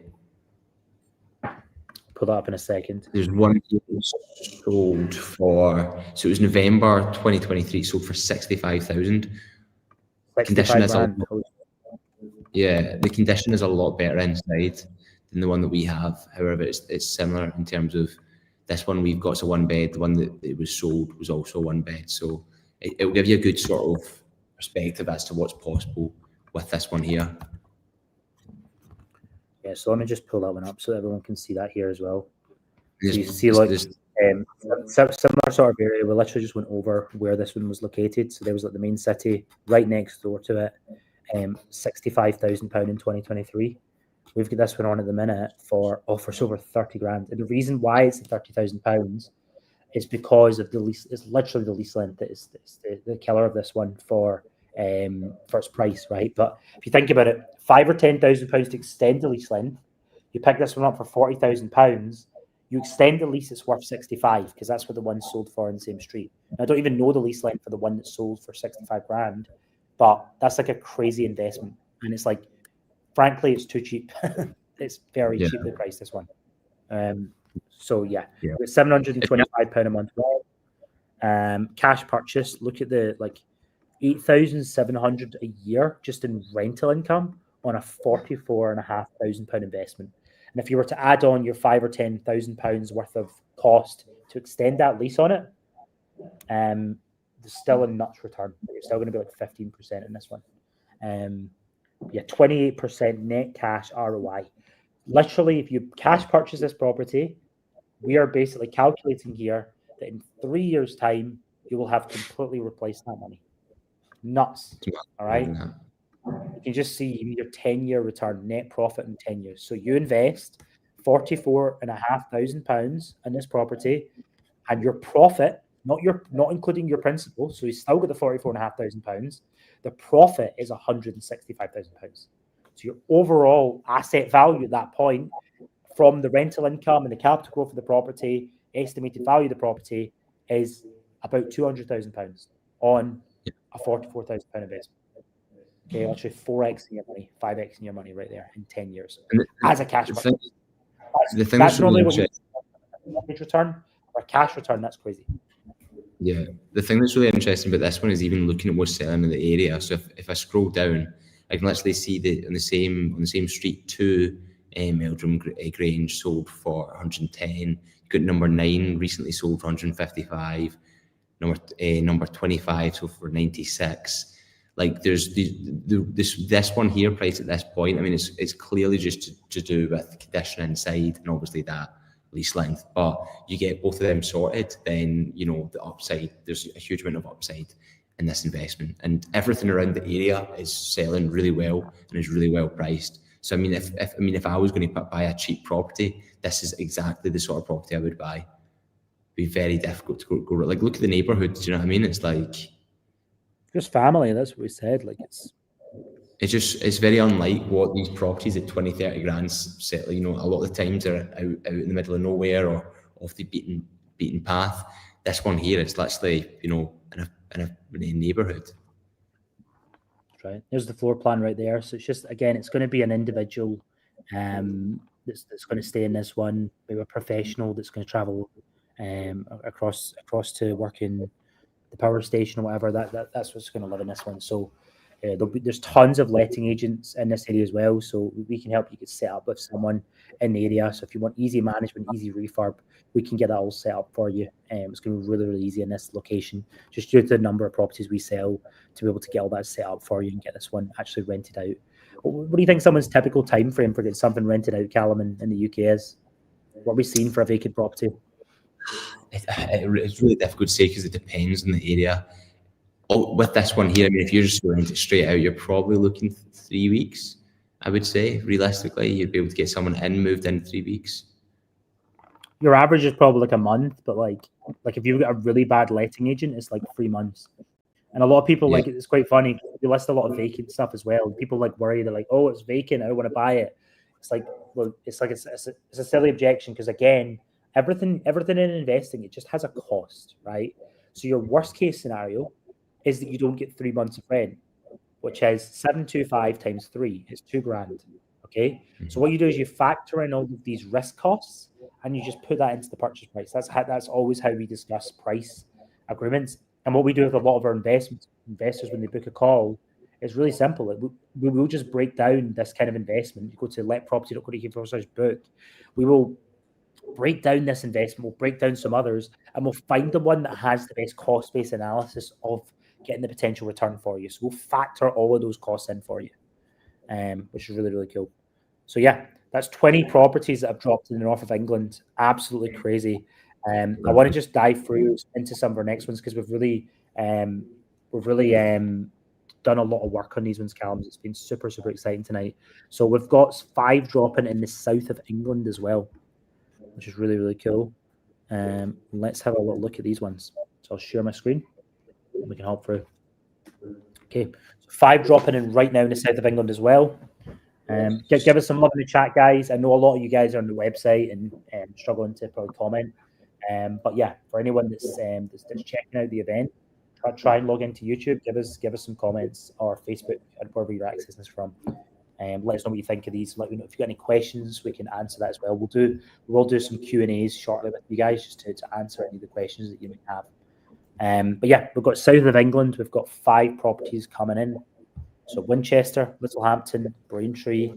Pull that up in a second. There's one sold for, so it was November 2023, sold for 65,000. Condition is the condition is a lot better inside than the one that we have. However, it's similar in terms of this one we've got. It's a one bed. The one that it was sold was also one bed. So it will give you a good sort of perspective as to what's possible with this one here. Yeah, so let me just pull that one up so everyone can see that here as well. So you see like similar sort of area. We literally just went over where this one was located. So there was like the main city right next door to it. £65,000 in 2023. We've got this one on at the minute for offers over 30 grand. And the reason why it's £30,000 is because of the lease. It's literally the lease length that is the killer of this one for its price, right? But if you think about it, £5,000 or £10,000 to extend the lease length, you pick this one up for £40,000. You extend the lease, it's worth 65 because that's what the one sold for in the same street. And I don't even know the lease length for the one that sold for 65 grand, but that's like a crazy investment. And it's like, frankly, it's too cheap. It's very cheaply priced, this one. So it's £725 a month. Cash purchase, look at the like 8,700 a year just in rental income on a £44,500 investment. And if you were to add on your £5,000 or £10,000 worth of cost to extend that lease on it, there's still a nuts return. You're still going to be like 15% in this one. 28% net cash ROI. Literally, if you cash purchase this property, we are basically calculating here that in 3 years' time, you will have completely replaced that money. Nuts. All right. You can just see your 10-year return, net profit in 10 years. So you invest £44,500 in this property, and your profit, not including your principal, so you still got the £44,500. The profit is £165,000. So your overall asset value at that point, from the rental income and the capital growth of the property, estimated value of the property, is about £200,000 on a £44,000 investment. Okay, literally 4x in your money, 5x in your money right there in 10 years as a cash return. That's normally what you return or cash return. That's crazy. Yeah, the thing that's really interesting about this one is even looking at what's selling in the area. So if I scroll down, I can literally see that on the same street, 2 Meldrum Grange sold for 110. You got number 9 recently sold for 155. Number 25 sold for 96. Like there's this one here priced at this point. I mean, it's clearly just to do with condition inside and obviously that lease length. But you get both of them sorted, then the upside. There's a huge amount of upside in this investment, and everything around the area is selling really well and is really well priced. So I mean, if I was going to buy a cheap property, this is exactly the sort of property I would buy. It'd be very difficult to go like look at the neighborhoods. Do you know what I mean? It's like just family. That's what we said. Like it's very unlike what these properties at 20-30 grand settle. A lot of the times they're out in the middle of nowhere or off the beaten path. This one here, it's literally in a neighborhood. Right. There's the floor plan right there. So it's just, again, it's going to be an individual that's going to stay in this one. Maybe a professional that's going to travel across to work in the power station or whatever. That's what's going to live in this one. So there's tons of letting agents in this area as well. So we can help you get set up with someone in the area. So if you want easy management, easy refurb, we can get that all set up for you. It's going to be really, really easy in this location, just due to the number of properties we sell, to be able to get all that set up for you and get this one actually rented out. What do you think someone's typical time frame for getting something rented out, Callum, in the UK is? What are we seeing for a vacant property? It's really difficult to say because it depends on the area. With this one here, I mean, if you're just going straight out, you're probably looking 3 weeks. I would say realistically, you'd be able to get someone moved in 3 weeks. Your average is probably like a month, but like if you've got a really bad letting agent, it's like 3 months. And a lot of people like it's quite funny. You list a lot of vacant stuff as well. People worry, they're like, oh, it's vacant, I don't want to buy it. it's a silly objection because again, everything in investing, it just has a cost, right? So your worst case scenario is that you don't get 3 months of rent, which is 725 times 3 is $2,000. Okay, so what you do is you factor in all of these risk costs and you just put that into the purchase price. That's always how we discuss price agreements. And what we do with a lot of our investors when they book a call is really simple. We will just break down this kind of investment. You go to letproperty.co.uk/book. We will break down this investment, we'll break down some others, and we'll find the one that has the best cost-based analysis of getting the potential return for you. So we'll factor all of those costs in for you, which is really, really cool. So yeah, that's 20 properties that have dropped in the north of England. Absolutely crazy. I want to just dive through into some of our next ones because we've really done a lot of work on these ones, Callum. It's been super, super exciting tonight. So we've got 5 dropping in the south of England as well, which is really, really cool. Let's have a little look at these ones. So I'll share my screen and we can hop through. Okay, so 5 dropping in right now in the south of England as well. Give us some love in the chat, guys. I know a lot of you guys are on the website and struggling to probably comment. But yeah, for anyone that's checking out the event, try and log into YouTube. Give us some comments or Facebook and wherever you're accessing this from. Let us know what you think of these. Let me know if you've got any questions. We can answer that as well. We'll do some Q&As shortly with you guys just to answer any of the questions that you may have. But yeah, we've got south of England. We've got 5 properties coming in. So Winchester, Littlehampton, Braintree,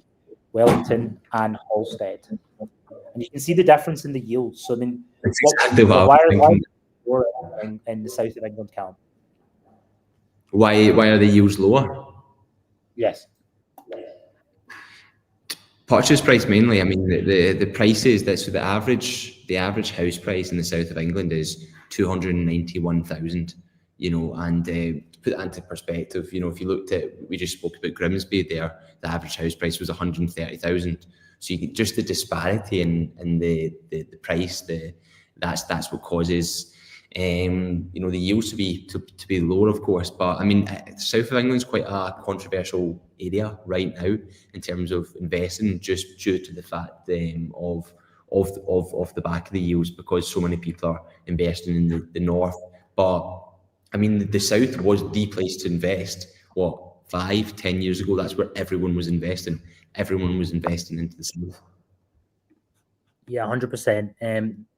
Wellington, and Halstead. And you can see the difference in the yields. So I mean, why are in the south of England, Callum? Why are the yields lower? Yes. Purchase price mainly. I mean, the prices so the average house price in the south of England is 291,000. And to put that into perspective, if you looked at, we just spoke about Grimsby there, the average house price was 130,000. So you get just the disparity in the price. That's what causes the yields to be lower, of course. But I mean, south of England's quite a controversial area right now in terms of investing, just due to the fact of the back of the yields, because so many people are investing in the north. But I mean, the south was the place to invest. 5-10 years ago? That's where everyone was investing. Everyone was investing into the south. Yeah, 100%.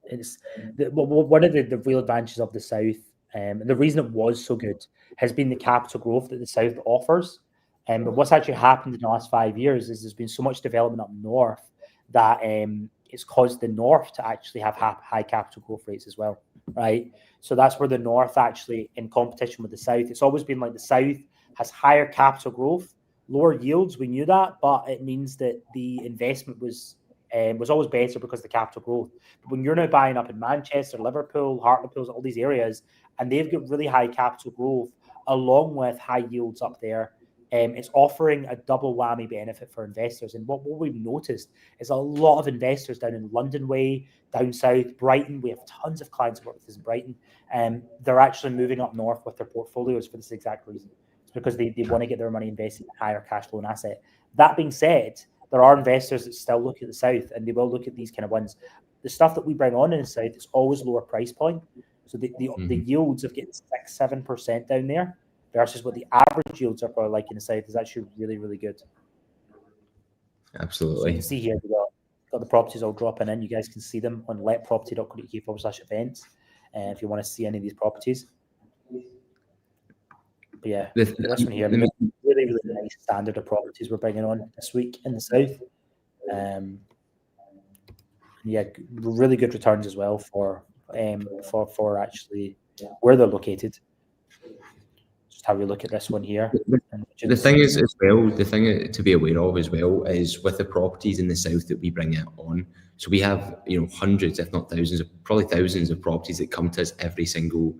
It's one of the real advantages of the south, and the reason it was so good has been the capital growth that the south offers. But what's actually happened in the last 5 years is there's been so much development up north that it's caused the north to actually have high capital growth rates as well, right? So that's where the north actually, in competition with the south, it's always been like the south has higher capital growth, lower yields. We knew that, but it means that the investment was always better because of the capital growth. But when you're now buying up in Manchester, Liverpool, Hartlepool, all these areas, and they've got really high capital growth along with high yields up there, it's offering a double whammy benefit for investors. And what we've noticed is a lot of investors down in London Way, down south, Brighton. We have tons of clients who work with us in Brighton, and they're actually moving up north with their portfolios for this exact reason. It's because they want to get their money invested in a higher cash flow and asset. That being said, there are investors that still look at the south, and they will look at these kind of ones. The stuff that we bring on in the south is always lower price point. So the yields of getting 6-7% down there versus what the average yields are probably like in the south is actually really, really good. Absolutely. So you can see here we've got the properties all dropping in. You guys can see them on letproperty.co.uk/events if you want to see any of these properties. But yeah, this one here, really, really nice standard of properties we're bringing on this week in the south. Yeah, really good returns as well for actually where they're located. Just how we look at this one here. The thing is as well, the thing to be aware of as well is with the properties in the south that we bring it on. So we have hundreds, if not thousands, probably thousands of properties that come to us every single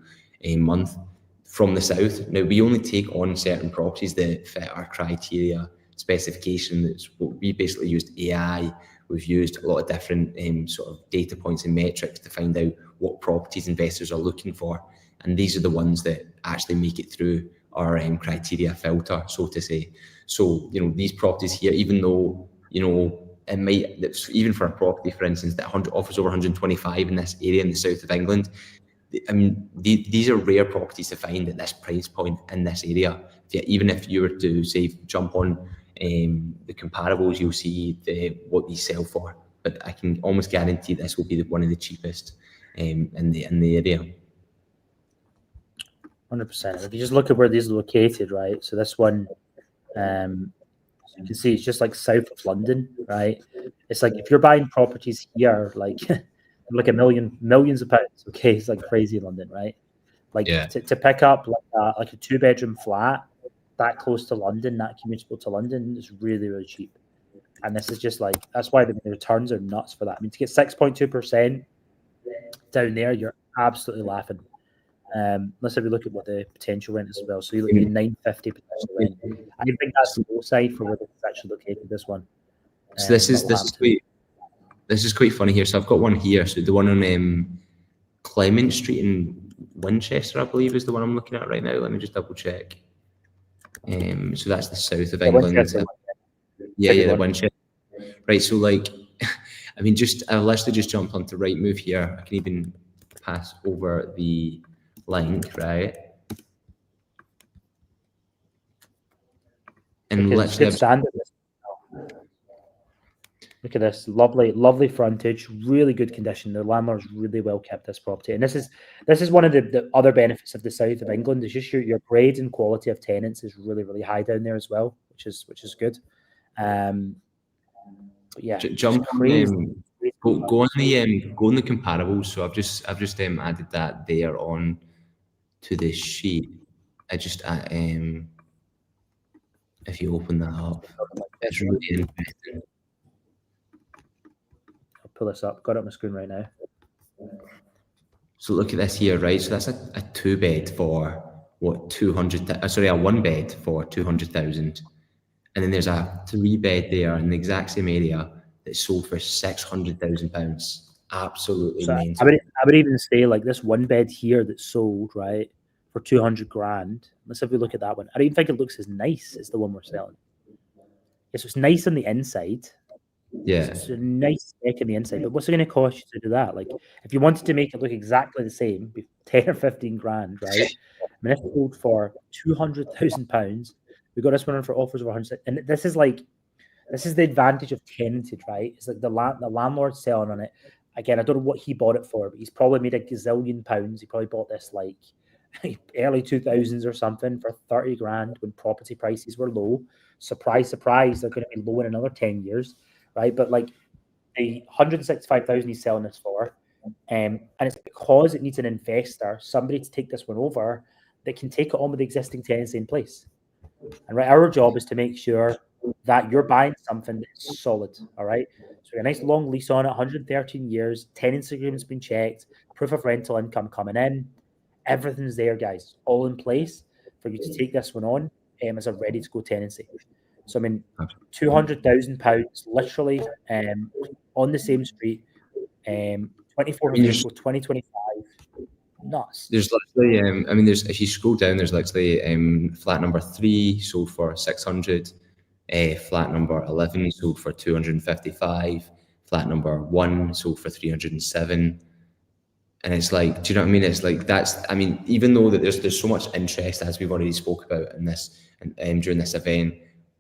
month from the south. Now we only take on certain properties that fit our criteria specification. That's what we basically used AI. We've used a lot of different sort of data points and metrics to find out what properties investors are looking for. And these are the ones that actually make it through our criteria filter, so to say. So, these properties here, even though, it might, even for a property, for instance, that offers over 125 in this area in the south of England. I mean, these are rare properties to find at this price point in this area. Even if you were to, say, jump on the comparables, you'll see what these sell for. But I can almost guarantee this will be one of the cheapest in the area. 100%. If you just look at where these are located, right? So this one, you can see it's just like south of London, right? It's like if you're buying properties here, like millions of pounds. Okay, it's like crazy in London, right? Like to pick up like a 2-bedroom flat that close to London, that commutable to London, is really, really cheap. And this is just like, that's why the returns are nuts for that. I mean, to get 6.2% down there, you're absolutely laughing. Let's have a look at what the potential rent is as well. So you're looking at 950 potential rent. I think that's the low side for where it's actually located. This one. So this is quite funny here. So I've got one here. So the one on Clement Street in Winchester, I believe, is the one I'm looking at right now. Let me just double check. So that's the south of England. The Winchester. Right. So like, I mean, I literally just jumped onto Rightmove here. I can even pass over the link, right? And literally, look at this, lovely frontage, really good condition. The landlord's really well kept this property, and this is one of the other benefits of the south of England. Is just your grade and quality of tenants is really, really high down there as well, which is good. Yeah, jump on go on the comparables. So I've just added that there on to the sheet. If you open that up, it's really interesting. I'll pull this up. Got it on my screen right now. So look at this here, right? So that's a 2-bed for what, 200? Sorry, a 1-bed for 200,000. And then there's a 3-bed there in the exact same area that sold for £600,000. Absolutely mental. I would even say like this 1-bed here that sold, right, for 200 grand. Let's have a look at that one. I don't even think it looks as nice as the one we're selling. Yes, it's nice on the inside. Yeah. It's a nice spec on the inside, but what's it going to cost you to do that? Like, if you wanted to make it look exactly the same, be 10 or 15 grand, right? I mean, if it sold for £200,000, we got this one for offers of 100, and this is the advantage of tenanted, right? It's like the landlord's selling on it. Again, I don't know what he bought it for, but he's probably made a gazillion pounds. He probably bought this like early 2000s or something for 30 grand when property prices were low. Surprise, surprise, they're going to be low in another 10 years, right? But like the 165,000 he's selling this for, and it's because it needs an investor, somebody to take this one over that can take it on with the existing tenancy in place. And right, our job is to make sure that you're buying something that's solid, all right? So a nice long lease on it, 113 years, tenancy agreement's been checked, proof of rental income coming in, everything's there, guys, all in place for you to take this one on as a ready-to-go tenancy. So, I mean, £200,000, literally, on the same street, 24 April 2025. Nuts. There's literally, I mean, if you scroll down, there's literally flat number 3 sold for 600, flat number 11 sold for 255, flat number 1 sold for 307. And it's like, do you know what I mean? It's like, I mean, even though that there's so much interest, as we've already spoke about in this during this event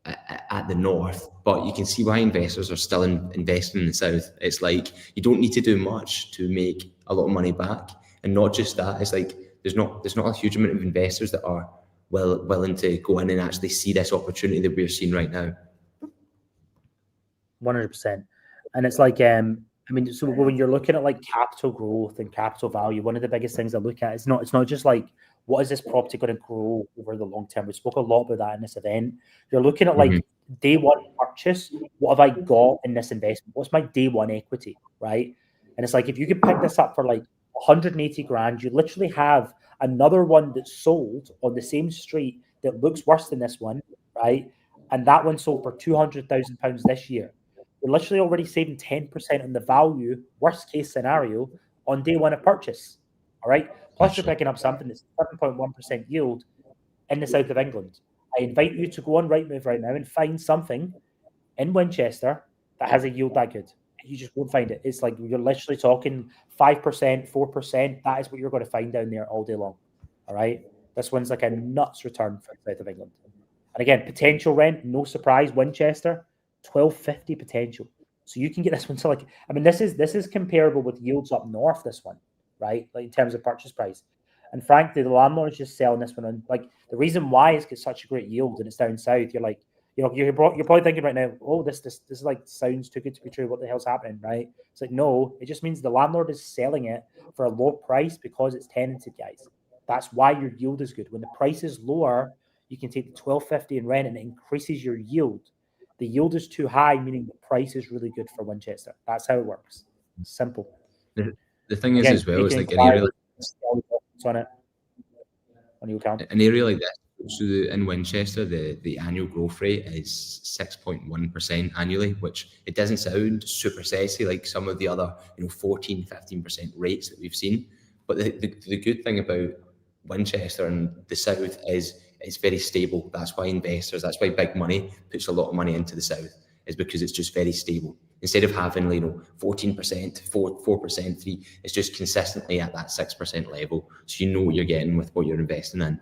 at the north, but you can see why investors are still investing in the south. It's like, you don't need to do much to make a lot of money back. And not just that, it's like there's not a huge amount of investors that are willing to go in and actually see this opportunity that we're seeing right now. 100%. And it's like, I mean, so when you're looking at like capital growth and capital value, one of the biggest things I look at is it's not just like, what is this property going to grow over the long term? We spoke a lot about that in this event. You're looking at like day one purchase. What have I got in this investment? What's my day one equity, right? And it's like, if you could pick this up for like 180 grand, you literally have another one that's sold on the same street that looks worse than this one, right? And that one sold for £200,000 this year. You're literally already saving 10% on the value, worst case scenario, on day one of purchase. All right. Plus, you're picking up something that's 7.1% yield in the south of England. I invite you to go on Rightmove right now and find something in Winchester that has a yield that good. You just won't find it. It's like you're literally talking 5%, 4%. That is what you're going to find down there all day long. All right. This one's like a nuts return for the south of England. And again, potential rent, no surprise, Winchester, 1250 potential. So you can get this one to like, I mean, this is comparable with yields up north, this one, right? Like in terms of purchase price. And frankly, the landlord is just selling this one on. Like the reason why is it's such a great yield and it's down south. You're like, you're probably thinking right now, oh, this is like sounds too good to be true. What the hell's happening, right? It's like, no, it just means the landlord is selling it for a low price because it's tenanted, guys. That's why your yield is good. When the price is lower, you can take the 1250 in rent and it increases your yield. The yield is too high, meaning the price is really good for Winchester. That's how it works. Simple. The thing is, as well, is like an area like this. So in Winchester, the annual growth rate is 6.1% annually, which it doesn't sound super sexy like some of the other 14, 15% rates that we've seen. But the good thing about Winchester and the south is it's very stable. That's why big money puts a lot of money into the south, is because it's just very stable. Instead of having 14%, 4%, 3%, it's just consistently at that 6% level. So you know what you're getting with what you're investing in.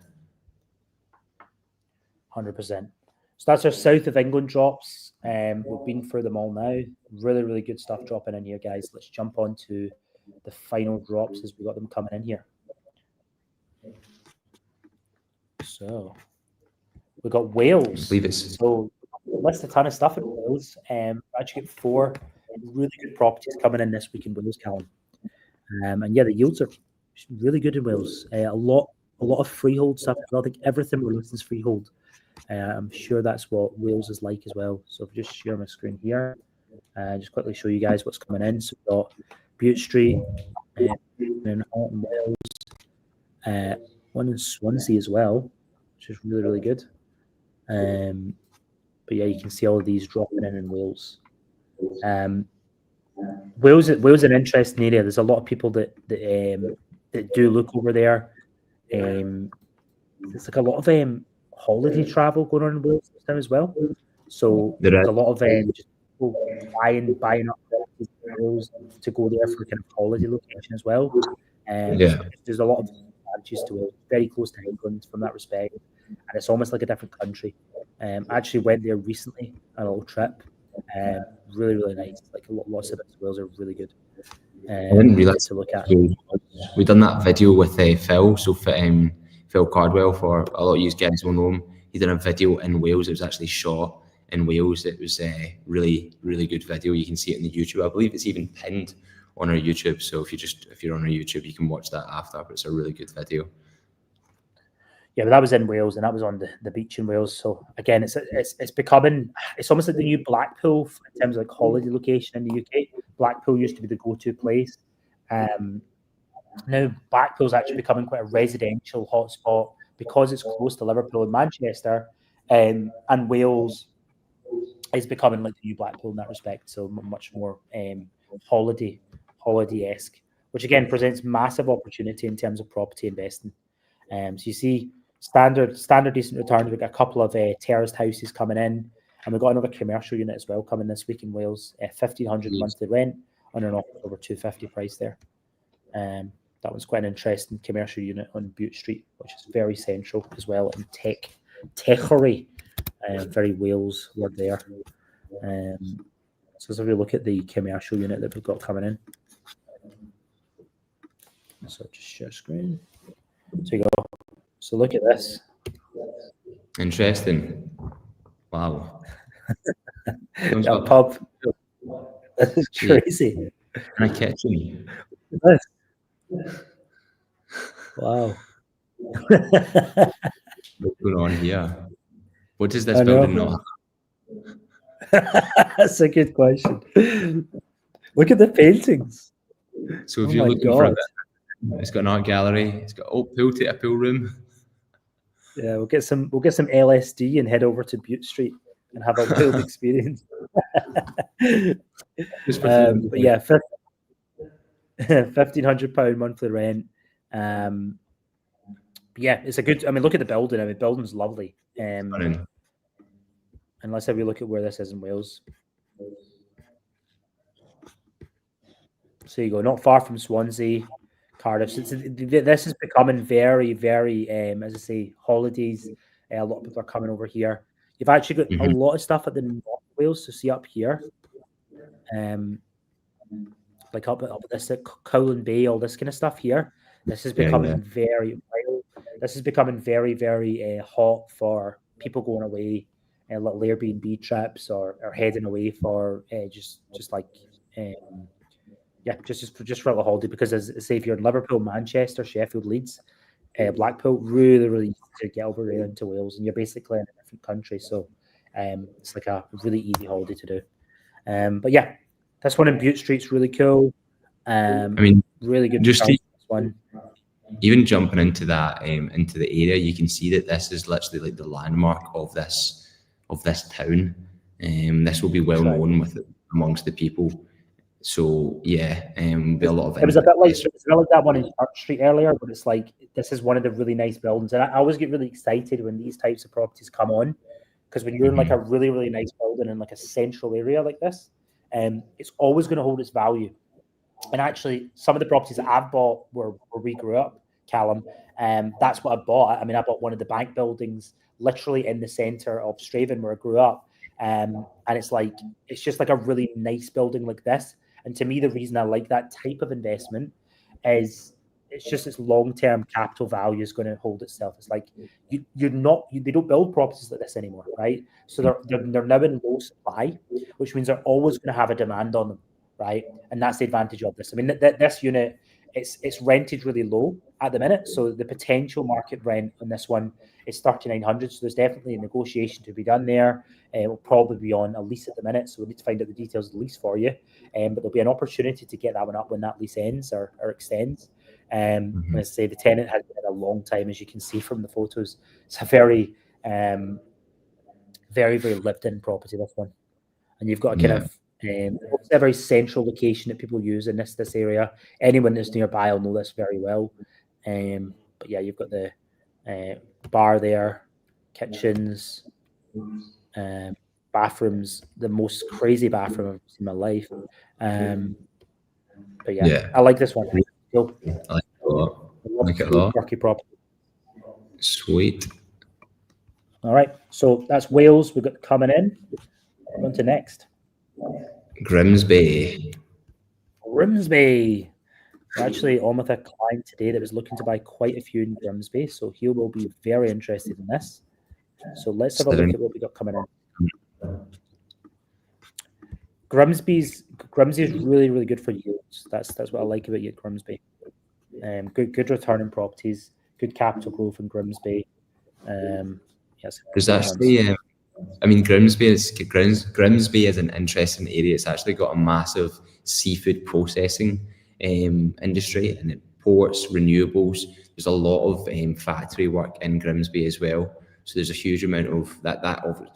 100%. So that's our south of England drops. We've been through them all now. Really, really good stuff dropping in here, guys. Let's jump on to the final drops as we got them coming in here. So we've got Wales. So we list a ton of stuff in Wales. I actually get 4 really good properties coming in this week in Wales, Callum. And yeah, the yields are really good in Wales. A lot of freehold stuff as well. I think everything we're listing is freehold. I'm sure that's what Wales is like as well. So if I just share my screen here, just quickly show you guys what's coming in. So we've got Bute Street in Halton, Wales, one in Swansea as well, which is really, really good. But yeah, you can see all of these dropping in Wales. Wales is an interesting area. There's a lot of people that do look over there. There's like a lot of holiday travel going on in Wales now as well. So there's a lot of just people buying up properties in Wales to go there for kind of holiday location as well. So there's a lot of advantages to it. Very close to England from that respect, and it's almost like a different country. I actually went there recently on a little trip. Really, really nice. Like lots of bits of Wales are really good. I didn't realise to look at. We done that video with Phil. So Phil Cardwell, for a lot of you guys will know him. He did a video in Wales. It was actually shot in Wales. It was a really, really good video. You can see it in the YouTube. I believe it's even pinned on our YouTube. So if you're on our YouTube, you can watch that after. But it's a really good video. Yeah, but that was in Wales, and that was on the beach in Wales. So again, it's becoming, it's almost like the new Blackpool in terms of like holiday location in the UK. Blackpool used to be the go-to place. Now Blackpool's actually becoming quite a residential hotspot because it's close to Liverpool and Manchester, and Wales is becoming like the new Blackpool in that respect. So much more holiday-esque, which again presents massive opportunity in terms of property investing. So you see standard decent returns. We've got a couple of terraced houses coming in, and we've got another commercial unit as well coming this week in Wales. 1,500 monthly rent on an offer over 250 price there. That was quite an interesting commercial unit on Bute Street, which is very central as well, and Techory, very Wales word there. So let's have a look at the commercial unit that we've got coming in. So just share screen. So you go. So look at this. Interesting. Wow. A pub. This is crazy. And a kitchen. Wow. What's going on here? What does this building not have? That's a good question. Look at the paintings. So if you're looking for a bit, it's got an art gallery, it's got a pool room. Yeah, we'll get some LSD and head over to Bute Street and have a wild experience. But yeah, £1,500 monthly rent. Yeah, it's a good. I mean, look at the building. I mean, the building's lovely. And let's have a look at where this is in Wales. So you go, not far from Swansea, Cardiff. So this is becoming very, very, as I say, holidays. A lot of people are coming over here. You've actually got a lot of stuff at the North Wales. So see up here, like up this Cowland Bay, all this kind of stuff here. This is becoming very wild. This is becoming very, very hot for people going away, little Airbnb trips or heading away for just like just for a holiday. Because as say, if you're in Liverpool, Manchester, Sheffield, Leeds, Blackpool, really easy to get over there into Wales, and you're basically in a different country. So it's like a really easy holiday to do. But yeah, this one in Bute Street's really cool. I mean, really good. Just this one. Even jumping into that into the area, you can see that this is literally like the landmark of this town. This will be well known amongst the people. So yeah, be a lot of. It was a bit like that one in Church Street earlier, but it's like this is one of the really nice buildings, and I always get really excited when these types of properties come on, because when you're in like a really nice building in like a central area like this, it's always going to hold its value. And actually, some of the properties that I've bought where we grew up, Callum, that's what I bought. I mean, I bought one of the bank buildings literally in the centre of Straven where I grew up. And it's just like a really nice building like this. And to me, the reason I like that type of investment is it's just its long-term capital value is going to hold itself. It's like they don't build properties like this anymore, right? So they're now in low supply, which means they're always going to have a demand on them. Right, and that's the advantage of this. I mean, this unit, it's rented really low at the minute, so the potential market rent on this one is 3,900. So there's definitely a negotiation to be done there. It will probably be on a lease at the minute, so we need to find out the details of the lease for you. But there'll be an opportunity to get that one up when that lease ends or extends. And I say the tenant has been in a long time, as you can see from the photos. It's a very, very lived-in property. This one, and you've got a kind of. It's a very central location that people use in this area. Anyone that's nearby will know this very well. But yeah, you've got the bar there, kitchens, bathrooms, the most crazy bathroom I've seen in my life. But yeah, I like this one. Cool. I like it a lot. I like it a lot. Rocky property. Sweet. All right, so that's Wales. We've got coming in. On to next. Grimsby. We're actually on with a client today that was looking to buy quite a few in Grimsby, so he will be very interested in this. So let's have a look at what we got coming in. Grimsby is really good for yields. That's what I like about you at Grimsby. Good returning properties, good capital growth in Grimsby. Yes. There's actually. I mean, Grimsby is an interesting area. It's actually got a massive seafood processing industry, and it ports, renewables. There's a lot of factory work in Grimsby as well. So there's a huge amount of that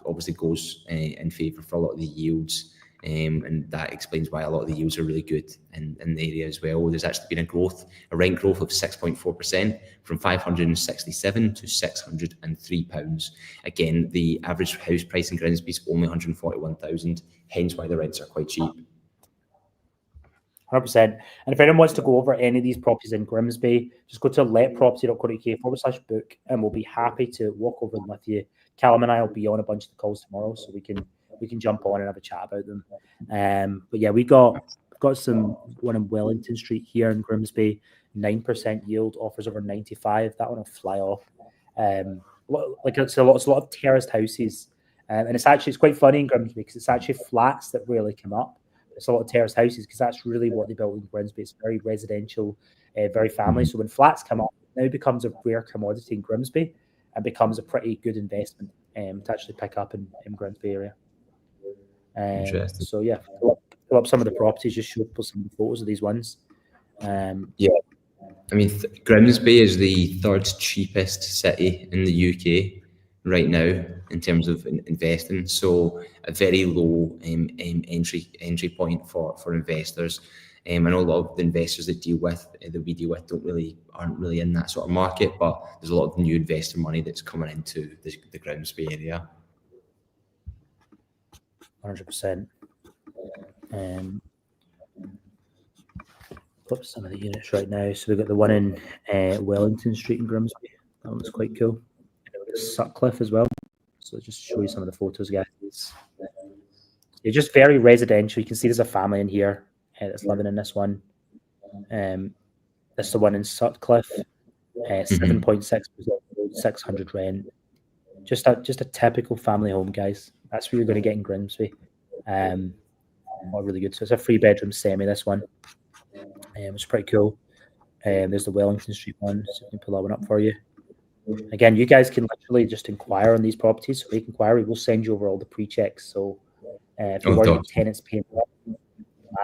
obviously goes in favour for a lot of the yields. And that explains why a lot of the yields are really good in the area as well. There's actually been a rent growth of 6.4% from £567 to £603. Again, the average house price in Grimsby is only £141,000, hence why the rents are quite cheap. 100%. And if anyone wants to go over any of these properties in Grimsby, just go to letproperty.co.uk/book, and we'll be happy to walk over them with you. Callum and I will be on a bunch of the calls tomorrow, so we can jump on and have a chat about them. But yeah, we got one in Wellington Street here in Grimsby, 9% yield, offers over 95. That one will fly off. It's a lot of terraced houses, and it's quite funny in Grimsby because it's actually flats that really come up. It's a lot of terraced houses because that's really what they build in Grimsby. It's very residential, very family. So when flats come up, it now becomes a rare commodity in Grimsby and becomes a pretty good investment to actually pick up in Grimsby area. So yeah, pull up some of the properties, just show people some of the photos of these ones. Yeah, I mean, Grimsby is the third cheapest city in the UK right now in terms of investing. So a very low entry point for investors. I know a lot of the investors that we deal with aren't really in that sort of market, but there's a lot of new investor money that's coming into the Grimsby area. 100%. Pull up some of the units right now. So we've got the one in Wellington Street in Grimsby. That one's quite cool. And we've got Sutcliffe as well. So just show you some of the photos, guys. It's just very residential. You can see there's a family in here that's living in this one. That's the one in Sutcliffe. 7.6%, 600 rent. Just a typical family home, guys. That's what you're going to get in Grimsby. Really good. So it's a 3-bedroom semi, this one. It's pretty cool. There's the Wellington Street one, so I can pull that one up for you. Again, you guys can literally just inquire on these properties. So make inquiry. We'll send you over all the pre-checks. So if you're worried about tenants paying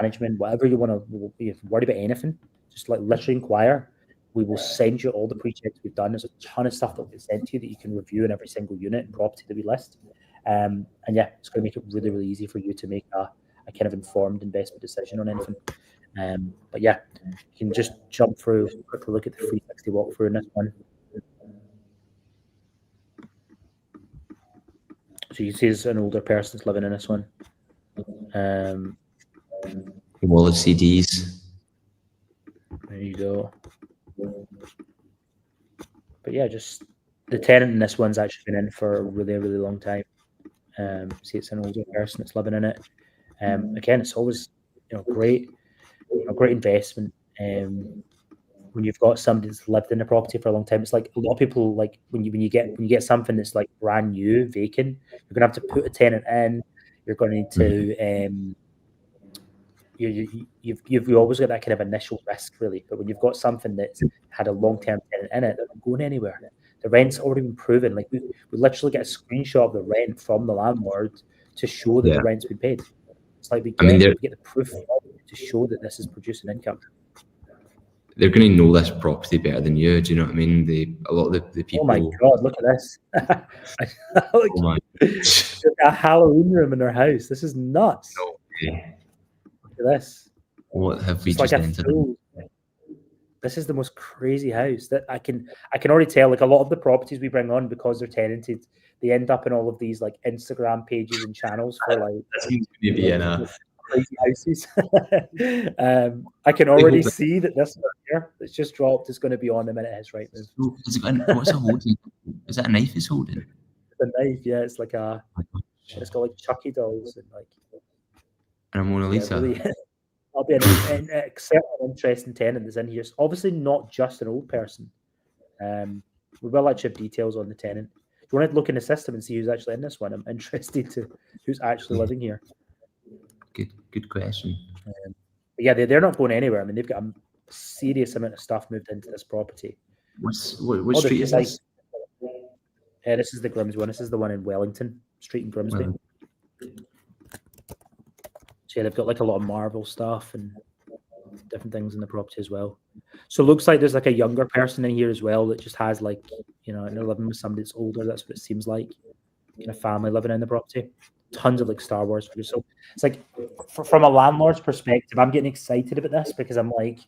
management, whatever you want to, if you're worried about anything, just literally inquire. We will send you all the pre-checks we've done. There's a ton of stuff that will get sent to you that you can review in every single unit and property that we list. And yeah, it's going to make it really, really easy for you to make a kind of informed investment decision on anything. But yeah, you can just jump through, quickly look at the 360 walkthrough in this one. So you can see there's an older person that's living in this one. Wall of CDs. There you go. But yeah, just the tenant in this one's actually been in for a really, really long time. See, it's an older person that's living in it. Again, it's always great investment. When you've got somebody that's lived in the property for a long time, it's like a lot of people like when you get something that's like brand new, vacant, you're gonna have to put a tenant in. You're going to need to you've always got that kind of initial risk, really. But when you've got something that's had a long-term tenant in it, they're not going anywhere. The rent's already been proven. Like we literally get a screenshot of the rent from the landlord to show that the rent's been paid. It's like we get the proof to show that this is producing income. They're going to know this property better than you. Do you know what I mean? A lot of the people. Oh my God! Look at this. Oh my. A Halloween room in their house. This is nuts. No way. Look at this. What have we It's just like entered? This is the most crazy house that I can already tell. Like a lot of the properties we bring on, because they're tenanted, they end up in all of these like Instagram pages and channels for like Maybe crazy houses. I can already see that this one here that's just dropped is going to be on the minute his right move. What's it holding? Is that a knife it's holding? It's a knife, yeah. It's like it's got like Chucky dolls and like and a Mona Lisa. Yeah, really, I'll be an interesting tenant that's in here. It's obviously not just an old person. We will actually have details on the tenant. Do you want to look in the system and see who's actually in this one? I'm interested to who's actually living here. Good question. Yeah, they're not going anywhere. I mean, they've got a serious amount of stuff moved into this property. What street is this? This is the Grimsby one. This is the one in Wellington Street in Grimsby. Wow. So yeah, they've got like a lot of Marvel stuff and different things in the property as well. So it looks like there's like a younger person in here as well that just has like, and they're living with somebody that's older. That's what it seems like. A family living in the property. Tons of like Star Wars figures. So it's like from a landlord's perspective, I'm getting excited about this because I'm like,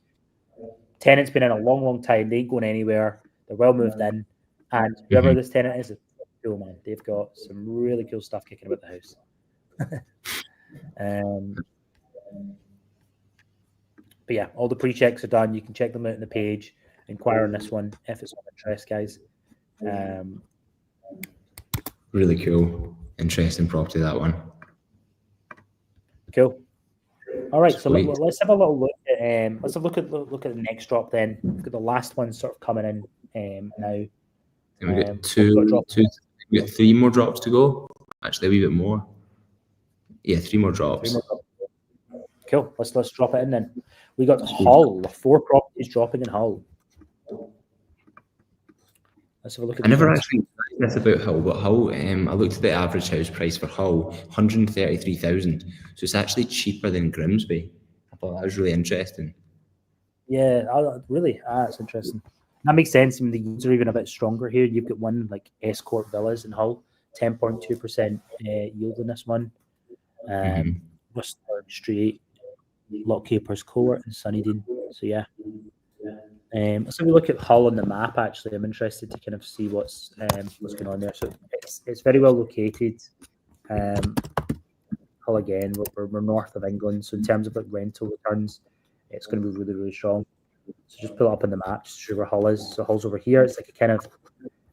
tenant's been in a long, long time. They ain't going anywhere. They're well moved in. And whoever this tenant is cool, man. They've got some really cool stuff kicking about the house. But yeah, all the pre-checks are done. You can check them out on the page. Inquire on this one if it's of interest, guys. Really cool. Interesting property, that one. Cool. All right, so let's have a little look at look at the next drop then. We've got the last one sort of coming in now. And we got we got 3 more drops to go. Actually, a wee bit more. Yeah, 3 more drops. Cool. Let's drop it in then. We got Hull. 4 properties dropping in Hull. Let's have a look at. I never actually this about Hull, but Hull. I looked at the average house price for Hull, 133,000. So it's actually cheaper than Grimsby. I thought that was really interesting. Yeah, really, that's interesting. That makes sense. I mean, the yields are even a bit stronger here. You've got one like Escort Villas in Hull, 10.2% yield in this one. Western Street, Lockkeepers Court, and Sunnydale. So yeah. So we look at Hull on the map. Actually, I'm interested to kind of see what's going on there. So it's very well located. Hull again. We're north of England, so in terms of like rental returns, it's going to be really, really strong. So just pull it up on the map, just see where Hull is. So Hull's over here. It's like a kind of,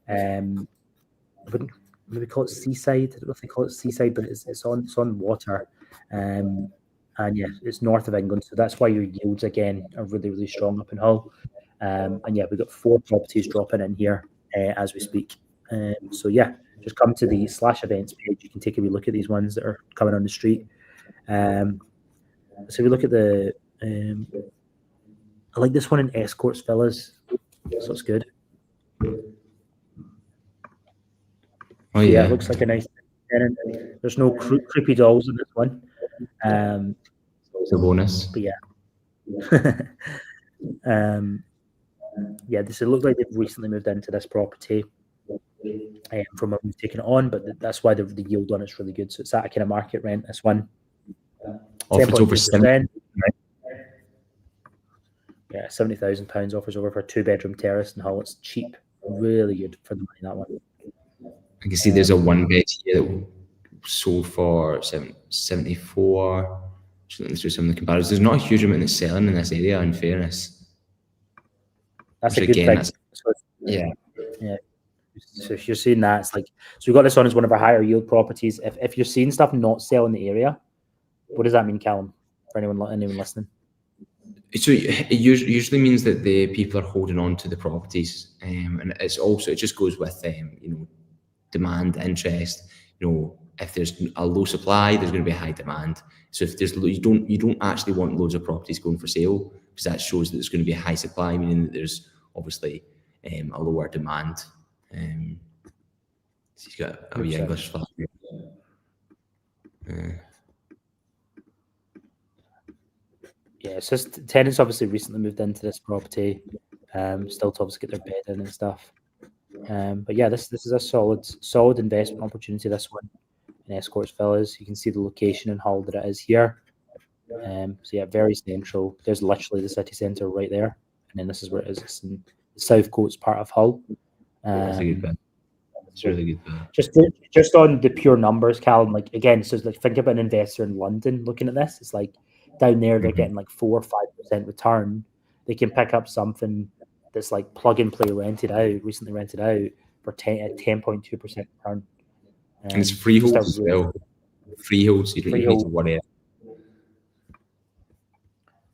I wouldn't maybe call it seaside. I don't know if they call it seaside, but it's on water. And yeah, it's north of England. So that's why your yields, again, are really, really strong up in Hull. And yeah, we've got 4 properties dropping in here as we speak. So yeah, just come to the / events page. You can take a wee look at these ones that are coming on the street. So we look at the, I like this one in Escorts Villas. So it's good. Oh yeah, yeah, it looks like a nice tenant. There's no creepy dolls in this one. it's a bonus. But yeah. Yeah, it looks like they've recently moved into this property from when we've taken it on, but that's why the yield on it's really good. So it's at a kind of market rent, this one. Offers over 70. Yeah, £70,000 offers over for a 2-bedroom terrace in Hull. It's cheap, really good for the money, that one. I can see there's a 1-bed here that sold for 74. Just looking through some of the comparisons. There's not a huge amount of selling in this area, in fairness. That's a good thing. So yeah. So if you're seeing that, it's like, so we've got this on as one of our higher yield properties. If you're seeing stuff not sell in the area, what does that mean, Callum, for anyone listening? So it usually means that the people are holding on to the properties, and it just goes with demand, interest. If there's a low supply, there's going to be a high demand. So if you don't actually want loads of properties going for sale, because that shows that there's going to be a high supply, meaning that there's obviously a lower demand. He's got a wee English flag. Yeah, it's just tenants obviously recently moved into this property, still to obviously get their bed in and stuff. But yeah, this is a solid investment opportunity, this one in Escorts Villas. You can see the location in Hull that it is here. So yeah, very central. There's literally the city centre right there. And then this is where it is. It's in the South Coast part of Hull. That's a good bit. It's really good bit. Just on the pure numbers, Callum, like again, so like think about an investor in London looking at this. It's like down there they're getting like 4 or 5% return. They can pick up something that's like plug and play recently rented out for 10.2% return. And it's freehold as well. Freehold, so you don't need to worry.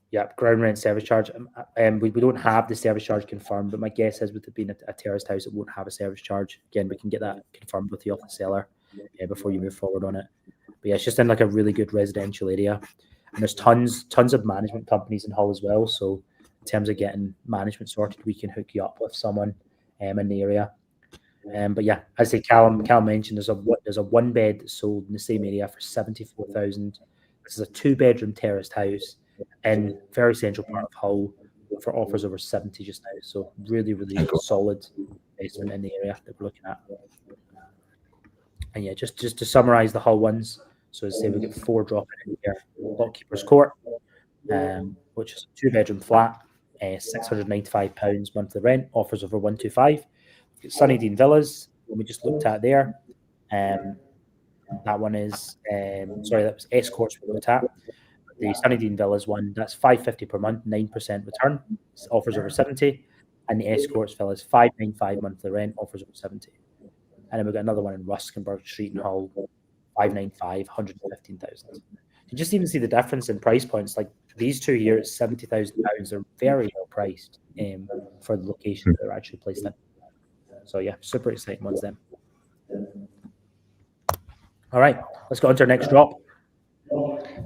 Yeah, ground rent, service charge. We don't have the service charge confirmed, but my guess is with it being a terraced house, it won't have a service charge. Again, we can get that confirmed with you off the seller before you move forward on it. But yeah, it's just in like a really good residential area. And there's tons of management companies in Hull as well. So in terms of getting management sorted, we can hook you up with someone in the area. But yeah, as I say, Callum mentioned, there's a 1-bed that's sold in the same area for 74,000. This is a 2-bedroom terraced house in very central part of Hull for offers over 70 just now. So really, really solid investment in the area that we're looking at. And yeah, just to summarise the Hull ones. So as I say, we get 4 dropping in here. Lockkeeper's Court, which is a 2-bedroom flat, £695 monthly rent, offers over 125. Sunnydean Villas, we just looked at there. That one is, that was Escorts we looked at. The Sunnydean Villas one, that's £550 per month, 9% return, offers over 70. And the Escorts Villas, £595 monthly rent, offers over 70. And then we've got another one in Ruskenberg Street in Hull, £595, 115,000. You just even see the difference in price points. Like these two here at £70,000, they're very well priced for the location that they're actually placed in. So yeah, super exciting ones then. All right, let's go on to our next drop.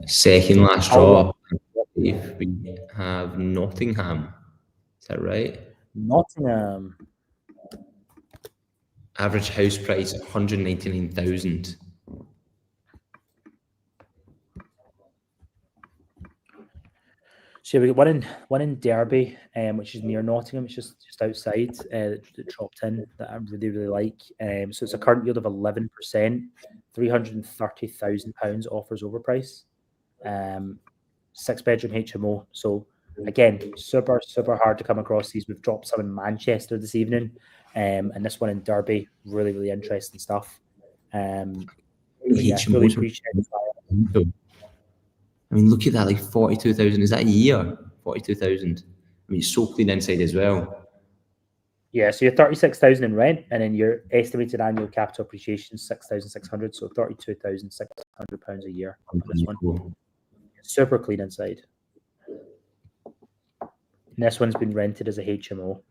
Second last drop. We have Nottingham. Is that right? Nottingham. Average house price 199,000. So we got one in Derby, which is near Nottingham. It's just outside that dropped in that I really, really like. So it's a current yield of 11%, £330,000 offers over price. 6-bedroom HMO. So again, super, super hard to come across these. We've dropped some in Manchester this evening, and this one in Derby. Really, really interesting stuff. Really appreciate it. I mean, look at that, like 42,000. Is that a year? 42,000. I mean, it's so clean inside as well. Yeah, so you're 36,000 in rent, and then your estimated annual capital appreciation is 6,600, so 32,600 pounds a year on this one. Cool. Super clean inside. And this one's been rented as a HMO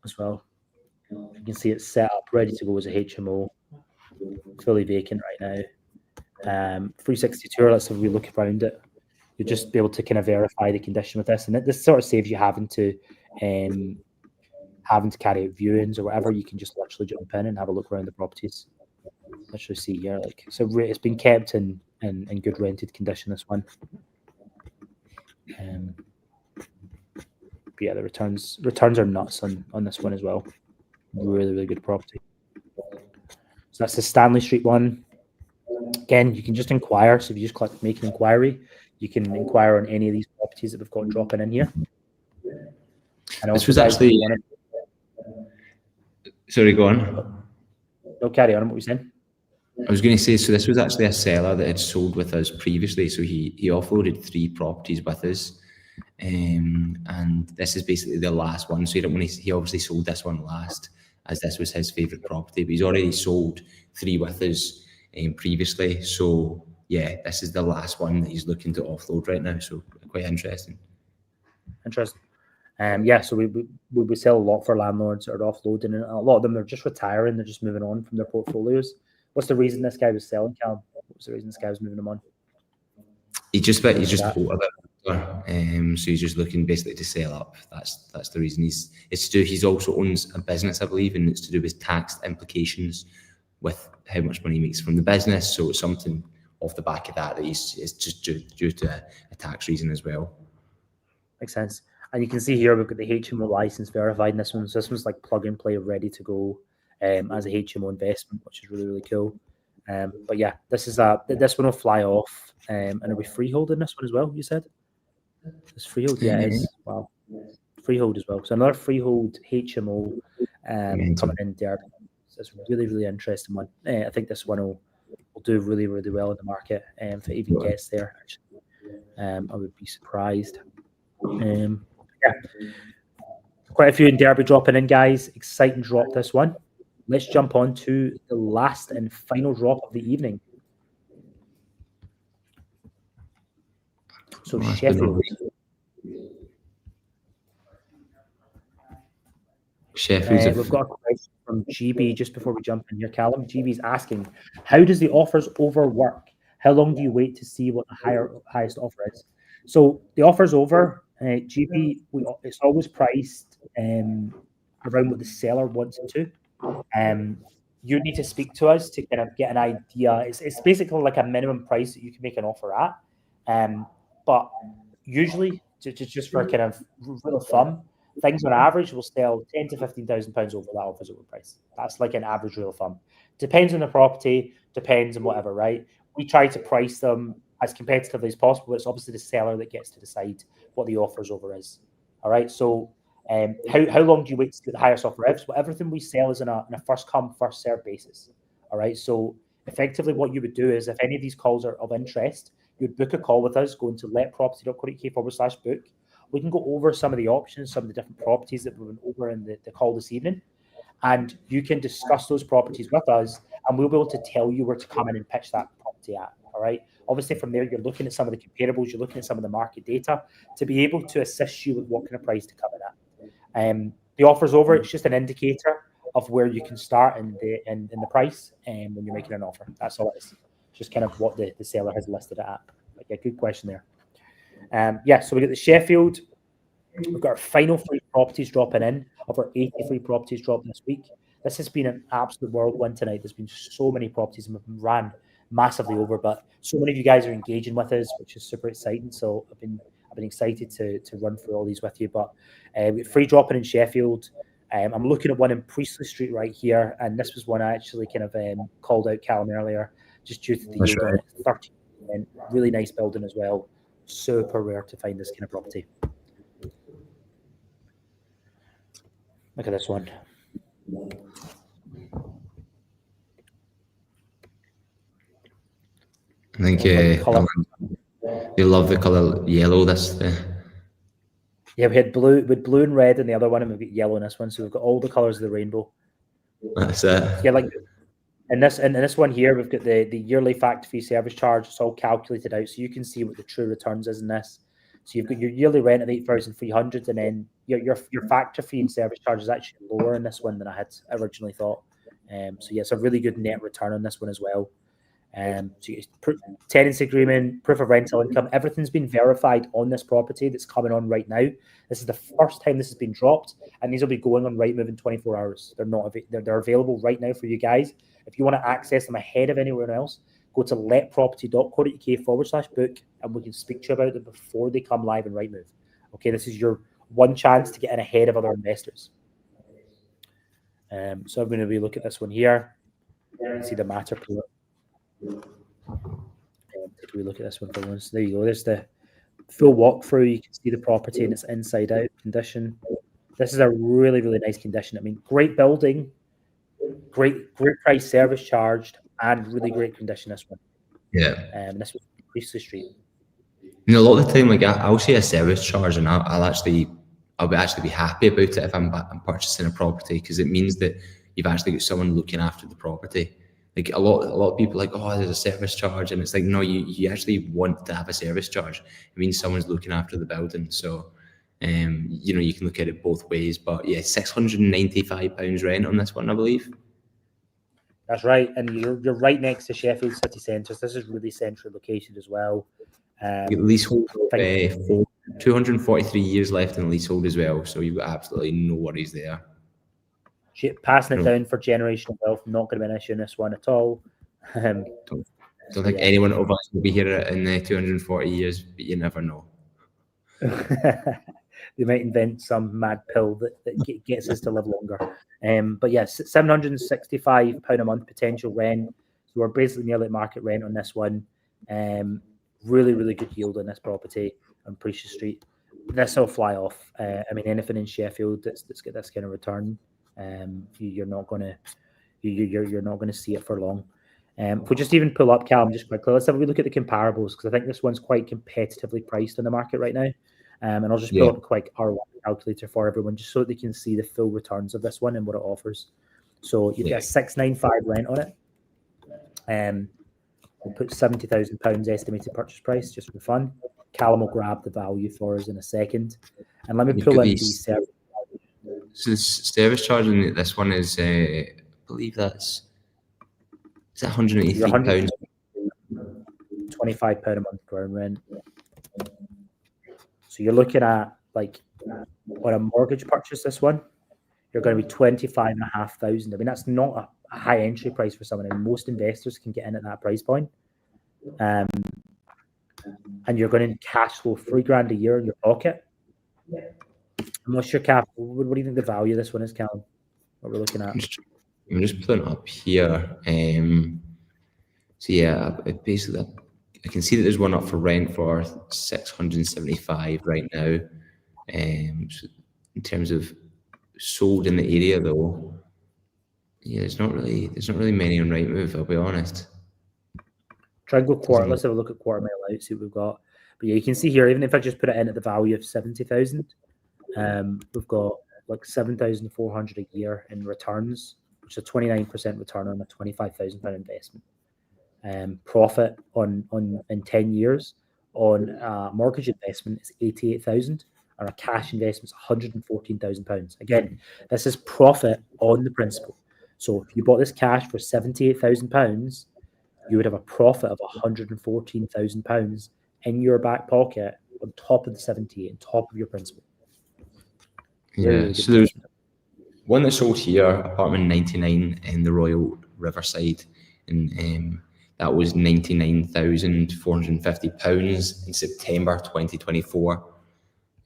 as well. You can see it's set up, ready to go as a HMO, fully vacant right now. 360 tour, let's have a wee look around it. You'll just be able to kind of verify the condition with this, and this sort of saves you having to carry out viewings or whatever. You can just literally jump in and have a look around the properties. Literally see here, like, so it's been kept in good rented condition, this one. But yeah, the returns are nuts on this one as well. Really good property. So that's the Stanley Street one. Again, you can just inquire. So if you just click make an inquiry, you can inquire on any of these properties that we've got dropping in here. And this was actually... Sorry, go on. No, carry on. What were you saying? I was going to say, so this was actually a seller that had sold with us previously. So he offloaded 3 properties with us. And this is basically the last one. So he obviously sold this one last, as this was his favourite property. But he's already sold 3 with us previously. So yeah, this is the last one that he's looking to offload right now. So quite interesting. Interesting. Yeah, so we sell a lot for landlords that are offloading, and a lot of them are just retiring. They're just moving on from their portfolios. What's the reason this guy was selling, Callum? What was the reason this guy was moving them on? He just bought a bit. So he's just looking basically to sell up. That's the reason. He also owns a business, I believe, and it's to do with tax implications with how much money he makes from the business. So it's something off the back of that it's just due to a tax reason as well. Makes sense. And you can see here we've got the HMO license verified in this one. So this one's like plug and play, ready to go as a HMO investment, which is really cool. But yeah, this one will fly off, and it'll be freehold in this one as well. You said it's freehold, yeah, it is. Wow, freehold as well. So another freehold HMO coming in Derby. So it's a really interesting one. I think this one will do really well in the market, if it even gets there. Actually, I would be surprised. Yeah, quite a few in Derby dropping in, guys. Exciting drop, this one. Let's jump on to the last and final drop of the evening. So Sheffield. We've got a question from GB just before we jump in here, Callum. GB's asking, how does the offers over work? How long do you wait to see what the highest offer is? So the offer's over. GB, it's always priced around what the seller wants it to. You need to speak to us to kind of get an idea. It's basically like a minimum price that you can make an offer at. But usually, just for kind of rule of thumb, things on average will sell £10,000 to £15,000 over that offer's over price. That's like an average rule of thumb. Depends on the property, depends on whatever, right? We try to price them as competitively as possible, but it's obviously the seller that gets to decide what the offer's over is. All right, so how long do you wait to get the highest offer is? Well, everything we sell is in a first come, first served basis. All right, so effectively what you would do is if any of these calls are of interest, you'd book a call with us, go into letproperty.co.uk/book. We can go over some of the options, some of the different properties that we went over in the call this evening, and you can discuss those properties with us, and we'll be able to tell you where to come in and pitch that property at. All right. Obviously, from there, you're looking at some of the comparables, you're looking at some of the market data to be able to assist you with what kind of price to come in at. The offer's over. It's just an indicator of where you can start in the price when you're making an offer. That's all it is. Just kind of what the seller has listed it at. But yeah, good question there. Yeah, so we got the Sheffield. We've got our final 3 properties dropping in of our 83 properties dropping this week. This has been an absolute whirlwind tonight. There's been so many properties and we've ran massively over, but so many of you guys are engaging with us, which is super exciting. So I've been excited to run through all these with you. But we've free dropping in Sheffield. I'm looking at one in Priestley Street right here, and this was one I actually kind of called out Callum earlier, just due to the yield on it. 13%, really nice building as well. Super rare to find this kind of property. Look at this one. I think you love the colour yellow. This Yeah, we had blue and red in the other one, and we've got yellow in this one. So we've got all the colours of the rainbow. That's it. Yeah, like in this one here, we've got the yearly factor-free service charge. It's all calculated out, so you can see what the true returns is in this. So you've got your yearly rent of 8,300, and then your factor-free and service charge is actually lower in this one than I had originally thought. So yeah, it's a really good net return on this one as well. So tenancy agreement, proof of rental income, everything's been verified on this property that's coming on right now. This is the first time this has been dropped, and these will be going on Rightmove in 24 hours. They're available right now for you guys. If you want to access them ahead of anyone else, go to letproperty.co.uk/book, and we can speak to you about them before they come live in Rightmove. Okay, this is your one chance to get in ahead of other investors. So I'm going to look at this one here. You can see the matter pool. Did we look at this one for once? There you go. There's the full walkthrough. You can see the property in its inside out condition. This is a really, really nice condition. I mean, great building, great price, service charged, and really great condition. This one. Yeah. This was Priestley Street. You know, a lot of the time, like I'll see a service charge, and I'll actually be happy about it if I'm purchasing a property, because it means that you've actually got someone looking after the property. Like a lot of people are like, oh, there's a service charge, and it's like, no, you actually want to have a service charge. It means someone's looking after the building. So, you know, you can look at it both ways. But yeah, £695 rent on this one, I believe. That's right, and you're right next to Sheffield city centre. This is really central located as well. Leasehold, 243 years left in leasehold as well, so you've got absolutely no worries there. Passing it down for generational wealth, not going to be an issue in this one at all. Don't think anyone of us will be here in 240 years, but you never know. They might invent some mad pill that gets us to live longer. But yes, £765 a month potential rent. So we're basically nearly at market rent on this one. Really, really good yield on this property on Priestley Street. This will fly off. I mean, anything in Sheffield that's got this kind of return, you're not gonna see it for long. If we just even pull up, Callum, just quickly, let's have a look at the comparables, because I think this one's quite competitively priced on the market right now. And I'll just pull up a quick ROI calculator for everyone, just so that they can see the full returns of this one and what it offers. So you've got a 695 rent on it. We'll put £70,000 estimated purchase price just for fun. Callum will grab the value for us in a second. And let me pull in the service. So the service charge in this one is, I believe that's £183. £25 a month ground rent. So you're looking at, like, on a mortgage purchase, this one, you're going to be £25,500. I mean, that's not a high entry price for someone. I mean, most investors can get in at that price point. And you're going to cash flow £3,000 a year in your pocket. And what's your cap? What do you think the value of this one is, Callum? What we're looking at? I'm just putting it up here. So yeah, basically, I can see that there's one up for rent for 675 right now. So in terms of sold in the area, though, yeah, there's not really many on Rightmove, I'll be honest. Try and go quarter. Let's have a look at quarter mile out, see what we've got. But yeah, you can see here, even if I just put it in at the value of 70,000, we've got like 7,400 a year in returns, which is a 29% return on a £25,000 investment. Profit on in 10 years on a mortgage investment is 88,000, and a cash investment is £114,000. Again, this is profit on the principal. So if you bought this cash for £78,000, you would have a profit of £114,000 in your back pocket on top of the 78, on top of your principal. Yeah, so there's one that sold here, apartment 99 in the Royal Riverside, and that was £99,450 in September 2024.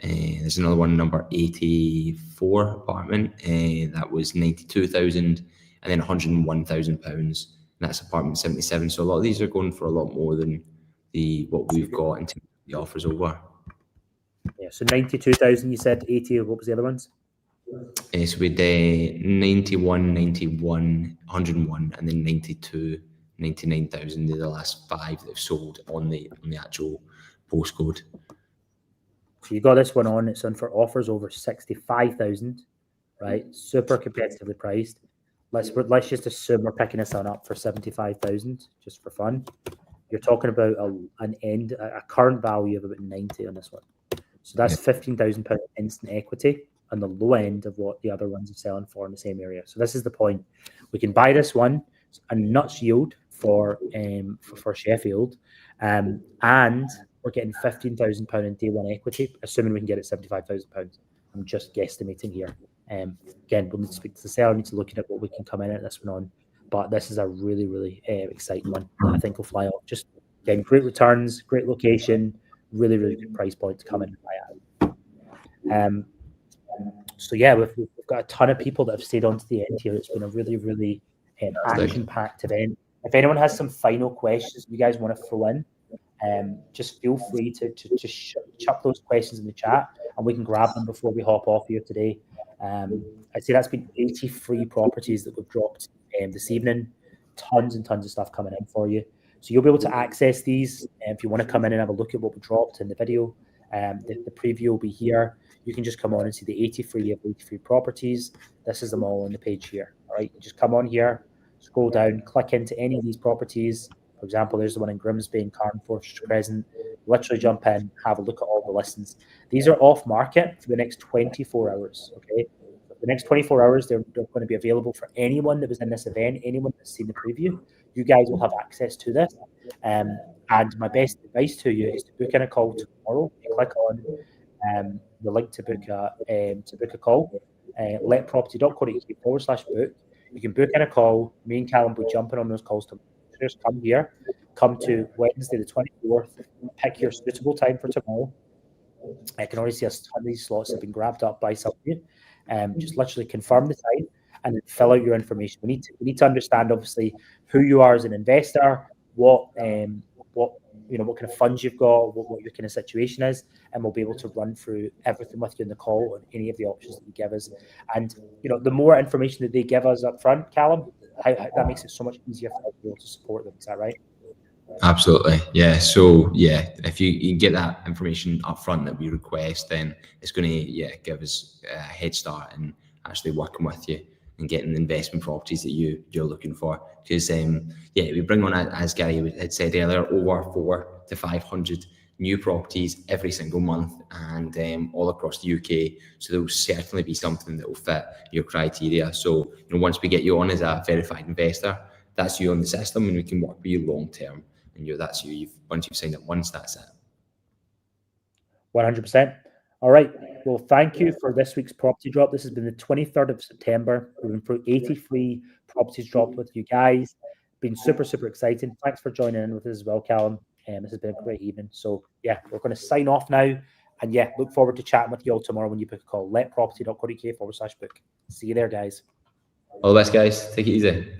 There's another one, number 84 apartment, that was 92,000, and then £101,000. That's apartment 77. So a lot of these are going for a lot more than what we've got in terms of the offers over. Yeah, so 92,000, you said. 80, what was the other ones? So we had 91, 91, 101, and then 92, 99,000. They're the last 5 that have sold on the actual postcode. So you got this one on. It's on for offers over 65,000, right? Super competitively priced. Let's just assume we're picking this one up for 75,000 just for fun. You're talking about a current value of about 90 on this one. So that's £15,000 instant equity on the low end of what the other ones are selling for in the same area. So this is the point. We can buy this one, a nuts yield for Sheffield, and we're getting £15,000 in day one equity, assuming we can get it £75,000. I'm just guesstimating here. Again, we'll need to speak to the seller, need to look at what we can come in at this one on. But this is a really, really exciting one that I think will fly off. Just again, great returns, great location, really, really good price point to come in and buy at. So yeah, we've got a ton of people that have stayed on to the end here. It's been a really, really action-packed event. If anyone has some final questions you guys want to throw in, just feel free to chuck those questions in the chat, and we can grab them before we hop off here today. I'd say that's been 83 properties that we've dropped this evening. Tons and tons of stuff coming in for you. So you'll be able to access these if you want to come in and have a look at what we dropped in the video. The preview will be here. You can just come on and see the 83 properties. This is them all on the page here. All right, you just come on here, scroll down, click into any of these properties. For example, there's the one in Grimsby and Carnforth Crescent. Literally jump in, have a look at all the listings. These are off market for the next 24 hours. Okay, the next 24 hours, they're going to be available for anyone that was in this event, anyone that's seen the preview. You guys will have access to this. And my best advice to you is to book in a call tomorrow. You click on the link to book a call. letproperty.co.uk/book. You can book in a call. Me and Callum will be jumping on those calls tomorrow. Just come here. Come to Wednesday the 24th. Pick your suitable time for tomorrow. I can already see a ton of these slots have been grabbed up by some of you. Just literally confirm the time and then fill out your information. We need to understand obviously who you are as an investor, what kind of funds you've got, what your kind of situation is, and we'll be able to run through everything with you in the call on any of the options that you give us. And the more information that they give us up front, Callum, that makes it so much easier for us to be able to support them. Is that right? Absolutely, yeah. So yeah, if you get that information up front that we request, then it's going to give us a head start in actually working with you and getting the investment properties that you're looking for. Because we bring on, as Gary had said earlier, over 400 to 500 new properties every single month, and all across the UK. So there will certainly be something that will fit your criteria. So once we get you on as a verified investor, that's you on the system, and we can work with you long term. And that's you. Once you've signed up once, that's it. 100%. All right. Well, thank you for this week's property drop. This has been the 23rd of September. We've been through 83 properties dropped with you guys. Been super, super exciting. Thanks for joining in with us as well, Callum. This has been a great evening. So yeah, we're going to sign off now. And yeah, look forward to chatting with you all tomorrow when you book a call. letproperty.co.uk/book. See you there, guys. All the best, guys. Take it easy.